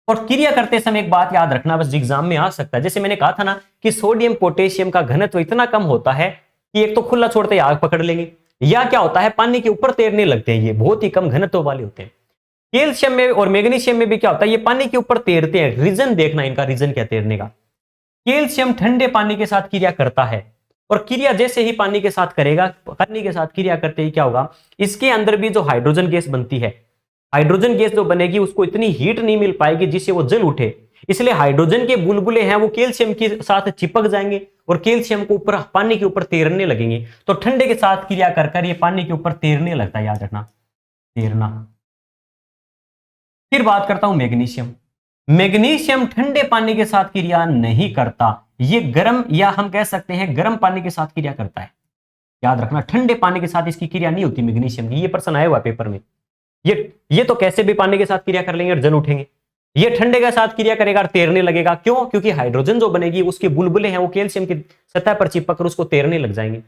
और क्रिया करते समय एक बात याद रखना, बस एग्जाम में आ सकता है, जैसे मैंने कहा था ना कि सोडियम पोटेशियम का घनत्व इतना कम होता है कि एक तो खुला छोड़ते ही आग पकड़ लेंगे, या क्या होता है पानी के ऊपर तैरने लगते हैं, ये बहुत ही कम घनत्व वाले होते हैं। कैल्शियम में और मैग्नीशियम में भी क्या होता है, ये पानी के ऊपर तैरते हैं। रीजन देखना इनका, रीजन क्या तैरने का। कैल्शियम ठंडे पानी के साथ क्रिया करता है, और क्रिया जैसे ही पानी के साथ करेगा, पानी के साथ क्रिया करते ही क्या होगा, इसके अंदर भी जो हाइड्रोजन गैस बनती है, हाइड्रोजन गैस जो बनेगी उसको इतनी हीट नहीं मिल पाएगी जिससे वो जल उठे, इसलिए हाइड्रोजन के बुलबुले हैं वो कैल्शियम के साथ चिपक जाएंगे और कैल्शियम को ऊपर पानी के ऊपर तैरने लगेंगे। तो ठंडे के साथ क्रिया कर कर ये पानी के ऊपर तैरने लगता है, याद रखना, तैरना। फिर बात करता हूं मैग्नीशियम। मैग्नीशियम ठंडे पानी के साथ क्रिया नहीं करता, ये गर्म, या हम कह सकते हैं गर्म पानी के साथ क्रिया करता है। याद रखना, ठंडे पानी के साथ इसकी क्रिया नहीं होती मैग्नीशियम की, ये प्रश्न आया हुआ पेपर में। ये तो कैसे भी पानी के साथ क्रिया कर लेंगे और जल उठेंगे, ये ठंडे के साथ क्रिया करेगा और तैरने लगेगा। क्यों? क्योंकि हाइड्रोजन जो बनेगी उसके बुलबुले हैं वो कैल्शियम की सतह पर चिपक कर उसको तैरने लग जाएंगे।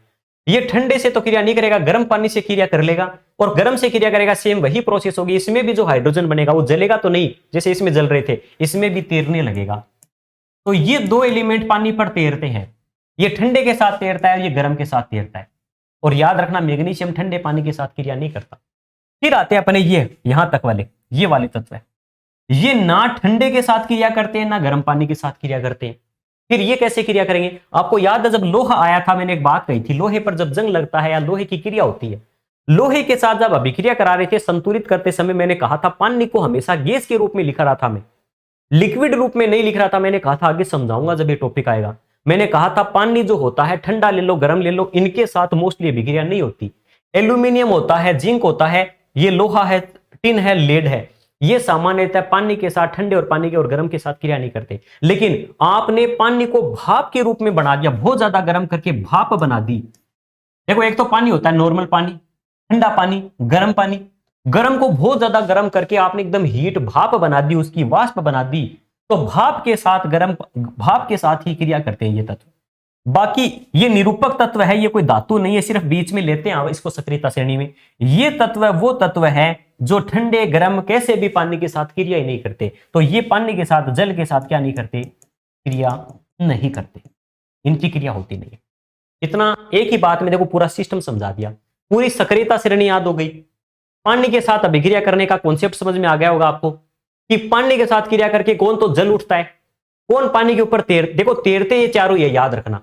ये ठंडे से तो क्रिया नहीं करेगा, गर्म पानी से क्रिया कर लेगा, और गर्म से क्रिया करेगा, सेम वही प्रोसेस होगी। इसमें भी जो हाइड्रोजन बनेगा वो जलेगा तो नहीं जैसे इसमें जल रहे थे, इसमें भी तैरने लगेगा। तो ये दो एलिमेंट पानी पर तैरते हैं, ये ठंडे के साथ तैरता है, ये गर्म के साथ तैरता है। और याद रखना मैग्नीशियम ठंडे पानी के साथ क्रिया नहीं करता। फिर आते हैं अपने ये यहां तक वाले, ये वाले तत्व है, ये ना ठंडे के साथ क्रिया करते हैं ना गर्म पानी के साथ क्रिया करते हैं। फिर ये कैसे क्रिया करेंगे? आपको याद है जब लोहा आया था, मैंने एक बात कही थी, लोहे पर जब जंग लगता है या लोहे की क्रिया होती है, लोहे के साथ जब अभिक्रिया करा रहे थे संतुलित करते समय, मैंने कहा था पानी को हमेशा गैस के रूप में लिखा रहा था, मैं लिक्विड रूप में नहीं लिख रहा था। मैंने कहा था आगे समझाऊंगा जब ये टॉपिक आएगा। मैंने कहा था पानी जो होता है, ठंडा ले लो गर्म ले लो, इनके साथ मोस्टली अभिक्रिया नहीं होती। एल्यूमिनियम होता है, जिंक होता है, ये लोहा है, टिन है, लेड है, ये सामान्यतः पानी के साथ ठंडे और पानी के और गर्म के साथ क्रिया नहीं करते। लेकिन आपने पानी को भाप के रूप में बना दिया, बहुत ज्यादा गर्म करके भाप बना दी। देखो एक तो पानी होता है नॉर्मल पानी, ठंडा पानी, गर्म पानी। गर्म को बहुत ज्यादा गर्म करके आपने एकदम हीट भाप बना दी, उसकी वाष्प बना दी, तो भाप के साथ गर्म, भाप के साथ ही क्रिया करते हैं ये तत्व। बाकी ये निरूपक तत्व है, ये कोई धातु नहीं है, सिर्फ बीच में लेते हैं इसको सक्रियता श्रेणी में। ये तत्व वो तत्व है जो ठंडे गर्म कैसे भी पानी के साथ क्रिया ही नहीं करते। तो ये पानी के साथ जल के साथ क्या नहीं करते, क्रिया नहीं करते, इनकी क्रिया होती नहीं। इतना एक ही बात में देखो पूरा सिस्टम समझा दिया, पूरी सक्रियता श्रेणी याद हो गई। पानी के साथ अभिक्रिया करने का कॉन्सेप्ट समझ में आ गया होगा आपको कि पानी के साथ क्रिया करके कौन तो जल उठता है, कौन पानी के ऊपर देखो तैरते ये चारों, ये याद रखना।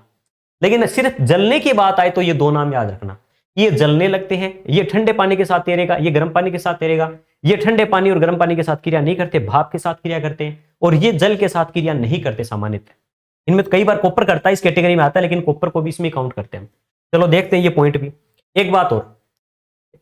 लेकिन सिर्फ जलने की बात आए तो ये दो नाम याद रखना, ये जलने लगते हैं, ये ठंडे पानी के साथ तैरेगा, ये गर्म पानी के साथ तैरेगा। ये ठंडे पानी और गर्म पानी के साथ क्रिया नहीं करते, भाप के साथ क्रिया करते हैं, और ये जल के साथ क्रिया नहीं करते सामान्यतः। इनमें तो कई बार कॉपर करता है, इस कैटेगरी में आता है, लेकिन कॉपर को भी इसमें काउंट करते हैं। चलो देखते हैं ये पॉइंट भी। एक बात और,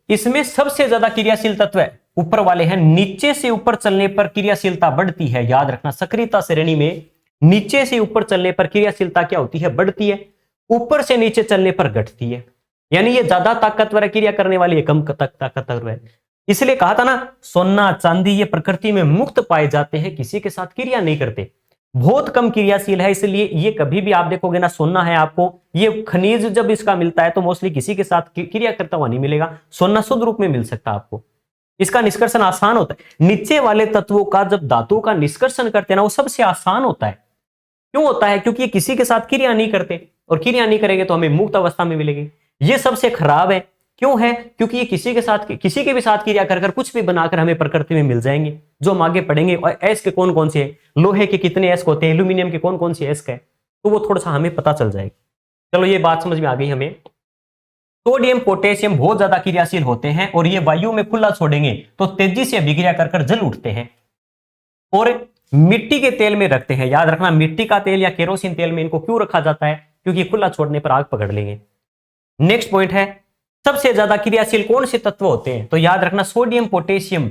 इसमें सबसे ज्यादा क्रियाशील तत्व ऊपर वाले हैं। नीचे से ऊपर चलने पर क्रियाशीलता बढ़ती है, याद रखना। सक्रियता श्रेणी में नीचे से ऊपर चलने पर क्रियाशीलता क्या होती है? बढ़ती है। ऊपर से नीचे चलने पर घटती है। यानी ये ज्यादा ताकतवर क्रिया करने वाली है, कम ताकतवर है। इसलिए कहा था ना, सोना चांदी ये प्रकृति में मुक्त पाए जाते हैं, किसी के साथ क्रिया नहीं करते, बहुत कम क्रियाशील है। इसलिए ये कभी भी आप देखोगे ना, सोना है आपको, ये खनिज जब इसका मिलता है तो मोस्टली किसी के साथ क्रिया करता हुआ नहीं मिलेगा, सोना शुद्ध रूप में मिल सकता है आपको। इसका निष्कर्षण आसान होता है। नीचे वाले तत्वों का जब धातु का निष्कर्षण करते हैं ना, वो सबसे आसान होता है। क्यों होता है? क्योंकि ये किसी के साथ क्रिया नहीं करते, और क्रिया नहीं करेंगे तो हमें मुक्त अवस्था में मिलेंगे। ये सबसे खराब है। क्यों है? क्योंकि ये किसी के भी साथ क्रिया कर कुछ भी बनाकर हमें प्रकृति में मिल जाएंगे, जो हम आगे पढ़ेंगे। और एस के कौन कौन से हैं, लोहे के कितने एस होते हैं, एल्यूमिनियम के कौन कौन से एस है, तो वो थोड़ा सा हमें पता चल जाएगा। चलो ये बात समझ में आ गई हमें। सोडियम पोटेशियम बहुत ज्यादा क्रियाशील होते हैं, और ये वायु में खुला छोड़ेंगे तो तेजी से अभिक्रिया कर जल उठते हैं, और मिट्टी के तेल में रखते हैं। याद रखना, मिट्टी का तेल या केरोसिन तेल में इनको क्यों रखा जाता है? क्योंकि खुला छोड़ने पर आग पकड़ लेंगे। नेक्स्ट पॉइंट है, सबसे ज्यादा क्रियाशील कौन से तत्व होते हैं? तो याद रखना, सोडियम पोटेशियम,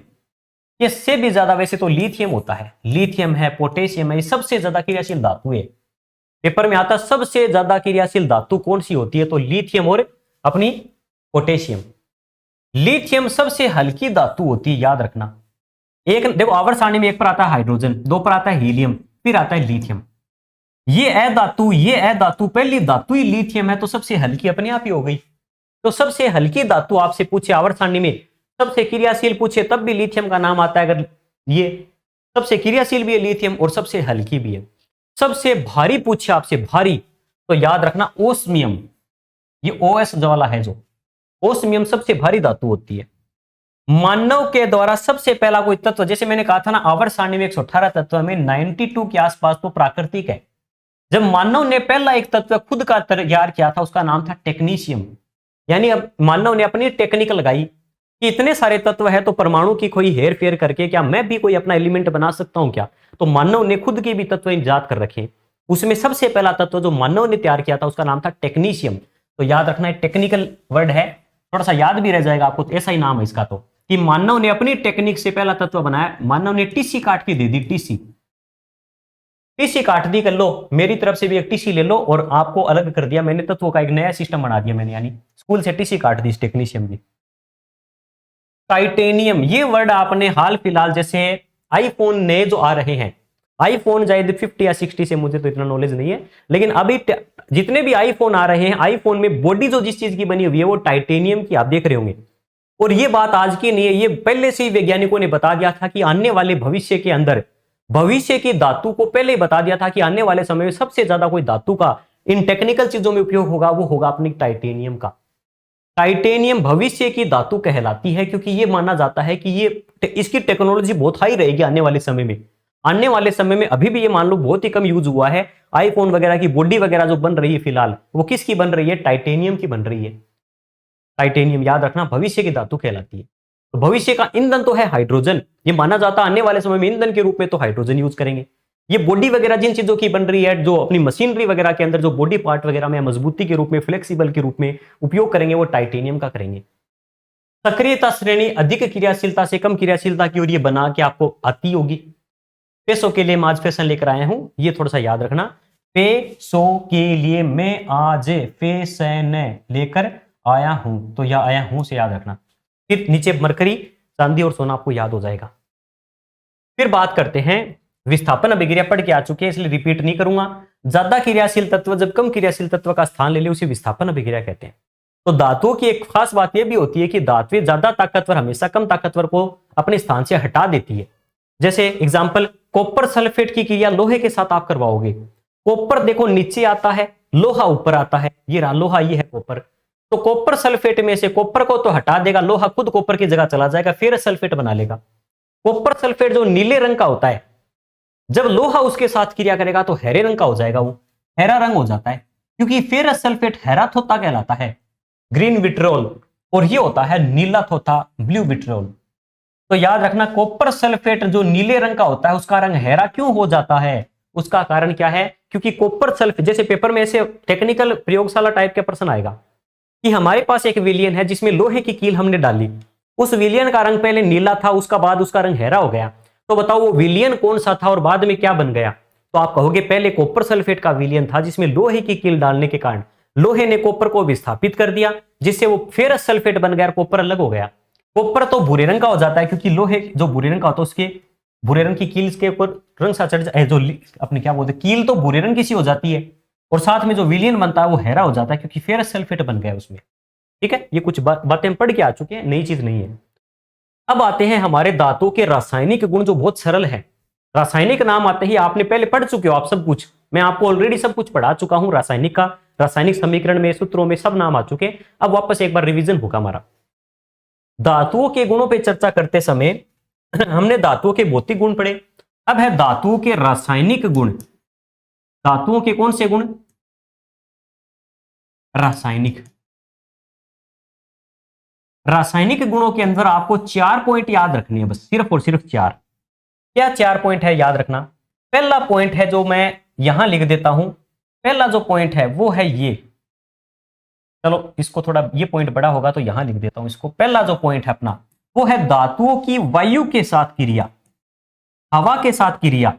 ये से भी ज्यादा वैसे तो लिथियम होता है। लिथियम है, पोटेशियम है, ये सबसे ज्यादा क्रियाशील धातु है। पेपर में आता सबसे ज्यादा क्रियाशील धातु कौन सी होती है? तो लिथियम और अपनी पोटेशियम। लिथियम सबसे हल्की धातु होती है, याद रखना। एक देखो, आवर्त सारणी में एक पर आता है हाइड्रोजन, दो पर आता है हीलियम, फिर आता है लिथियम। ये अधातु पहली धातु ही लिथियम है, तो सबसे हल्की अपने आप ही हो गई। तो सबसे हल्की धातु आपसे पूछे आवर्त सारणी में, सबसे क्रियाशील पूछे तब भी लिथियम का नाम आता है। अगर ये सबसे क्रियाशील भी है लिथियम, और सबसे हल्की भी है। सबसे भारी पूछे आपसे, भारी, तो याद रखना ओस्मियम। ये ओएस वाला है जो ओस्मियम सबसे भारी धातु होती है। मानव के द्वारा सबसे पहला कोई तत्व, जैसे मैंने कहा था ना, आवर्त सारणी में 118 तत्व में 92 के आसपास तो प्राकृतिक है। जब मानव ने पहला एक तत्व खुद का तैयार किया था, उसका नाम था टेक्नीशियम। यानी अब मानव ने अपनी टेक्निक लगाई कि इतने सारे तत्व है, तो परमाणु की कोई हेर फेर करके क्या मैं भी कोई अपना एलिमेंट बना सकता हूं क्या? तो मानव ने खुद के भी तत्व इजाद कर रखे। उसमें सबसे पहला तत्व जो मानव ने तैयार किया था, उसका नाम था टेक्नीशियम। तो याद रखना, टेक्निकल वर्ड है, थोड़ा सा याद भी रह जाएगा आपको, ऐसा ही नाम है इसका। तो कि मानव ने अपनी टेक्निक से पहला तत्व बनाया। मानव ने टीसी काट के दे दी, टीसी काट दी, कर लो, मेरी तरफ से भी एक टीसी ले लो, और आपको अलग कर दिया मैंने, तत्वों का एक नया सिस्टम बना दिया मैंने। यानी स्कूल से टीसी काट दी टेक्नीशियम की। टाइटेनियम, ये वर्ड आपने हाल फिलहाल, जैसे आईफोन नए जो आ रहे हैं, आईफोन शायद 50 या 60 से, मुझे तो इतना नॉलेज नहीं है, लेकिन अभी जितने भी आईफोन आ रहे हैं, आईफोन में बॉडी जो जिस चीज की बनी हुई है वो टाइटेनियम की, आप देख रहे होंगे। और ये बात आज की नहीं है, ये पहले से ही वैज्ञानिकों ने बता दिया था कि आने वाले भविष्य के अंदर, भविष्य की धातु को पहले ही बता दिया था कि आने वाले समय में सबसे ज्यादा कोई धातु का इन टेक्निकल चीजों में उपयोग होगा, वो होगा अपनी टाइटेनियम का। टाइटेनियम भविष्य की धातु कहलाती है, क्योंकि ये माना जाता है कि ये इसकी टेक्नोलॉजी बहुत हाई रहेगी आने वाले समय में। आने वाले समय में अभी भी ये मान लो बहुत ही कम यूज हुआ है। आईफोन वगैरह की बॉडी वगैरह जो बन रही है फिलहाल, वो किसकी बन रही है? टाइटेनियम की बन रही है। टाइटेनियम याद रखना भविष्य की धातु कहलाती है। तो भविष्य का ईंधन तो है हाइड्रोजन। ये माना जाता है आने वाले समय में ईंधन के रूप में तो हाइड्रोजन यूज करेंगे। ये बॉडी वगैरह जिन चीजों की बन रही है, जो अपनी मशीनरी वगैरह के अंदर जो बॉडी पार्ट वगैरह में मजबूती के रूप में, फ्लेक्सिबल के रूप में उपयोग करेंगे, वो टाइटेनियम का करेंगे। सक्रियता श्रेणी अधिक क्रियाशीलता से कम क्रियाशीलता की ओर ये बना के आपको आती होगी। पैसों के लिए मैं आज फैशन लेकर आया हूं, ये थोड़ा सा याद रखना। पैसों के लिए मैं आज फैशन लेकर आया हूं, तो या आया हूं से याद रखना। फिर नीचे मरकरी, चांदी और सोना आपको याद हो जाएगा। फिर बात करते हैं, विस्थापन अभिक्रिया पढ़ के आ चुके हैं, इसलिए रिपीट नहीं करूंगा। ज्यादा क्रियाशील तत्व जब कम क्रियाशील तत्व का स्थान ले ले, उसे विस्थापन अभिक्रिया कहते हैं। तो धातुओं की एक खास बात यह भी होती है कि धातुएं ज्यादा ताकतवर हमेशा कम ताकतवर को अपने स्थान से हटा देती है। जैसे एग्जाम्पल, कॉपर सल्फेट की क्रिया लोहे के साथ आप करवाओगे। कॉपर देखो नीचे आता है, लोहा ऊपर आता है। ये रहा लोहा, ये है कॉपर। तो कॉपर सल्फेट में से कॉपर को तो हटा देगा, लोहा खुद कॉपर की जगह चला जाएगा, फिर सल्फेट बना लेगा। कॉपर सल्फेट जो नीले रंग का होता है, जब लोहा उसके साथ क्रिया करेगा तो हरे रंग का हो जाएगा, वो हरा रंग हो जाता है, क्योंकि फेरस सल्फेट हरा थोथा कहलाता है, ग्रीन विट्रियोल, और ये होता है नीला थोथा, ब्लू विट्रियोल। तो याद रखना, कॉपर सल्फेट जो नीले रंग का होता है, उसका रंग हरा क्यों हो जाता है? उसका कारण क्या है? क्योंकि कॉपर सल्फेट, जैसे पेपर में ऐसे टेक्निकल प्रयोगशाला टाइप का प्रश्न आएगा, कि हमारे पास एक विलियन है जिसमें लोहे की कील हमने डाली, उस विलियन का रंग पहले नीला था, उसका बाद उसका रंग हरा हो गया, तो बताओ वो विलियन कौन सा था और बाद में क्या बन गया? तो आप कहोगे पहले कॉपर सल्फेट का विलियन था जिसमें लोहे की कील डालने के कारण लोहे ने कॉपर को विस्थापित कर दिया, जिससे वो फेरस सल्फेट बन गया और कॉपर अलग हो गया। कॉपर तो भूरे रंग का हो जाता है क्योंकि लोहे जो भूरे रंग का होता है उसके भूरे रंग की कील के ऊपर रंग सा चढ़ जाए, जो अपने क्या बोलते कील तो भूरे रंग की सी हो जाती है, और साथ में जो विलियन बनता है वो हरा हो जाता है क्योंकि फेरस सल्फेट बन गया उसमें। ठीक है, ये कुछ बातें पढ़ के आ चुके हैं, नई चीज नहीं है। अब आते हैं हमारे धातुओं के रासायनिक गुण जो बहुत सरल है। रासायनिक नाम आते ही आपने पहले पढ़ चुके हो आप सब कुछ, मैं आपको ऑलरेडी सब कुछ पढ़ा चुका हूं रासायनिक का, रासायनिक समीकरण में सूत्रों में सब नाम आ चुके। अब वापस एक बार रिवीजन होगा हमारा। धातुओं के गुणों पे चर्चा करते समय हमने धातुओं के भौतिक गुण पढ़े, अब है धातुओं के रासायनिक गुण। धातुओं के कौन से गुण? रासायनिक। रासायनिक गुणों के अंदर आपको 4 पॉइंट याद रखने हैं, बस सिर्फ और सिर्फ 4। क्या 4 पॉइंट है याद रखना? पहला पॉइंट है जो मैं यहां लिख देता हूं, पहला जो पॉइंट है वो है ये, चलो इसको थोड़ा ये पॉइंट बड़ा होगा तो यहां लिख देता हूं इसको। पहला जो पॉइंट है अपना वो है धातुओं की वायु के साथ क्रिया, हवा के साथ क्रिया,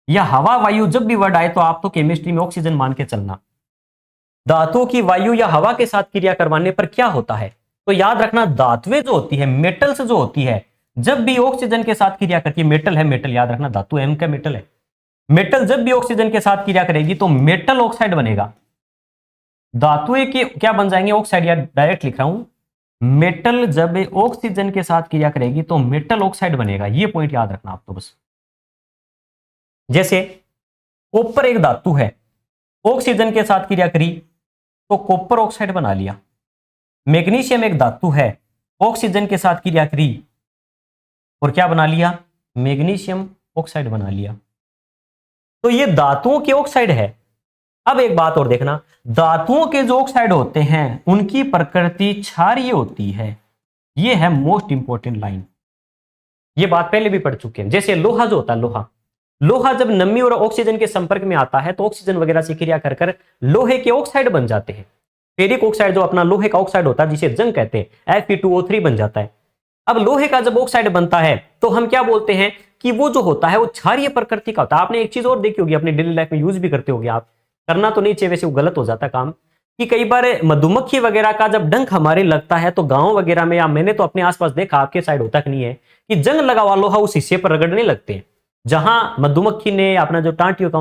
या हवा वायु जब भी वर्ड आए तो आप तो केमिस्ट्री में ऑक्सीजन मान के चलना। धातुओं की वायु या हवा के साथ क्रिया करवाने पर क्या होता है? तो याद रखना धातुएं जो होती है, मेटल्स जो होती है, जब भी ऑक्सीजन के साथ क्रिया करती है, मेटल है, मेटल याद रखना, धातु एम का मेटल है, मेटल जब भी ऑक्सीजन के साथ क्रिया करेगी तो मेटल ऑक्साइड बनेगा। धातुएं के क्या बन जाएंगे? ऑक्साइड, या डायरेक्ट लिख रहा हूं, मेटल जब ऑक्सीजन के साथ क्रिया करेगी तो मेटल ऑक्साइड बनेगा। ये पॉइंट याद रखना आप तो बस। जैसे कॉपर एक धातु है, ऑक्सीजन के साथ क्रिया करी तो कॉपर ऑक्साइड बना लिया। मैग्नीशियम एक धातु है, ऑक्सीजन के साथ क्रिया करी और क्या बना लिया? मैग्नीशियम ऑक्साइड बना लिया। तो ये धातुओं के ऑक्साइड है। अब एक बात और देखना, धातुओं के जो ऑक्साइड होते हैं उनकी प्रकृति क्षारीय होती है। ये है मोस्ट इंपॉर्टेंट लाइन, ये बात पहले भी पढ़ चुके हैं। जैसे लोहा जो होता है, लोहा जब नमी और ऑक्सीजन के संपर्क में आता है तो ऑक्सीजन वगैरह से क्रिया कर कर लोहे के ऑक्साइड बन जाते हैं। फेरिक ऑक्साइड जो अपना लोहे का ऑक्साइड होता है जिसे जंग कहते हैं, Fe2O3 बन जाता है। अब लोहे का जब ऑक्साइड बनता है तो हम क्या बोलते हैं कि वो जो होता है वो क्षारीय प्रकृति का होता है। आपने एक चीज और देखी होगी, अपनी डेली लाइफ में यूज भी करते होगे आप, करना तो नहीं चाहिए वैसे, वो गलत हो जाता काम, कि कई बार मधुमक्खी वगैरह का जब डंक हमारे लगता है तो गांव वगैरह में, या मैंने तो अपने आसपास देखा, आपके साइड होता कि नहीं है, कि जंग लगा हुआ लोहा उस हिस्से पर रगड़ने लगते हैं जहां मधुमक्खी ने अपना जो टांटियों का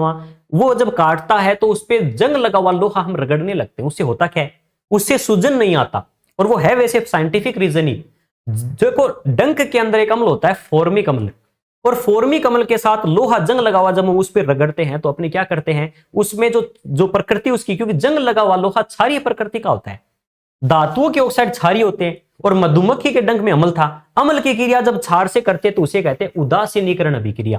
वो जब काटता है तो उस पर जंग लगा हुआ लोहा हम रगड़ने लगते हैं। उससे होता क्या है? उससे सूजन नहीं आता, और वो है वैसे साइंटिफिक रीजन ही। देखो डंक के अंदर एक अम्ल होता है फॉर्मिक अम्ल, और फॉर्मिक अम्ल के साथ लोहा जंग लगा हुआ जब हम उस पर रगड़ते हैं तो अपने क्या करते हैं, उसमें जो प्रकृति उसकी, क्योंकि जंग लगा हुआ लोहा क्षारीय प्रकृति का होता है, धातुओं के ऑक्साइड क्षारीय होते हैं, और मधुमक्खी के डंक में अम्ल था। अम्ल की क्रिया जब क्षार से करते तो उसे कहते हैं उदासीनीकरण अभिक्रिया।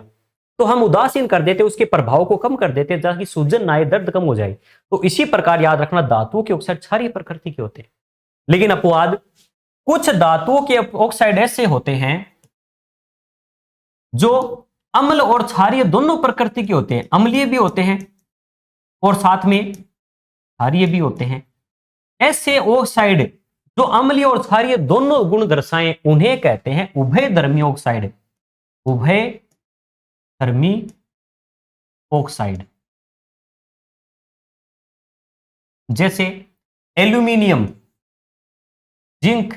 तो हम उदासीन कर देते, उसके प्रभाव को कम कर देते ताकि सूजन ना आए, दर्द कम हो जाए। तो इसी प्रकार याद रखना धातुओं के ऑक्साइड क्षारीय प्रकृति के होते हैं। लेकिन अपवाद, कुछ धातुओं के ऑक्साइड ऐसे होते हैं जो अम्ल और क्षारीय दोनों प्रकृति के होते हैं, अम्लीय भी होते हैं और साथ में क्षारीय भी होते हैं। ऐसे ऑक्साइड जो अम्लीय और क्षारीय दोनों गुण दर्शाएं उन्हें कहते हैं उभयधर्मी ऑक्साइड, उभयधर्मी ऑक्साइड। जैसे एल्यूमिनियम, जिंक,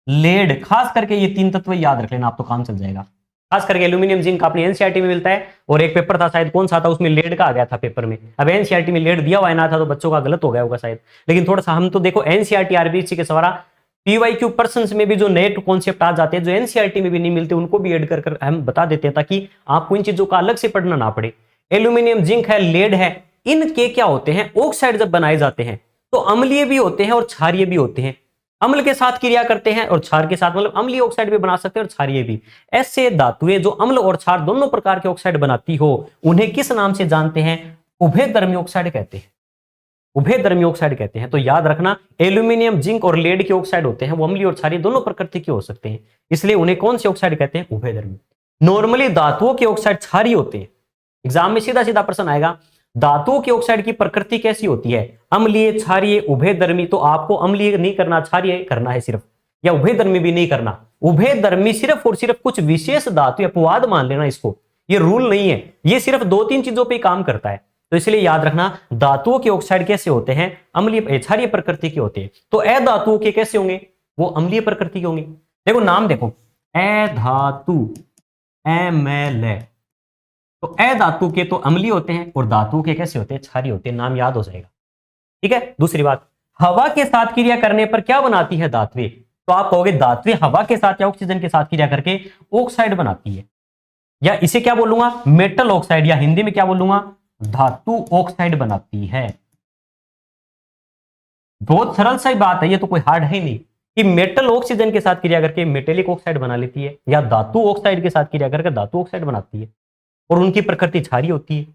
लेड, खास करके ये 3 तत्व याद रख लेना, आप तो काम चल जाएगा। खास करके एल्यूमिनियम, जिंक अपनी एनसीईआरटी में मिलता है, और एक पेपर था शायद कौन सा था उसमें लेड का आ गया था पेपर में। अब एनसीईआरटी में लेड दिया हुआ है ना था तो बच्चों का गलत हो गया होगा शायद, लेकिन थोड़ा सा हम तो देखो एनसीईआरटी आरबीसी के सवारा पीवाईक्यू पर्सन्स में भी जो नए कॉन्सेप्ट आ जाते हैं जो एनसीईआरटी में भी नहीं मिलते उनको भी ऐड कर हम बता देते हैं ताकि आपको इन चीजों का अलग से पढ़ना ना पड़े। एल्यूमिनियम, जिंक है, लेड है, इनके क्या होते हैं ऑक्साइड जब बनाए जाते हैं तो अम्लीय भी होते हैं और क्षारीय भी होते हैं। अम्ल के साथ क्रिया करते हैं और क्षार के साथ, मतलब अम्लीय ऑक्साइड भी बना सकते हैं और क्षारीय भी। ऐसे धातुएं जो अम्ल और क्षार दोनों प्रकार के ऑक्साइड बनाती हो उन्हें किस नाम से जानते हैं? उभयधर्मी ऑक्साइड कहते हैं, उभयधर्मी ऑक्साइड कहते हैं। तो याद रखना एल्यूमिनियम, जिंक और लेड के ऑक्साइड होते हैं वो अम्लीय और क्षारीय दोनों प्रकृति के हो सकते हैं, इसलिए उन्हें कौन से ऑक्साइड कहते हैं? उभयधर्मी। नॉर्मली धातुओं के ऑक्साइड क्षारीय होते हैं। एग्जाम में सीधा सीधा प्रश्न आएगा धातुओं के ऑक्साइड की प्रकृति कैसी होती है, अम्लीय, क्षारीय, उभयधर्मी। तो आपको अम्लीय नहीं करना, क्षारीय करना है सिर्फ, या उभयधर्मी भी नहीं करना। उभयधर्मी सिर्फ और सिर्फ कुछ विशेष धातु अपवाद मान लेना इसको, ये रूल नहीं है, ये सिर्फ 2-3 चीजों पे काम करता है। तो इसलिए याद रखना धातुओं के ऑक्साइड कैसे होते हैं, अम्लीय, क्षारीय प्रकृति के होते हैं। तो अधातुओं के कैसे होंगे, वो अम्लीय प्रकृति के होंगे। देखो नाम देखो, अधातु, एमएलए। तो अधातु के तो अम्लीय होते हैं और धातु के कैसे होते हैं, क्षारीय होते हैं। नाम याद हो जाएगा, ठीक है। दूसरी बात, हवा के साथ क्रिया करने पर क्या बनाती है धात्वें। तो आप कहोगे धात्वें हवा के साथ या ऑक्सीजन के साथ क्रिया करके ऑक्साइड बनाती है, या इसे क्या बोलूंगा, मेटल ऑक्साइड, या हिंदी में क्या बोलूंगा, धातु ऑक्साइड बनाती है। बहुत सरल सी बात है, ये तो कोई हार्ड है नहीं कि मेटल ऑक्सीजन के साथ क्रिया करके मेटेलिक ऑक्साइड बना लेती है, या धातु ऑक्साइड के साथ क्रिया करके धातु ऑक्साइड बनाती है, और उनकी प्रकृति क्षारीय होती है।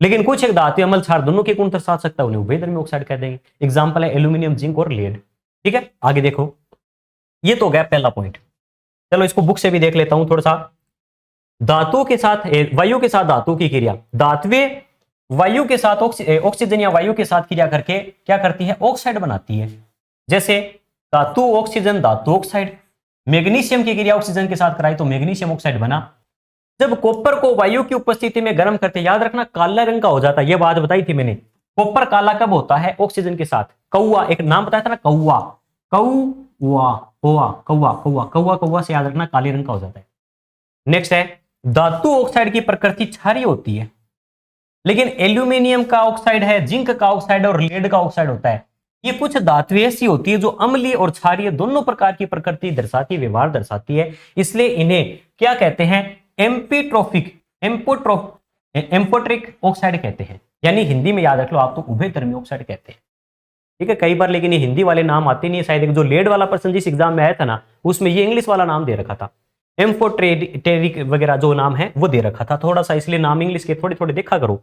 लेकिन कुछ एक धातु अम्ल क्षार दोनों के गुण दर्शा सकता है, उन्हें उभयधर्मी ऑक्साइड कह देंगे। एग्जांपल है एल्यूमिनियम, जिंक और लेड, ठीक है। आगे देखो, ये तो गया पहला पॉइंट। चलो इसको बुक से भी देख लेता हूं थोड़ा सा। धातु के साथ, वायु के साथ धातु की क्रिया, धात्वें वायु के साथ ऑक्सीजन या वायु के साथ क्रिया करके क्या करती है, ऑक्साइड बनाती है। जैसे धातु ऑक्सीजन, धातु ऑक्साइड। मैग्नीशियम की क्रिया ऑक्सीजन के साथ कराई तो मैग्नीशियम ऑक्साइड बना। जब कॉपर को वायु की उपस्थिति में गर्म करते, याद रखना काला रंग का हो जाता है, यह बात बताई थी मैंने। कॉपर काला कब होता है, ऑक्सीजन के साथ। कौआ, एक नाम बताया था ना, कौआ, कौआ, कौआ, कौआ, कौआ, कौआ, कौआ से याद रखना काले रंग का हो जाता है। नेक्स्ट है, धातु ऑक्साइड की प्रकृति क्षारीय होती है, लेकिन एल्यूमिनियम का ऑक्साइड है, जिंक का ऑक्साइड और लेड का ऑक्साइड होता है। ये कुछ धातुएं ऐसी होती है जो अम्लीय और क्षारीय दोनों प्रकार की प्रकृति दर्शाती, व्यवहार दर्शाती है, इसलिए इन्हें क्या कहते हैं, एम्पीट्रोफिक, एम्पोट्रिक ऑक्साइड कहते हैं। यानी हिंदी में याद रख लो आप, तो उभयधर्मी ऑक्साइड कहते हैं, ठीक है। कई बार लेकिन ये हिंदी वाले नाम आते नहीं है, शायद जो लेड वाला पर्सन जिस एग्जाम में आया था ना, उसमें ये इंग्लिश वाला नाम दे रखा था, एम्फोटेरिक वगैरह जो नाम है वो दे रखा था थोड़ा सा, इसलिए नाम इंग्लिश के थोड़े थोड़े देखा करो।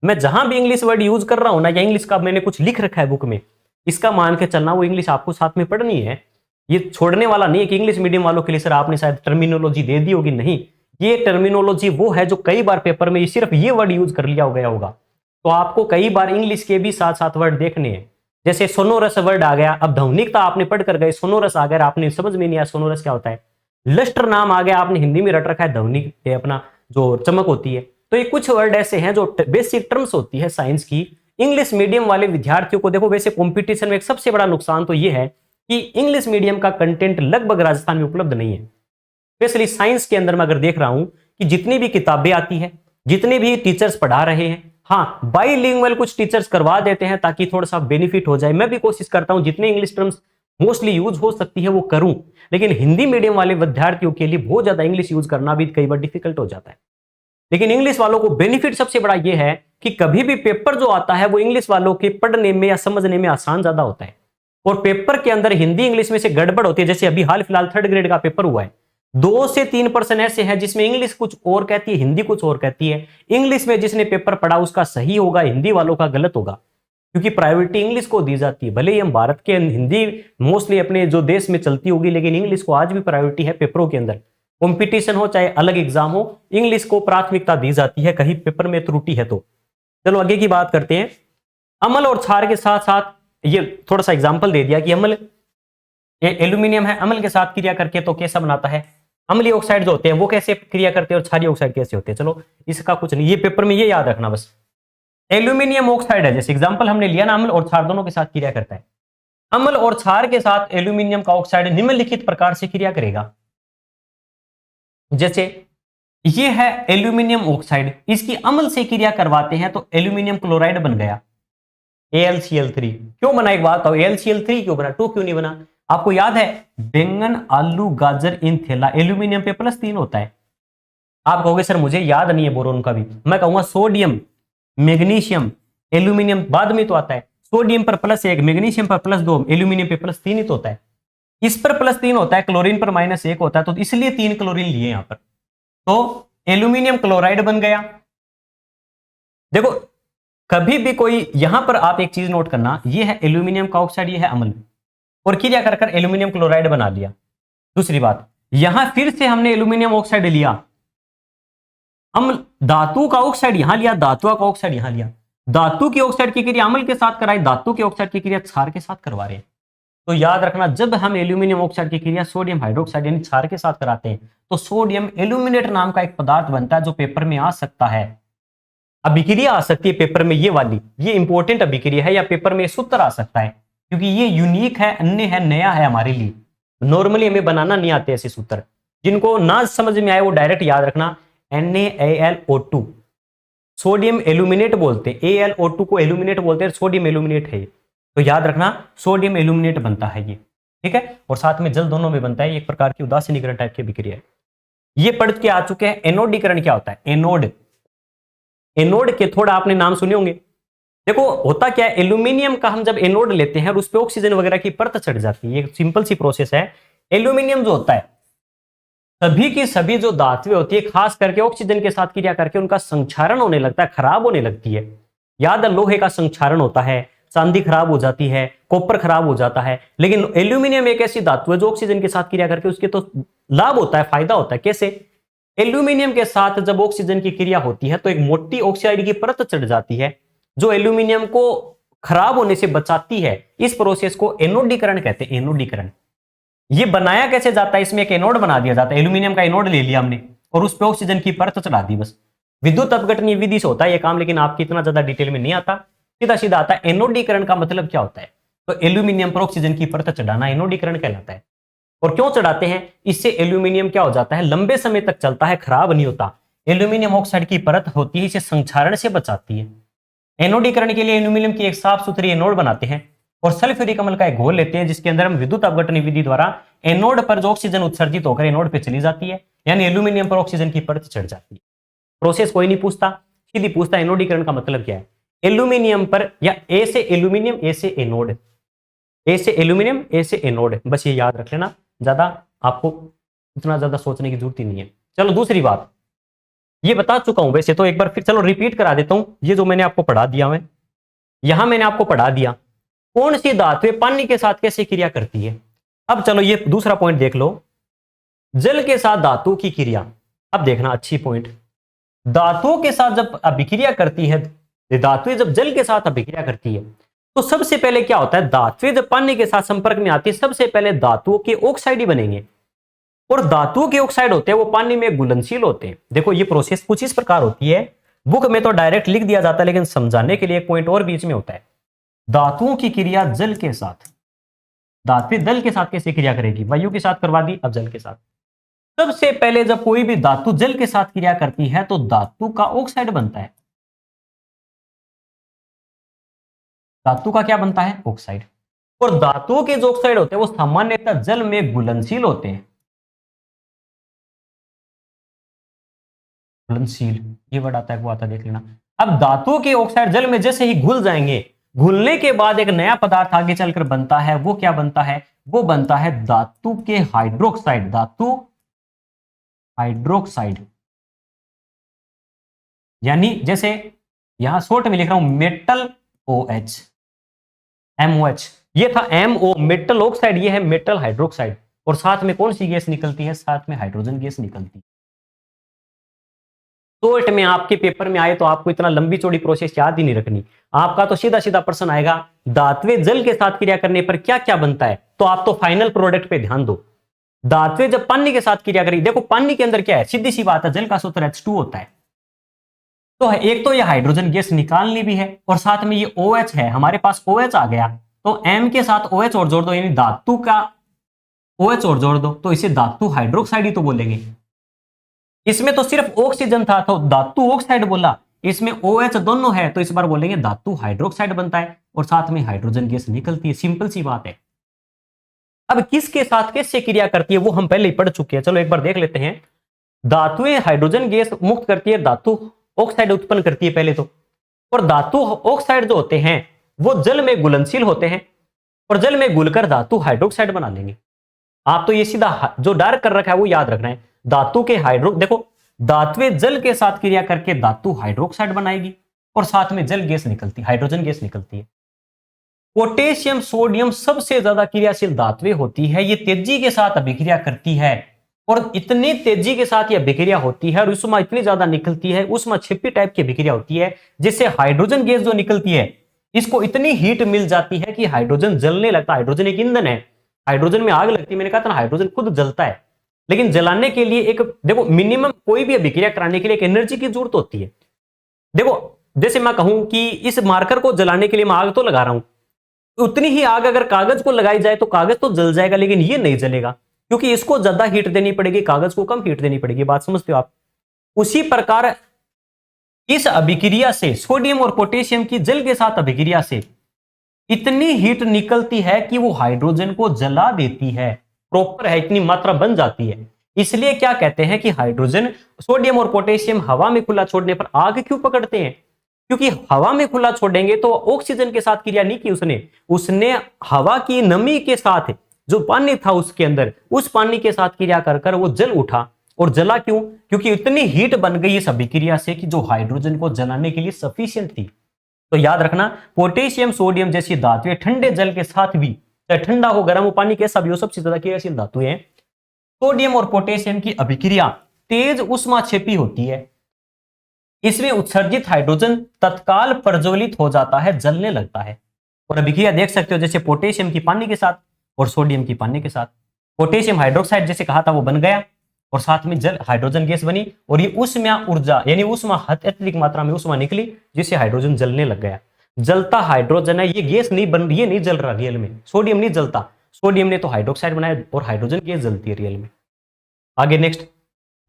मैं जहां भी इंग्लिश वर्ड यूज कर रहा हूं ना, या इंग्लिश का मैंने कुछ लिख रखा है बुक में, इसका मान के चलना वो इंग्लिश आपको साथ में पढ़नी है। ये छोड़ने वाला नहीं है कि इंग्लिश मीडियम वालों के लिए सर आपने शायद टर्मिनोलॉजी दे दी होगी, नहीं। ये टर्मिनोलॉजी वो है जो कई बार पेपर में सिर्फ ये वर्ड यूज कर लिया गया होगा, तो आपको कई बार इंग्लिश के भी साथ साथ वर्ड देखने हैं। जैसे सोनोरस वर्ड आ गया, अब ध्वनिकता आपने पढ़ कर गए, सोनोरस आ गया, आपने समझ में नहीं आया सोनोरस क्या होता है। लस्टर नाम आ गया, आपने हिंदी में रट रखा है ध्वनिक, अपना जो चमक होती है। तो ये कुछ वर्ड ऐसे हैं जो बेसिक टर्म्स होती है साइंस की। इंग्लिश मीडियम वाले विद्यार्थियों को देखो, वैसे कंपटीशन में एक सबसे बड़ा नुकसान तो ये है कि इंग्लिश मीडियम का कंटेंट लगभग राजस्थान में उपलब्ध नहीं है। स्पेशली साइंस के अंदर मैं अगर देख रहा हूं कि जितनी भी किताबें आती है, जितने भी टीचर्स पढ़ा रहे हैं, हाँ बाईलिंगुअल कुछ टीचर्स करवा देते हैं ताकि थोड़ा सा बेनिफिट हो जाए। मैं भी कोशिश करता हूं जितने इंग्लिश टर्म्स मोस्टली यूज हो सकती है वो करूं, लेकिन हिंदी मीडियम वाले विद्यार्थियों के लिए बहुत ज्यादा इंग्लिश यूज करना भी कई बार डिफिकल्ट हो जाता है। लेकिन इंग्लिश वालों को बेनिफिट सबसे बड़ा ये है कि कभी भी पेपर जो आता है वो इंग्लिश वालों के पढ़ने में या समझने में आसान ज्यादा होता है, और पेपर के अंदर हिंदी इंग्लिश में से गड़बड़ होती है। जैसे अभी हाल फिलहाल 3rd ग्रेड का पेपर हुआ है, 2 से 3% ऐसे हैं जिसमें इंग्लिश कुछ और कहती है, हिंदी कुछ और कहती है। इंग्लिश में जिसने पेपर पढ़ा उसका सही होगा, हिंदी वालों का गलत होगा, क्योंकि प्रायोरिटी इंग्लिश को दी जाती है। भले ही हम भारत के हिंदी मोस्टली अपने जो देश में चलती होगी, लेकिन इंग्लिश को आज भी प्रायोरिटी है पेपरों के अंदर। कंपटीशन हो चाहे अलग एग्जाम हो, इंग्लिश को प्राथमिकता दी जाती है, कहीं पेपर में त्रुटि है तो। चलो आगे की बात करते हैं। अम्ल और क्षार के साथ साथ ये थोड़ा सा एग्जाम्पल दे दिया कि अम्ल एल्यूमिनियम है, अम्ल के साथ क्रिया करके तो कैसा बनाता है, अम्लीय ऑक्साइड जो होते हैं वो कैसे क्रिया करते हैं और क्षारीय ऑक्साइड कैसे होते हैं। चलो इसका कुछ नहीं, ये पेपर में ये याद रखना बस। एल्यूमिनियम ऑक्साइड है, जैसे एग्जांपल हमने लिया ना, अम्ल और क्षार दोनों के साथ क्रिया करता है। अम्ल और क्षार के साथ एल्यूमिनियम का ऑक्साइड निम्नलिखित प्रकार से क्रिया करेगा। जैसे ये है एल्यूमिनियम ऑक्साइड, इसकी अम्ल से क्रिया करवाते हैं तो एल्यूमिनियम क्लोराइड बन गया, AlCl3। क्यों बना, एक बात, AlCl3 क्यों बना, 2 क्यों नहीं बना। आपको याद है बैंगन, आलू, गाजर इन थैला, एल्यूमिनियम पे +3 होता है। आप कहोगे सर मुझे याद नहीं है बोरोन का भी, मैं कहूंगा सोडियम, मैग्नीशियम, एल्यूमिनियम बाद में तो आता है। सोडियम पर +1, मैग्नीशियम पर +2, एल्यूमिनियम पे +3 ही तो होता है। इस पर +3 होता है, क्लोरीन पर -1 होता है, तो इसलिए 3 क्लोरीन लिए यहां पर, तो एल्यूमिनियम क्लोराइड बन गया। देखो कभी भी कोई, यहां पर आप एक चीज नोट करना, ये है एल्यूमिनियम का ऑक्साइड, ये है अम्ल, और क्रिया कर कर एल्यूमिनियम क्लोराइड बना लिया। दूसरी बात, यहां फिर से हमने एल्यूमिनियम ऑक्साइड लिया, अम्ल, धातु का ऑक्साइड यहां लिया, धातु का ऑक्साइड यहां लिया, धातु की ऑक्साइड की क्रिया अम्ल के साथ कराई, धातु के ऑक्साइड की क्रिया क्षार के साथ करवा रहे हैं। तो याद रखना, जब हम एल्यूमिनियम ऑक्साइड की क्रिया सोडियम हाइड्रोक्साइड यानी क्षार के साथ कराते हैं तो सोडियम एल्यूमिनेट नाम का एक पदार्थ बनता है जो पेपर में आ सकता है। अभिक्रिया आ सकती है पेपर में, ये वाली, ये इंपॉर्टेंट अभिक्रिया है, या पेपर में सूत्र आ सकता है क्योंकि ये यूनिक है, अन्य है, नया है हमारे लिए। नॉर्मली हमें बनाना नहीं आते ऐसे सूत्र। जिनको ना समझ में आए वो डायरेक्ट याद रखना, NaAlO2 सोडियम एल्यूमिनेट बोलते हैं, AlO2 को एल्यूमिनेट बोलते हैं, सोडियम एल्यूमिनेट है। तो याद रखना सोडियम एल्यूमिनेट बनता है ये, ठीक है। और साथ में जल दोनों में बनता है, एक प्रकार की उदासीनीकरण टाइप की अभिक्रिया है। ये पढ़ के आ चुके हैं। एनोडीकरण क्या होता है? एनोड, एनोड के थोड़ा आपने नाम सुने होंगे। देखो होता क्या है, एल्यूमिनियम का हम जब एनोड लेते हैं और उस पर ऑक्सीजन वगैरह की परत चढ़ जाती है, एक सिंपल सी प्रोसेस है। एल्यूमिनियम जो होता है, सभी की सभी जो धातुएं होती है खास करके ऑक्सीजन के साथ क्रिया करके उनका संक्षारण होने लगता है, खराब होने लगती है। याद है, लोहे का संक्षारण होता है, चांदी खराब हो जाती है, कॉपर खराब हो जाता है, लेकिन एल्यूमिनियम एक ऐसी धातु है जो ऑक्सीजन के साथ क्रिया करके उसके तो लाभ होता है, फायदा होता है। कैसे? एल्यूमिनियम के साथ जब ऑक्सीजन की क्रिया होती है तो एक मोटी ऑक्साइड की परत चढ़ जाती है जो एल्यूमिनियम को खराब होने से बचाती है। इस प्रोसेस को एनोडीकरण कहते हैं। एनोडीकरण ये बनाया कैसे जाता है? इसमें एक एनोड बना दिया जाता है, एल्यूमिनियम का एनोड ले लिया हमने और उस पर ऑक्सीजन की परत चढ़ा दी बस। विद्युत अपघटनीय विधि से होता है ये काम, लेकिन आपकी इतना ज्यादा डिटेल में नहीं आता, सीधा सीधा आता है। एनोडीकरण का मतलब क्या होता है? तो एल्यूमिनियम पर ऑक्सीजन की परत चढ़ाना एनोडीकरण कहलाता है। और क्यों चढ़ाते हैं? इससे एल्यूमिनियम क्या हो जाता है, लंबे समय तक चलता है, खराब नहीं होता। एल्यूमिनियम ऑक्साइड की परत होती है, इसे संक्षारण से बचाती है। एनोडीकरण के लिए एल्यूमिनियम की एक साफ सुथरी एनोड बनाते हैं और सल्फ्यूरिक अम्ल का एक घोल लेते हैं जिसके अंदर हम विद्युत अपघटन विधि द्वारा एनोड पर जो ऑक्सीजन उत्सर्जित होकर एनोड पे चली जाती है, यानी एल्यूमिनियम पर ऑक्सीजन की परत चढ़ जाती है। प्रोसेस कोई नहीं पूछता, सीधी पूछता एनोडीकरण का मतलब क्या है। एल्यूमिनियम पर, या ए से एल्यूमिनियम ए से एनोड, ए से एल्यूमिनियम ए से एनोड, बस ये याद रख लेना, ज्यादा आपको इतना ज्यादा सोचने की जरूरत ही नहीं है। चलो दूसरी बात, ये बता चुका हूं वैसे तो, एक बार फिर चलो रिपीट करा देता हूं। ये जो मैंने आपको पढ़ा दिया है, यहां मैंने आपको पढ़ा दिया कौन सी धातु पानी के साथ कैसे क्रिया करती है। अब चलो ये दूसरा पॉइंट देख लो, जल के साथ धातु की क्रिया। अब देखना अच्छी पॉइंट, धातुओं के साथ जब अभिक्रिया करती है, धातुएं जब जल के साथ अभिक्रिया करती है तो सबसे पहले क्या होता है, धातुएं जब पानी के साथ संपर्क में आती है सबसे पहले धातुओं के ऑक्साइड ही बनेंगे, और धातुओं के ऑक्साइड होते हैं वो पानी में घुलनशील होते हैं। देखो ये प्रोसेस कुछ इस प्रकार होती है, बुक में तो डायरेक्ट लिख दिया जाता है, लेकिन समझाने के लिए एक पॉइंट और बीच में होता है। धातुओं की क्रिया जल के साथ, धातु जल के साथ कैसे क्रिया करेगी? वायु के साथ करवा दी, अब जल के साथ। सबसे पहले जब कोई भी धातु जल के साथ क्रिया करती है तो धातु का ऑक्साइड बनता है। धातु का क्या बनता है? ऑक्साइड। और धातुओं के जो ऑक्साइड होते हैं वो सामान्यतः जल में घुलनशील होते हैं। घुलनशील, ये वर्ड आता है वो आता है, देख लेना। अब धातुओं के ऑक्साइड जल में जैसे ही घुल जाएंगे, घुलने के बाद एक नया पदार्थ आगे चलकर बनता है। वो क्या बनता है? वो बनता है धातु के हाइड्रोक्साइड, धातु हाइड्रोक्साइड। यानी जैसे यहां शॉर्ट में लिख रहा हूं मेटल OH, MOH, ये था MO मेटल ऑक्साइड, ये है मेटल हाइड्रोक्साइड। और साथ में कौन सी गैस निकलती है? साथ में हाइड्रोजन गैस निकलती है। शॉर्ट में आपके पेपर में आए तो आपको इतना लंबी चौड़ी प्रोसेस याद ही नहीं रखनी, आपका तो सीधा सीधा प्रश्न आएगा धातुएं जल के साथ क्रिया करने पर क्या क्या बनता है, तो आप तो फाइनल प्रोडक्ट पे ध्यान दो। धातुएं जब पानी के साथ क्रिया करेगी, देखो पानी के अंदर क्या है, सीधी सी बात है, जल का सूत्र H2 होता है। तो एक तो ये हाइड्रोजन गैस निकालनी भी है और साथ में ये OH है, हमारे पास OH आ गया तो M के साथ OH और जोड़ दो, यानी धातु का OH और जोड़ दो तो इसे धातु हाइड्रोक्साइड ही तो बोलेंगे। इसमें तो सिर्फ ऑक्सीजन था तो धातु ऑक्साइड बोला, इसमें OH दोनों है तो इस बार बोलेंगे धातु हाइड्रोक्साइड बनता है और साथ में हाइड्रोजन गैस निकलती है। सिंपल सी बात है। अब किसके साथ कैसे क्रिया करती है वो हम पहले ही पढ़ चुके हैं, चलो एक बार देख लेते हैं। धातुएं हाइड्रोजन गैस मुक्त करती है, धातु ऑक्साइड उत्पन्न करती है पहले तो, और धातु ऑक्साइड जो होते हैं वो जल में घुलनशील होते हैं और जल में घुलकर धातु हाइड्रोक्साइड बना लेंगे। आप तो ये सीधा जो डार्क कर रखा है वो याद रखना है। धातु के देखो धातुएं जल के साथ क्रिया करके धातु हाइड्रोक्साइड बनाएगी और साथ में जल गैस निकलती, हाइड्रोजन गैस निकलती है। पोटेशियम सोडियम सबसे ज्यादा क्रियाशील धातुएं होती है, ये तेजी के साथ अभिक्रिया करती है और इतनी तेजी के साथ यह अभिक्रिया होती है और उष्मा इतनी ज्यादा निकलती है, उष्मा छिपी टाइप की अभिक्रिया होती है, जिससे हाइड्रोजन गैस जो निकलती है इसको इतनी हीट मिल जाती है कि हाइड्रोजन जलने लगता है। हाइड्रोजन एक ईंधन है, हाइड्रोजन में आग लगती है, मैंने कहा था ना हाइड्रोजन खुद जलता है, लेकिन जलाने के लिए एक देखो मिनिमम कोई भी अभिक्रिया कराने के लिए एक एनर्जी की जरूरत होती है। देखो जैसे मैं कहूं कि इस मार्कर को जलाने के लिए मैं आग तो लगा रहा हूं, उतनी ही आग अगर कागज को लगाई जाए तो कागज तो जल जाएगा, लेकिन ये नहीं जलेगा क्योंकि इसको ज्यादा हीट देनी पड़ेगी, कागज को कम हीट देनी पड़ेगी। बात समझते हो आप? उसी प्रकार इस अभिक्रिया से सोडियम और पोटेशियम की जल के साथ अभिक्रिया से इतनी हीट निकलती है कि वो हाइड्रोजन को जला देती है, प्रॉपर है, इतनी मात्रा बन जाती है। इसलिए क्या कहते हैं कि हाइड्रोजन, सोडियम और पोटेशियम हवा में खुला छोड़ने पर आग क्यों पकड़ते हैं? क्योंकि हवा में खुला छोड़ेंगे तो ऑक्सीजन के साथ क्रिया नहीं की उसने हवा की नमी के साथ जो पानी था उसके अंदर, उस पानी के साथ क्रिया कर कर वो जल उठा। और जला क्यों? क्योंकि इतनी हीट बन गई इस अभिक्रिया से कि जो हाइड्रोजन को जलाने के लिए सफिशिएंट थी। तो याद रखना, पोटेशियम सोडियम जैसी धातुएं ठंडे जल के साथ भी, चाहे ठंडा हो गर्म हो पानी कैसा भी हो, सबसे ज्यादा क्रियाशील धातुएं हैं। सोडियम और पोटेशियम की अभिक्रिया तेज उष्माक्षेपी होती है, इसमें उत्सर्जित हाइड्रोजन तत्काल प्रज्वलित हो जाता है, जलने लगता है। और अभिक्रिया देख सकते हो जैसे पोटेशियम की पानी के साथ और सोडियम की पानी के साथ। पोटेशियम हाइड्रोक्साइड जैसे कहा था वो बन गया और साथ में जल हाइड्रोजन गैस बनी, और ये उष्मा ऊर्जा यानी उष्मा अत्यधिक मात्रा में उष्मा निकली जिससे हाइड्रोजन जलने लग गया। जलता हाइड्रोजन है, ये गैस नहीं बन, ये नहीं जल रहा रियल में, सोडियम नहीं जलता, सोडियम ने तो हाइड्रोक्साइड बनाया और हाइड्रोजन गैस जलती है रियल में। आगे नेक्स्ट,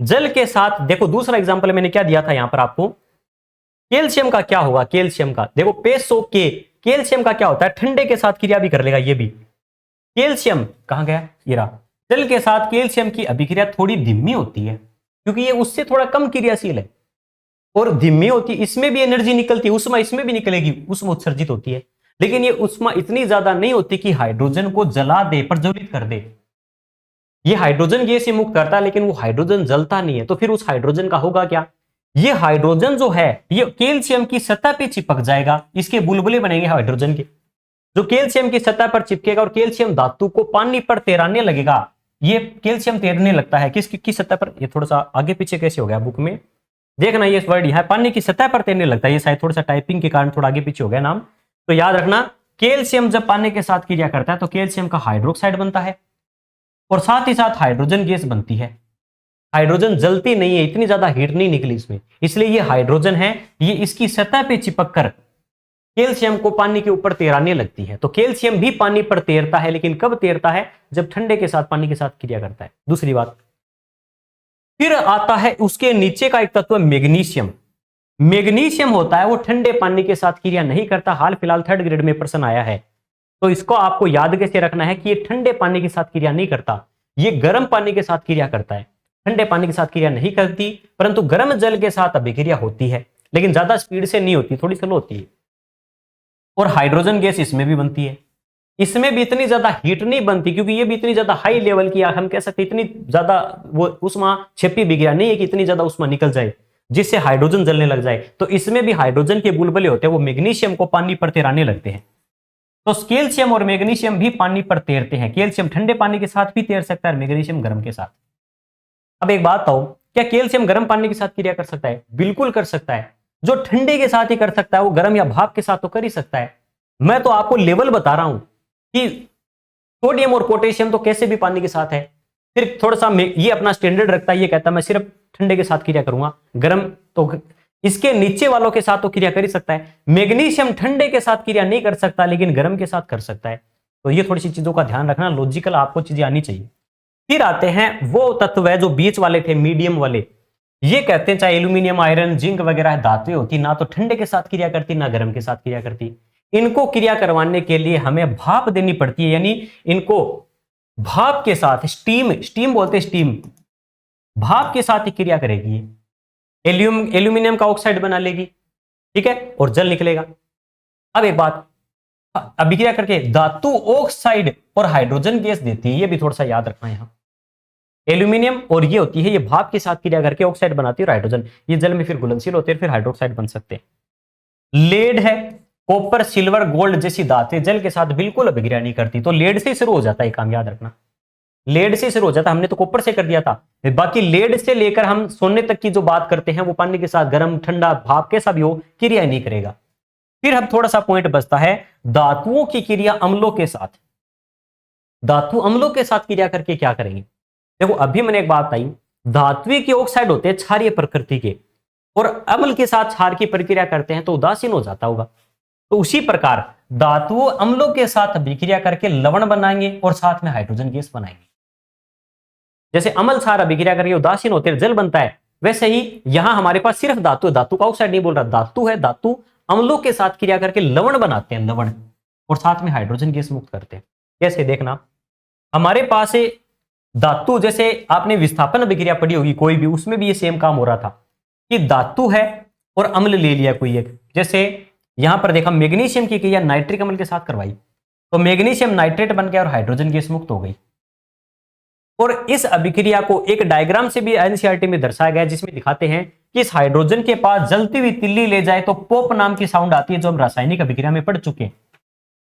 जल के साथ देखो दूसरा एग्जांपल मैंने क्या दिया था यहां पर आपको, कैल्शियम का क्या होगा? कैल्शियम का देखो पेसो के, कैल्शियम का क्या होता है? ठंडे के साथ क्रिया भी कर लेगा ये भी। कैल्शियम कहां गया? ये रहा। जल के साथ कैल्शियम की अभिक्रिया थोड़ी धीमी होती है क्योंकि ये उससे थोड़ा कम क्रियाशील है और धीमी होती है, इसमें भी एनर्जी निकलती है, उष्मा इसमें भी निकलेगी, उष्मा उत्सर्जित होती है, लेकिन ये उष्मा इतनी ज्यादा नहीं होती कि हाइड्रोजन को जला दे, प्रज्वलित कर दे। ये हाइड्रोजन गैस ही मुक्त करता है लेकिन वो हाइड्रोजन जलता नहीं है। तो फिर उस हाइड्रोजन का होगा क्या? ये हाइड्रोजन जो है ये कैल्शियम की सतह पे चिपक जाएगा, इसके बुलबुले बनेंगे हाइड्रोजन के, जो कैल्शियम की सतह पर चिपकेगा और कैल्शियम धातु को पानी पर तैराने लगेगा। ये कैल्शियम तैरने लगता है किसकी सतह पर? ये थोड़ा सा आगे पीछे कैसे हो गया बुक में देखना, ये वर्ड यहाँ पानी की सतह पर तैरने लगता है, ये शायद थोड़ा सा टाइपिंग के कारण थोड़ा आगे पीछे हो गया नाम। तो याद रखना, कैल्शियम जब पानी के साथ क्रिया करता है तो कैल्शियम का हाइड्रोक्साइड बनता है और साथ ही साथ हाइड्रोजन गैस बनती है। हाइड्रोजन जलती नहीं है, इतनी ज्यादा हीट नहीं निकली इसमें, इसलिए ये हाइड्रोजन है, ये इसकी सतह पे चिपक कर कैल्शियम को पानी के ऊपर तैराने लगती है। तो कैल्शियम भी पानी पर तैरता है, लेकिन कब तैरता है? जब ठंडे के साथ पानी के साथ क्रिया करता है। दूसरी बात, फिर आता है उसके नीचे का एक तत्व मैग्नीशियम। मैग्नीशियम होता है वो ठंडे पानी के साथ क्रिया नहीं करता, हाल फिलहाल 3rd ग्रेड में प्रश्न आया है, तो इसको आपको याद कैसे रखना है कि ये ठंडे पानी के साथ क्रिया नहीं करता, ये गर्म पानी के साथ क्रिया करता है। ठंडे पानी के साथ क्रिया नहीं करती, परंतु गर्म जल के साथ अभिक्रिया होती है, लेकिन ज्यादा स्पीड से नहीं होती, थोड़ी स्लो होती है। और हाइड्रोजन गैस इसमें भी बनती है, इसमें भी इतनी ज्यादा हीट नहीं बनती क्योंकि ये भी इतनी ज्यादा हाई लेवल की, हम कह सकते इतनी ज्यादा वो उष्मा छिपी अभिक्रिया नहीं है कि इतनी ज्यादा उष्मा निकल जाए जिससे हाइड्रोजन जलने लग जाए। तो इसमें भी हाइड्रोजन के बुलबुले होते हैं, वो मैग्नीशियम को पानी पर तैराने लगते हैं। तो कैल्शियम और मैग्नीशियम भी पानी पर तैरते हैं, कैल्शियम ठंडे पानी के साथ भी तैर सकता है, मैग्नीशियम गर्म के साथ। अब एक बात बताओ, क्या कैल्शियम गर्म पानी के साथ क्रिया कर सकता है? बिल्कुल कर सकता है। जो ठंडे के साथ ही कर सकता है वो गर्म या भाप के साथ तो कर ही सकता है। मैं तो आपको लेवल बता रहा हूं कि सोडियम और पोटेशियम तो कैसे भी पानी के साथ है, फिर थोड़ा सा ये अपना स्टैंडर्ड रखता है, ये कहता है मैं सिर्फ ठंडे के साथ क्रिया करूंगा, गर्म तो इसके नीचे वालों के साथ तो क्रिया कर ही सकता है। मैग्नीशियम ठंडे के साथ क्रिया नहीं कर सकता लेकिन गर्म के साथ कर सकता है। तो ये थोड़ी सी चीजों का ध्यान रखना, लॉजिकल आपको चीजें आनी चाहिए। फिर आते हैं वो तत्व है जो बीच वाले थे, मीडियम वाले। ये कहते हैं चाहे एल्यूमिनियम, आयरन, जिंक वगैरह धातुएं होती, ना तो ठंडे के साथ क्रिया करती ना गर्म के साथ क्रिया करती। इनको क्रिया करवाने के लिए हमें भाप देनी पड़ती है, यानी इनको भाप के साथ, स्टीम बोलते हैं, स्टीम भाप के साथ ही क्रिया करेगी। एल्यूमिनियम का ऑक्साइड बना लेगी, ठीक है, और जल निकलेगा। अब एक बात, अभिक्रिया करके धातु ऑक्साइड और हाइड्रोजन गैस देती है, ये भी थोड़ा सा याद रखना। यहां एल्यूमिनियम और ये होती है, ये भाप के साथ क्रिया करके ऑक्साइड बनाती है और हाइड्रोजन, ये जल में फिर घुलनशील होते हैं, फिर हाइड्रोक्साइड बन सकते हैं। लेड है, कॉपर, सिल्वर, गोल्ड जैसी धातुएं जल के साथ बिल्कुल अभिक्रिया नहीं करती, तो लेड से शुरू हो जाता है काम, याद रखना। लेड से शुरू हो जाता, हमने तो कॉपर से कर दिया था। बाकी लेड से लेकर हम सोने तक की जो बात करते हैं वो पानी के साथ गर्म ठंडा भाप कैसा भी हो क्रिया नहीं करेगा। फिर हम थोड़ा सा पॉइंट बचता है धातुओं की क्रिया अम्लों के साथ। धातु अम्लों के साथ क्रिया करके क्या करेंगे? देखो अभी मैंने एक बात बताई, धात्विक के ऑक्साइड होते हैं क्षारीय प्रकृति के, और अम्ल के साथ क्षार की प्रक्रिया करते हैं तो उदासीन हो जाता होगा। तो उसी प्रकार धातुओं अम्लों के साथ अभिक्रिया करके लवण बनाएंगे और साथ में हाइड्रोजन गैस बनाएंगे। जैसे अम्ल क्षार अभिक्रिया करके उदासीन होते हैं जल बनता है, वैसे ही यहां हमारे पास सिर्फ धातु, धातु का ऑक्साइड नहीं बोल रहा, धातु है, धातु अम्लों के साथ क्रिया करके लवण बनाते हैं, लवण, और साथ में हाइड्रोजन गैस मुक्त करते हैं। कैसे? देखना, हमारे पास धातु, जैसे आपने विस्थापन अभिक्रिया पढ़ी होगी कोई भी, उसमें भी ये सेम काम हो रहा था कि धातु है और अम्ल ले लिया कोई एक। जैसे यहां पर देखा मैग्नीशियम की क्रिया नाइट्रिक अम्ल के साथ करवाई तो मैग्नीशियम नाइट्रेट बन गया और हाइड्रोजन गैस मुक्त हो गई। और इस अभिक्रिया को एक डायग्राम से भी एनसीईआरटी में दर्शाया गया जिसमें दिखाते हैं कि इस हाइड्रोजन के पास जलती हुई तिल्ली ले जाए तो पॉप नाम की साउंड आती है, जो हम रासायनिक अभिक्रिया में पढ़ चुके हैं।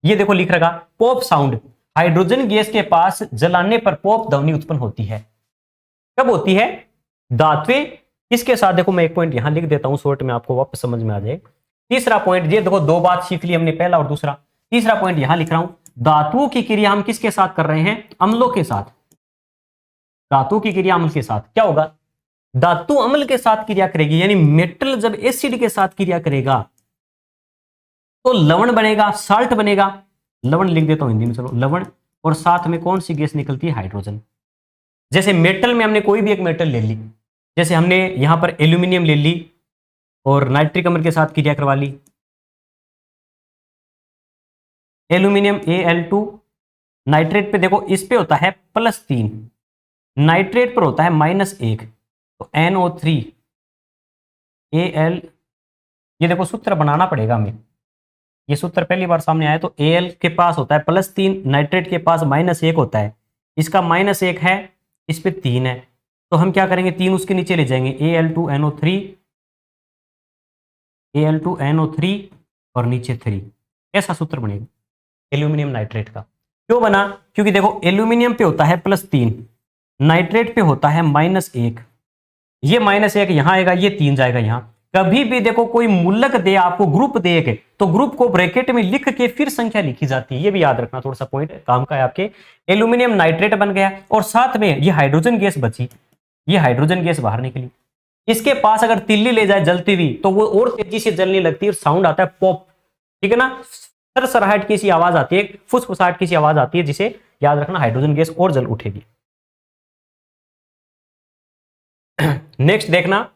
ये देखो लिख रखा पॉप साउंड, हाइड्रोजन गैस के पास जलाने पर पॉप ध्वनि उत्पन्न होती है। कब होती है? धात्वे इसके साथ, देखो मैं एक पॉइंट यहां लिख देता हूं शॉर्ट में, आपको वापस समझ में आ जाए। तीसरा पॉइंट, ये देखो दो बात सीख ली हमने, पहला और दूसरा। तीसरा पॉइंट यहां लिख रहा हूं, धातुओं की क्रिया हम किसके साथ कर रहे हैं? अम्लों के साथ। धातु की क्रिया अम्ल के साथ क्या होगा? धातु अम्ल के साथ क्रिया करेगी, यानी मेटल जब एसिड के साथ क्रिया करेगा तो लवण बनेगा, साल्ट बनेगा। लवण लिख देता हूं हिंदी में, चलो लवण, और साथ में कौन सी गैस निकलती है? हाइड्रोजन। जैसे मेटल में हमने कोई भी एक मेटल ले ली, जैसे हमने यहां पर एल्यूमिनियम ले ली और नाइट्रिक अम्ल के साथ क्रिया करवा ली, एल्यूमिनियम Al2, नाइट्रेट पे देखो इस पे होता है +3, नाइट्रेट पर होता है -1, तो NO3 Al, ये देखो सूत्र बनाना पड़ेगा हमें, ये सूत्र पहली बार सामने आया। तो Al के पास होता है +3, नाइट्रेट के पास -1 होता है, इसका -1 है, इस पे 3 है, तो हम क्या करेंगे? 3 उसके नीचे ले जाएंगे, Al2NO3 और नीचे 3, ऐसा सूत्र बनेगा एल्यूमिनियम नाइट्रेट का। क्यों बना? क्योंकि देखो एल्यूमिनियम पे होता है +3, नाइट्रेट पे होता है -1, ये -1 यहां आएगा, ये 3 जाएगा यहां। कभी भी देखो कोई मूलक दे आपको, ग्रुप दे के, तो ग्रुप को ब्रैकेट में लिख के फिर संख्या लिखी जाती है, ये भी याद रखना, थोड़ा सा पॉइंट काम का है आपके। एल्यूमिनियम नाइट्रेट बन गया और साथ में ये हाइड्रोजन गैस बची, ये हाइड्रोजन गैस बाहर निकली। इसके पास अगर तिल्ली ले जाए जलती हुई तो वो और तेजी से जलने लगती है और साउंड आता है पॉप, ठीक है ना, सरसराहट की सी आवाज आती है, फुसफुसाहट की सी आवाज आती है, जिसे याद रखना हाइड्रोजन गैस और जल उठेगी। नेक्स्ट देखना,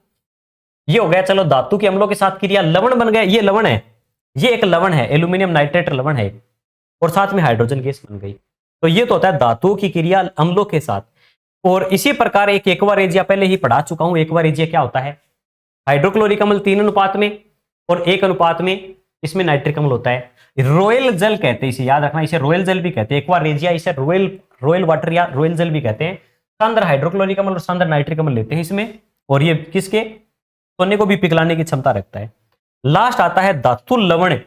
ये हो गया चलो धातु के अम्लों के साथ क्रिया, लवण बन गया, ये लवण है, ये एक लवण है, एल्यूमिनियम नाइट्रेट लवण है, और साथ में हाइड्रोजन गैस बन गई। तो ये तो होता है धातु की क्रिया अम्लों के साथ। और इसी प्रकार एक एक्वा रेजिया पहले ही पढ़ा चुका हूं। एक्वा रेजिया क्या होता है? हाइड्रोक्लोरिक अम्ल 3 अनुपात में और 1 अनुपात में इसमें नाइट्रिक अम्ल होता है। रॉयल जल कहते हैं इसे, याद रखना, इसे रॉयल जल भी कहते हैं। एक्वा रेजिया इसे रॉयल वाटर या रॉयल जल भी कहते हैं। सांद्र हाइड्रोक्लोरिक अम्ल और सांद्र नाइट्रिक अम्ल लेते हैं इसमें, और ये किसके? सोने को भी पिघलाने की क्षमता रखता है। लास्ट आता है धातु लवण।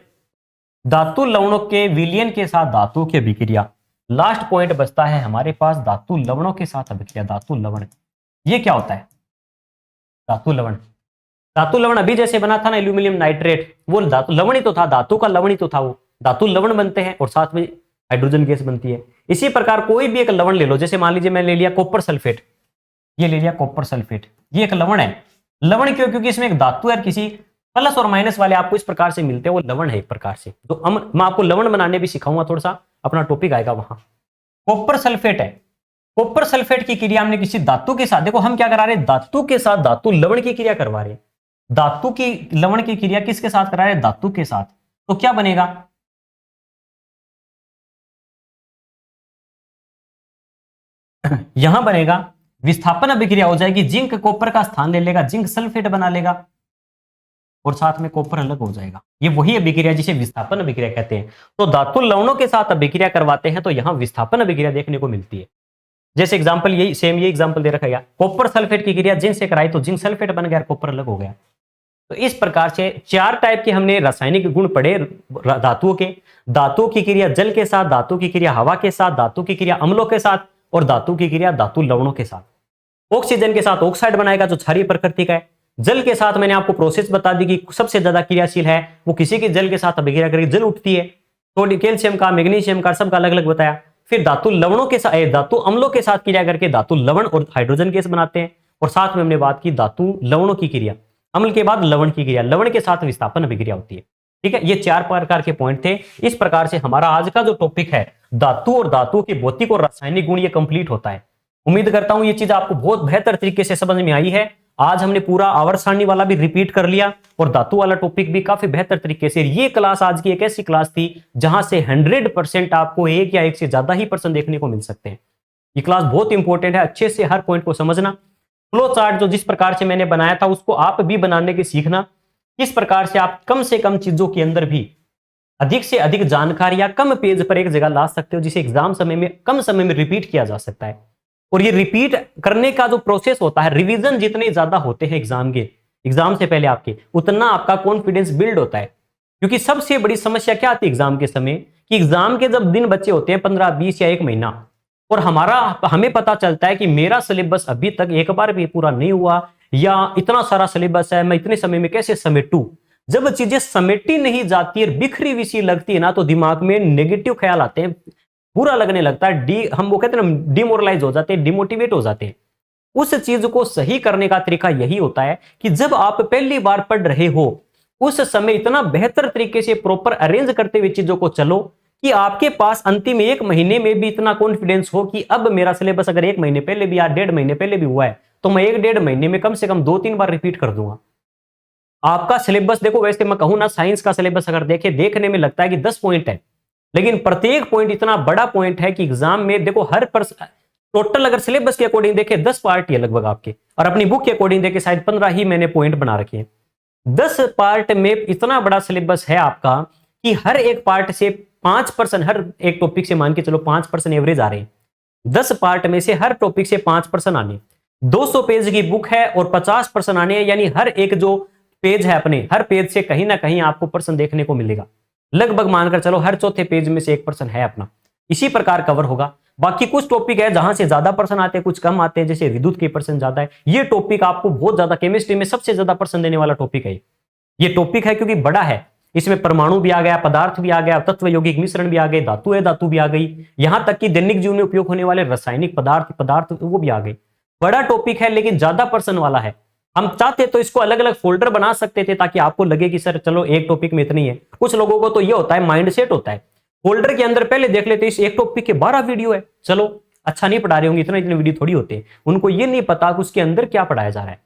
धातु लवणों के विलयन के साथ धातु की अभिक्रिया। लास्ट पॉइंट बचता है हमारे पास धातु लवणों के साथ अभिक्रिया। धातु लवण, ये क्या होता है? धातु लवण, धातु लवण अभी जैसे बना था ना एल्यूमिनियम नाइट्रेट, वो धातु लवण ही तो था, धातु का लवण ही तो था वो। धातु लवण बनते हैं और साथ में हाइड्रोजन गैस बनती है। इसी प्रकार कोई भी एक लवण ले लो, जैसे मान लीजिए मैंने ले लिया कॉपर सल्फेट, ये ले लिया कॉपर सल्फेट, ये एक लवण है। लवण क्यों? क्योंकि इसमें एक धातु है, किसी प्लस और माइनस वाले आपको इस प्रकार से मिलते हैं, वो लवण है एक प्रकार से। तो मैं आपको लवण बनाने भी सिखाऊंगा, थोड़ा सा अपना टॉपिक आएगा वहां। कॉपर सल्फेट है, कॉपर सल्फेट की क्रिया हमने किसी धातु के साथ, देखो हम क्या करा रहे हैं? धातु के साथ धातु लवण की क्रिया करवा रहे हैं। धातु की लवण की क्रिया किसके साथ करा रहे हैं? धातु के साथ। तो क्या बनेगा? यहां बनेगा विस्थापन अभिक्रिया हो जाएगी, जिंक कॉपर का स्थान ले लेगा, जिंक सल्फेट बना लेगा और साथ में कॉपर अलग हो जाएगा। ये वही अभिक्रिया जिसे विस्थापन अभिक्रिया कहते हैं। तो धातु लवणों के साथ अभिक्रिया करवाते हैं तो यहां विस्थापन अभिक्रिया देखने को मिलती है। जैसे एग्जांपल यही सेम ये एग्जांपल दे रखा है, कॉपर सल्फेट की क्रिया जिंक से कराई तो जिंक सल्फेट बन गया, कॉपर अलग हो गया। तो इस प्रकार से 4 टाइप के हमने रासायनिक गुण पढ़े धातुओं के। धातुओं की क्रिया जल के साथ, धातु की क्रिया हवा के साथ, धातु की क्रिया अम्लों के साथ, और धातु की क्रिया धातु लवणों के साथ। ऑक्सीजन के साथ ऑक्साइड बनाएगा जो क्षारीय प्रकृति का है। जल के साथ मैंने आपको प्रोसेस बता दी कि सबसे ज्यादा क्रियाशील है वो किसी के जल के साथ अभिक्रिया करके जल उठती है। तो कैल्शियम का, मैग्नीशियम का, सबका अलग अलग बताया। फिर धातु लवणों के साथ, धातु अम्लों के साथ क्रिया करके धातु लवण और हाइड्रोजन गैस बनाते हैं। और साथ में हमने बात की धातु लवणों की क्रिया, अम्ल के बाद लवण की क्रिया, लवण के साथ विस्थापन अभिक्रिया होती है। ठीक है, ये 4 प्रकार के पॉइंट थे। इस प्रकार से हमारा आज का जो टॉपिक है धातु और धातु के भौतिक और रासायनिक गुण, ये कंप्लीट होता है। उम्मीद करता हूं ये चीज आपको बहुत बेहतर तरीके से समझ में आई है। आज हमने पूरा आवर्त सारणी वाला भी रिपीट कर लिया और धातु वाला टॉपिक भी काफी बेहतर तरीके से। ये क्लास आज की एक ऐसी क्लास थी जहां से 100% आपको एक या एक से ज्यादा ही पर्सन देखने को मिल सकते हैं। ये क्लास बहुत इंपॉर्टेंट है, अच्छे से हर पॉइंट को समझना। फ्लो चार्ट जो जिस प्रकार से मैंने बनाया था उसको आप भी बनाने की सीखना। किस प्रकार से आप कम से कम चीजों के अंदर भी अधिक से अधिक जानकारी या कम पेज पर एक जगह ला सकते हो, जिसे एग्जाम समय में कम समय में रिपीट किया जा सकता है। और ये रिपीट करने का जो प्रोसेस होता है, रिवीजन जितने ज्यादा होते हैं एग्जाम से पहले आपके, उतना आपका कॉन्फिडेंस बिल्ड होता है। क्योंकि सबसे बड़ी समस्या क्या आती है एग्जाम के समय, कि एग्जाम के जब दिन बचे होते हैं 15, 20 या 1 महीना, और हमें पता चलता है कि मेरा सिलेबस अभी तक एक बार भी पूरा नहीं हुआ, या इतना सारा सिलेबस है, मैं इतने समय में कैसे समेटूं। जब चीजें समेटी नहीं जाती है, बिखरी हुई सी लगती है ना, तो दिमाग में नेगेटिव ख्याल आते हैं, बुरा लगने लगता है, हम वो कहते हैं ना, डिमोरलाइज हो जाते हैं, डिमोटिवेट हो जाते हैं। उस चीज को सही करने का तरीका यही होता है कि जब आप पहली बार पढ़ रहे हो उस समय इतना बेहतर तरीके से प्रॉपर अरेंज करते हुए चीजों को चलो कि आपके पास अंतिम 1 महीने में भी इतना कॉन्फिडेंस हो कि अब मेरा सिलेबस अगर 1 महीने पहले भी या 1.5 महीने पहले भी हुआ है तो मैं 1-1.5 महीने में कम से कम 2-3 बार रिपीट कर दूंगा। आपका सिलेबस देखो, वैसे मैं कहूं ना, साइंस का सिलेबस अगर देखने में लगता है कि 10 पॉइंट है, लेकिन प्रत्येक पॉइंट इतना बड़ा पॉइंट है कि एग्जाम में देखो हर टोटल अगर सिलेबस के अकॉर्डिंग देखे 10 पार्ट है लगभग आपके, और अपनी बुक के अकॉर्डिंग देखे शायद 15 ही मैंने पॉइंट बना रखे हैं। 10 पार्ट में इतना बड़ा सिलेबस है आपका कि हर एक पार्ट से 5%, हर एक टॉपिक से मान के चलो 5% एवरेज आ रहे हैं। 10 पार्ट में से हर टॉपिक से 5% आने, 200 पेज की बुक है और 50% आने, यानी हर एक जो पेज है अपने, हर पेज से कहीं ना कहीं आपको पर्सन देखने को मिलेगा। लगभग मानकर चलो हर चौथे पेज में से 1% है अपना, इसी प्रकार कवर होगा। बाकी कुछ टॉपिक है जहां से ज्यादा पर्सन आते हैं, कुछ कम आते हैं, जैसे विद्युत के पर्सन ज्यादा है। ये टॉपिक आपको बहुत ज्यादा, केमिस्ट्री में सबसे ज्यादा पर्सन देने वाला टॉपिक है ये टॉपिक है, क्योंकि बड़ा है। इसमें परमाणु भी आ गया, पदार्थ भी आ गया, तत्व यौगिक मिश्रण भी आ गए, धातु भी आ गई, यहां तक कि दैनिक जीवन में उपयोग होने वाले रासायनिक पदार्थ वो भी आ गए। बड़ा टॉपिक है लेकिन ज्यादा पर्सन वाला है। हम चाहते तो इसको अलग अलग फोल्डर बना सकते थे ताकि आपको लगे कि सर चलो एक टॉपिक में इतनी है। कुछ लोगों को तो ये होता है, माइंडसेट होता है, फोल्डर के अंदर पहले देख लेते इस एक टॉपिक के 12 वीडियो है, चलो अच्छा नहीं पढ़ा रहे होंगे, इतने वीडियो थोड़ी होते हैं। उनको ये नहीं पता कि उसके अंदर क्या पढ़ाया जा रहा है,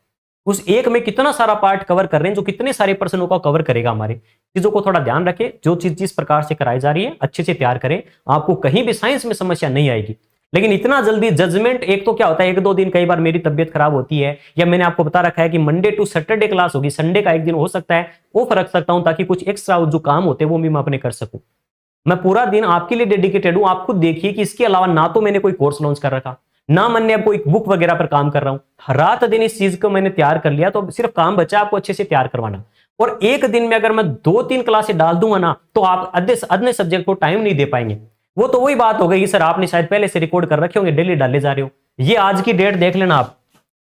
उस एक में कितना सारा पार्ट कवर कर रहे हैं, जो कितने सारे पर्सनों का कवर करेगा। हमारे चीजों को थोड़ा ध्यान रखें, जो चीज जिस प्रकार से कराई जा रही है अच्छे से तैयार करें, आपको कहीं भी साइंस में समस्या नहीं आएगी। लेकिन इतना जल्दी जजमेंट, एक तो क्या होता है 1-2 दिन, कई बार मेरी तबियत खराब होती है, या मैंने आपको बता रखा है कि मंडे टू सैटरडे क्लास होगी, संडे का एक दिन हो सकता है ऑफ रख सकता हूं ताकि कुछ एक्स्ट्रा जो काम होते हैं वो भी मैं अपने कर सकूं। मैं पूरा दिन आपके लिए डेडिकेटेड हूं। आप खुद देखिए कि इसके अलावा ना तो मैंने कोई कोर्स लॉन्च कर रखा, ना मैंने अब कोई बुक वगैरह पर काम कर रहा हूं। रात दिन इस चीज को मैंने तैयार कर लिया, तो सिर्फ काम बचा आपको अच्छे से तैयार करवाना। और एक दिन में अगर मैं 2-3 क्लासें डाल दूंगा ना, तो आप अन्य सब्जेक्ट को टाइम नहीं दे पाएंगे। वो तो वही बात हो गई सर, आपने शायद पहले से रिकॉर्ड कर रखे होंगे, डेली डाले जा रहे हो। ये आज की डेट देख लेना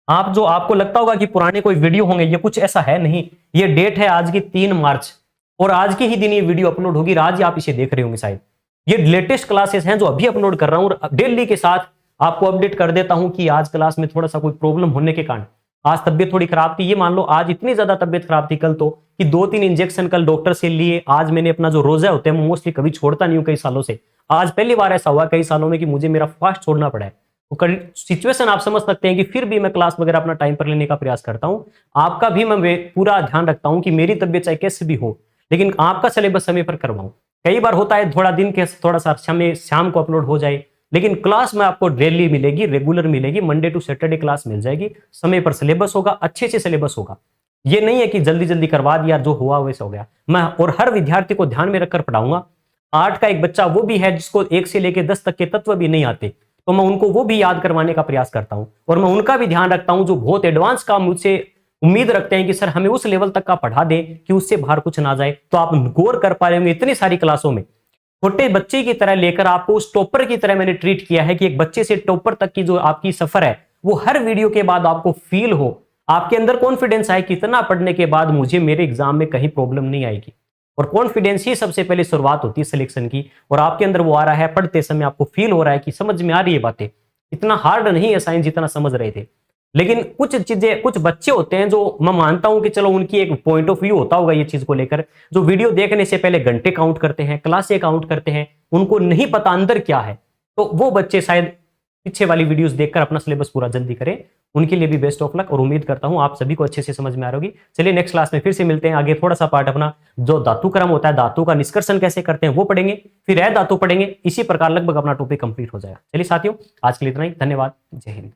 आप जो आपको लगता होगा कि पुराने कोई वीडियो होंगे, ये कुछ ऐसा है नहीं। ये डेट है आज की 3 मार्च, और आज के ही दिन ये वीडियो अपलोड होगी, आज ही आप इसे देख रहे होंगे शायद। ये लेटेस्ट क्लासेस हैं जो अभी अपलोड कर रहा हूं, और डेली के साथ आपको अपडेट कर देता हूं कि आज क्लास में थोड़ा सा कोई प्रॉब्लम होने के कारण आज तबियत थोड़ी खराब थी। ये मान लो आज इतनी ज्यादा तबियत खराब थी कल तो, कि 2-3 इंजेक्शन कल डॉक्टर से लिए। आज मैंने अपना जो रोजा होता है, मैं मोस्टली कभी छोड़ता नहीं हूं कई सालों से, आज पहली बार ऐसा हुआ कई सालों में कि मुझे मेरा फास्ट छोड़ना पड़ा है। तो सिचुएशन आप समझ सकते हैं कि फिर भी मैं क्लास वगैरह अपना टाइम पर लेने का प्रयास करता हूं। आपका भी मैं पूरा ध्यान रखता हूं कि मेरी तबियत चाहे कैसे भी हो, लेकिन आपका सिलेबस समय पर करवाऊं। कई बार होता है थोड़ा दिन के थोड़ा सा शाम को अपलोड हो जाए, लेकिन क्लास में आपको डेली मिलेगी, रेगुलर मिलेगी, मंडे टू सैटरडे क्लास मिल जाएगी, समय पर सिलेबस होगा, अच्छे से सिलेबस होगा। ये नहीं है कि जल्दी जल्दी करवा दिया, जो हुआ वैसा हो गया। मैं और हर विद्यार्थी को ध्यान में रखकर पढ़ाऊंगा। 8 का एक बच्चा वो भी है जिसको 1 से लेकर 10 तक के तत्व भी नहीं आते, तो मैं उनको वो भी याद करवाने का प्रयास करता हूं। और मैं उनका भी ध्यान रखता हूं जो बहुत एडवांस काम मुझसे उम्मीद रखते हैं कि सर हमें उस लेवल तक का पढ़ा दे कि उससे बाहर कुछ ना जाए। तो आप गौर कर पा रहे होंगे इतनी सारी क्लासों में छोटे बच्चे की तरह लेकर आपको उस टॉपर की तरह मैंने ट्रीट किया है कि एक बच्चे से टॉपर तक की जो आपकी सफर है वो हर वीडियो के बाद आपको फील हो, आपके अंदर कॉन्फिडेंस आए कि इतना पढ़ने के बाद मुझे मेरे एग्जाम में कहीं प्रॉब्लम नहीं आएगी। और कॉन्फिडेंस ही सबसे पहले शुरुआत होती है सिलेक्शन की, और आपके अंदर वो आ रहा है, पढ़ते समय आपको फील हो रहा है कि समझ में आ रही है बातें, इतना हार्ड नहीं है साइंस जितना समझ रहे थे। लेकिन कुछ चीजें, कुछ बच्चे होते हैं जो मैं मानता हूं कि चलो उनकी एक पॉइंट ऑफ व्यू होता होगा ये चीज को लेकर, जो वीडियो देखने से पहले घंटे काउंट करते हैं, क्लासे काउंट करते हैं, उनको नहीं पता अंदर क्या है। तो वो बच्चे शायद पीछे वाली वीडियोस देखकर अपना सिलेबस पूरा जल्दी करें। उनके लिए भी बेस्ट ऑफ लक, और उम्मीद करता हूं आप सभी को अच्छे से समझ में आ रही होगी। चलिए नेक्स्ट क्लास में फिर से मिलते हैं। आगे थोड़ा सा पार्ट अपना जो धातु क्रम होता है, धातु का निष्कर्षण कैसे करते हैं वो पढ़ेंगे, फिर धातु पढ़ेंगे। इसी प्रकार लगभग अपना टॉपिक कंप्लीट हो जाएगा। चलिए साथियों, आज के लिए इतना ही। धन्यवाद। जय हिंद।